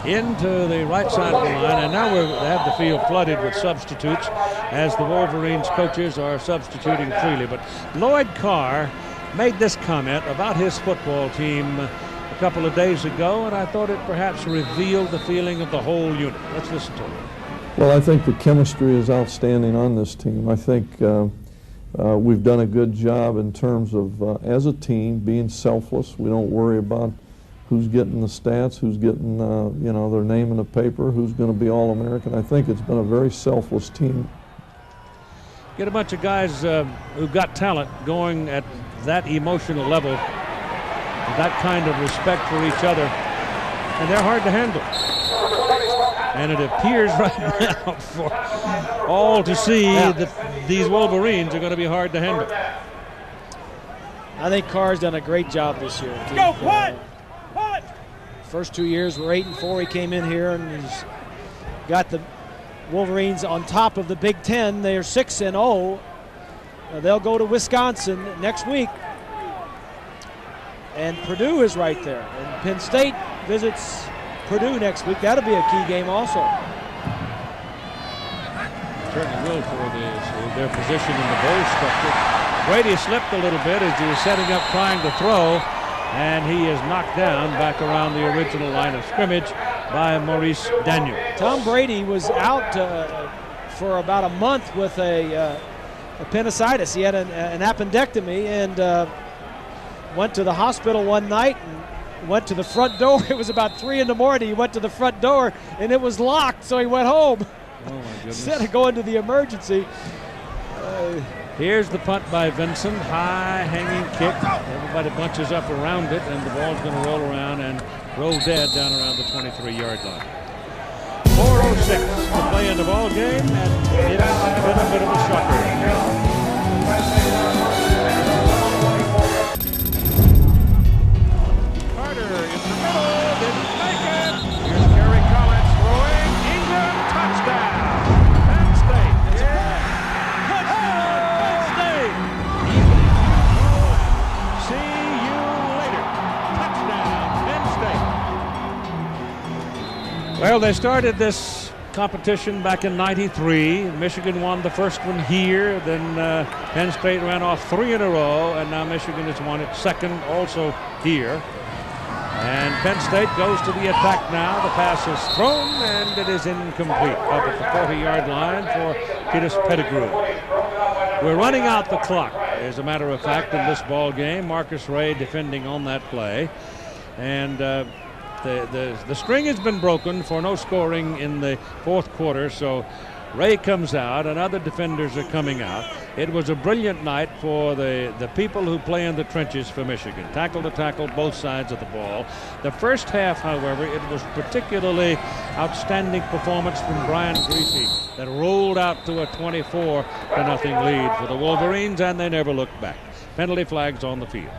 Into the right side of the line, and now they have the field flooded with substitutes as the Wolverines coaches are substituting freely. But Lloyd Carr made this comment about his football team a couple of days ago, and I thought it perhaps revealed the feeling of the whole unit. Let's listen to it. Well, I think the chemistry is outstanding on this team. I think we've done a good job in terms of, as a team, being selfless. We don't worry about who's getting the stats, who's getting you know, their name in the paper, who's going to be All-American. I think it's been a very selfless team. Get a bunch of guys who've got talent going at that emotional level, that kind of respect for each other, and they're hard to handle. And it appears right now for all to see that these Wolverines are going to be hard to handle. I think Carr's done a great job this year. Go, what? First 2 years were 8-4. He came in here and he's got the Wolverines on top of the Big Ten. They are 6-0. They'll go to Wisconsin next week. And Purdue is right there. And Penn State visits Purdue next week. That'll be a key game also. Certainly will for their position in the bowl structure. Brady slipped a little bit as he was setting up trying to throw, and he is knocked down back around the original line of scrimmage by Maurice Daniel. Tom Brady was out for about a month with a appendicitis. He had an appendectomy and went to the hospital one night and went to the front door. It was about 3 in the morning. He went to the front door and it was locked, so he went home. Oh my goodness. Instead of going to the emergency. Here's the punt by Vinson. High hanging kick. Everybody bunches up around it, and the ball's going to roll around and roll dead down around the 23-yard line. 4:06 to play in the ball game, and it's been a bit of a shocker. Carter in the middle, didn't make it. Here's Gary Collins throwing. Ingram, touchdown. Penn State. It's a touchdown, Penn State. See you later. Touchdown, Penn State. Well, they started this competition back in '93. Michigan won the first one here. Then Penn State ran off 3 in a row, and now Michigan has won its second also here. And Penn State goes to the attack now. The pass is thrown, and it is incomplete up at the 40-yard line for Titus Pettigrew. We're running out the clock, as a matter of fact, in this ball game. Marcus Ray defending on that play. And the string has been broken for no scoring in the fourth quarter, so Ray comes out and other defenders are coming out. It was a brilliant night for the people who play in the trenches for Michigan. Tackle to tackle, both sides of the ball. The first half, however, it was particularly outstanding performance from Brian Greasy that rolled out to a 24-0 lead for the Wolverines, and they never looked back. Penalty flags on the field.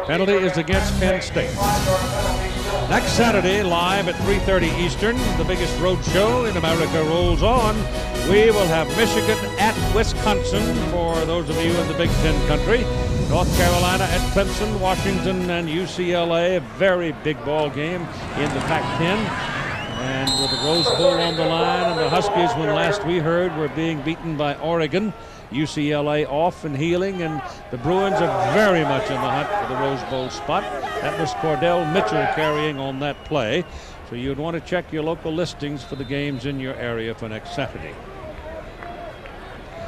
Penalty is against Penn State. Next Saturday, live at 3:30 Eastern, the biggest road show in America rolls on. We will have Michigan at Wisconsin for those of you in the Big Ten country. North Carolina at Clemson, Washington, and UCLA. A very big ball game in the Pac-10. And with the Rose Bowl on the line, and the Huskies, when last we heard, were being beaten by Oregon. UCLA off and healing, and the Bruins are very much in the hunt for the Rose Bowl spot. That was Cordell Mitchell carrying on that play. So you'd want to check your local listings for the games in your area for next Saturday.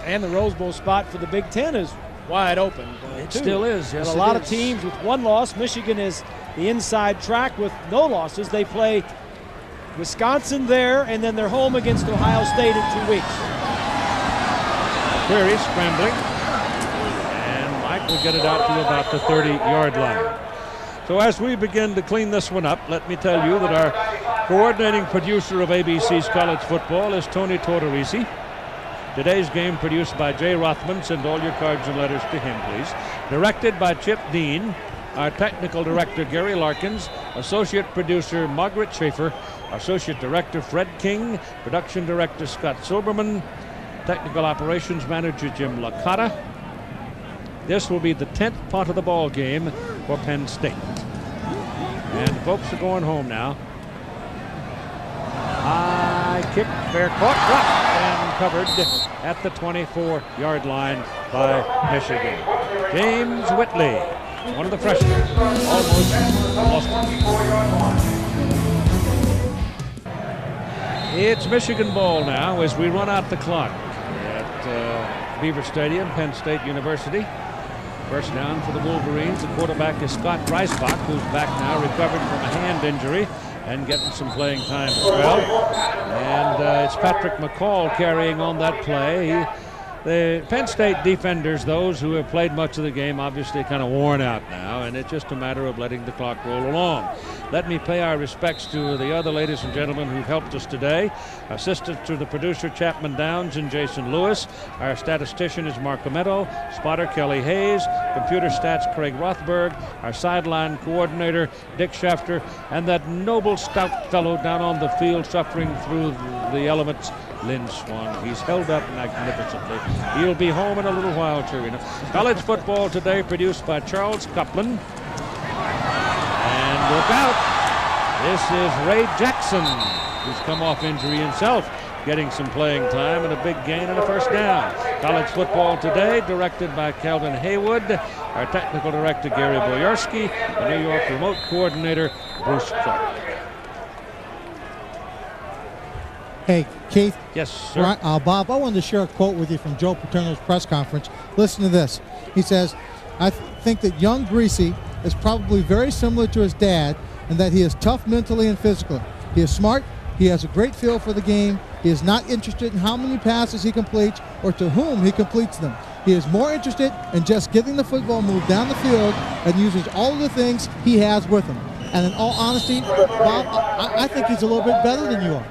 And the Rose Bowl spot for the Big Ten is wide open. It still is, yes. And a lot of teams with one loss. Michigan is the inside track with no losses. They play Wisconsin there, and then they're home against Ohio State in 2 weeks. Query scrambling, and Mike will get it out to about the 30-yard line. So as we begin to clean this one up, let me tell you that our coordinating producer of ABC's college football is Tony Tortorisi. Today's game produced by Jay Rothman. Send all your cards and letters to him, please. Directed by Chip Dean. Our technical director, Gary Larkins. Associate producer, Margaret Schaefer. Associate director, Fred King. Production director, Scott Silberman. Technical operations manager, Jim Licata. This will be the 10th punt of the ball game for Penn State. And folks are going home now. High kick, fair caught, dropped, and covered at the 24-yard line by Michigan. James Whitley, one of the freshmen, almost lost it. It's Michigan ball now as we run out the clock. Beaver Stadium, Penn State University. First down for the Wolverines. The quarterback is Scott Dreisbach, who's back now, recovered from a hand injury and getting some playing time as well. And it's Patrick McCall carrying on that play. The Penn State defenders, those who have played much of the game, obviously kind of worn out now, and it's just a matter of letting the clock roll along. Let me pay our respects to the other ladies and gentlemen who've helped us today. Assistant to the producer, Chapman Downs and Jason Lewis. Our statistician is Mark Ametto. Spotter, Kelly Hayes. Computer stats, Craig Rothberg. Our sideline coordinator, Dick Schafter. And that noble, stout fellow down on the field suffering through the elements, Lynn Swan. He's held up magnificently. He'll be home in a little while, too. College football today produced by Charles Copeland. And look out. This is Ray Jackson, who's come off injury himself, getting some playing time and a big gain and a first down. College football today directed by Calvin Haywood. Our technical director, Gary Boyarsky. The New York remote coordinator, Bruce Clark. Hey, Keith. Yes, sir. Bob, I wanted to share a quote with you from Joe Paterno's press conference. Listen to this. He says, I think that young Greasy is probably very similar to his dad in that he is tough mentally and physically. He is smart. He has a great feel for the game. He is not interested in how many passes he completes or to whom he completes them. He is more interested in just getting the football moved down the field and uses all of the things he has with him. And in all honesty, Bob, I think he's a little bit better than you are.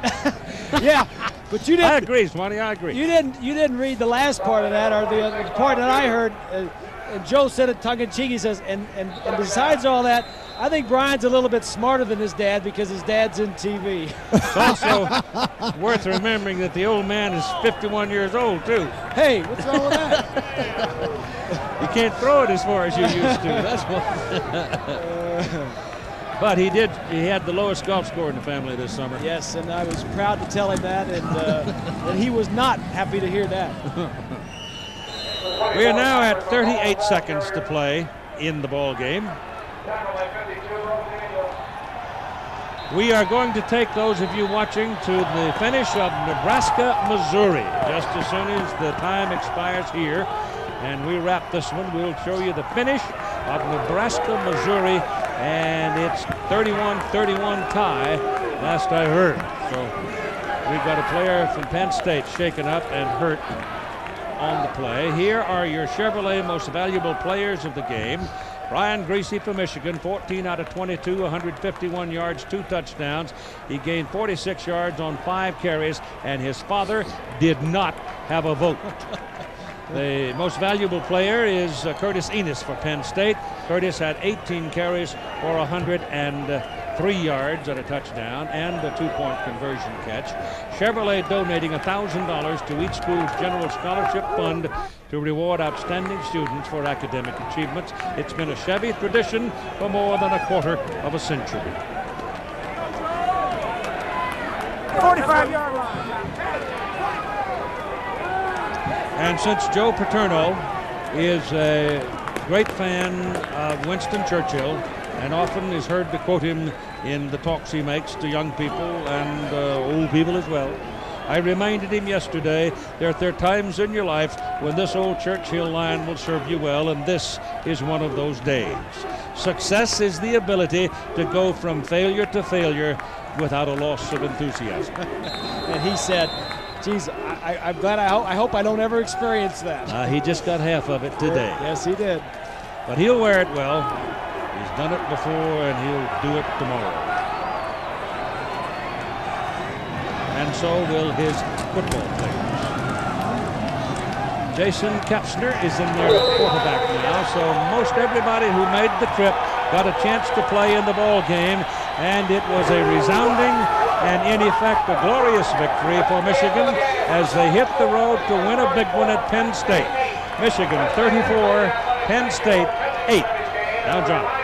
Yeah, but you didn't. I agree, Swanee. I agree. You didn't read the last part of that, or the part that I heard. And Joe said it tongue-in-cheek. He says, and besides all that, I think Brian's a little bit smarter than his dad because his dad's in TV. It's also worth remembering that the old man is 51 years old, too. Hey, what's wrong with that? You can't throw it as far as you used to. That's what. But he had the lowest golf score in the family this summer. Yes, and I was proud to tell him that, and he was not happy to hear that. We are now at 38 seconds to play in the ball game. We are going to take those of you watching to the finish of Nebraska, Missouri, just as soon as the time expires here. And we wrap this one. We'll show you the finish of Nebraska, Missouri, and it's 31-31 tie, last I heard. So we've got a player from Penn State shaken up and hurt on the play. Here are your Chevrolet most valuable players of the game. Brian Greasy for Michigan, 14 out of 22, 151 yards, 2 touchdowns. He gained 46 yards on 5 carries, and his father did not have a vote. The most valuable player is Curtis Enos for Penn State. Curtis had 18 carries for 103 yards and a touchdown and a 2-point conversion catch. Chevrolet donating $1,000 to each school's general scholarship fund to reward outstanding students for academic achievements. It's been a Chevy tradition for more than a quarter of a century. 45-yard line. And since Joe Paterno is a great fan of Winston Churchill and often is heard to quote him in the talks he makes to young people and old people as well, I reminded him yesterday that there are times in your life when this old Churchill line will serve you well, and this is one of those days. Success is the ability to go from failure to failure without a loss of enthusiasm. And he said, geez, I'm glad. I hope I don't ever experience that. He just got half of it today. Yes, he did. But he'll wear it well. He's done it before, and he'll do it tomorrow. And so will his football players. Jason Kapsner is in there at quarterback now, so most everybody who made the trip got a chance to play in the ball game, and it was a resounding and in effect a glorious victory for Michigan as they hit the road to win a big one at Penn State. Michigan 34, Penn State 8. Now John.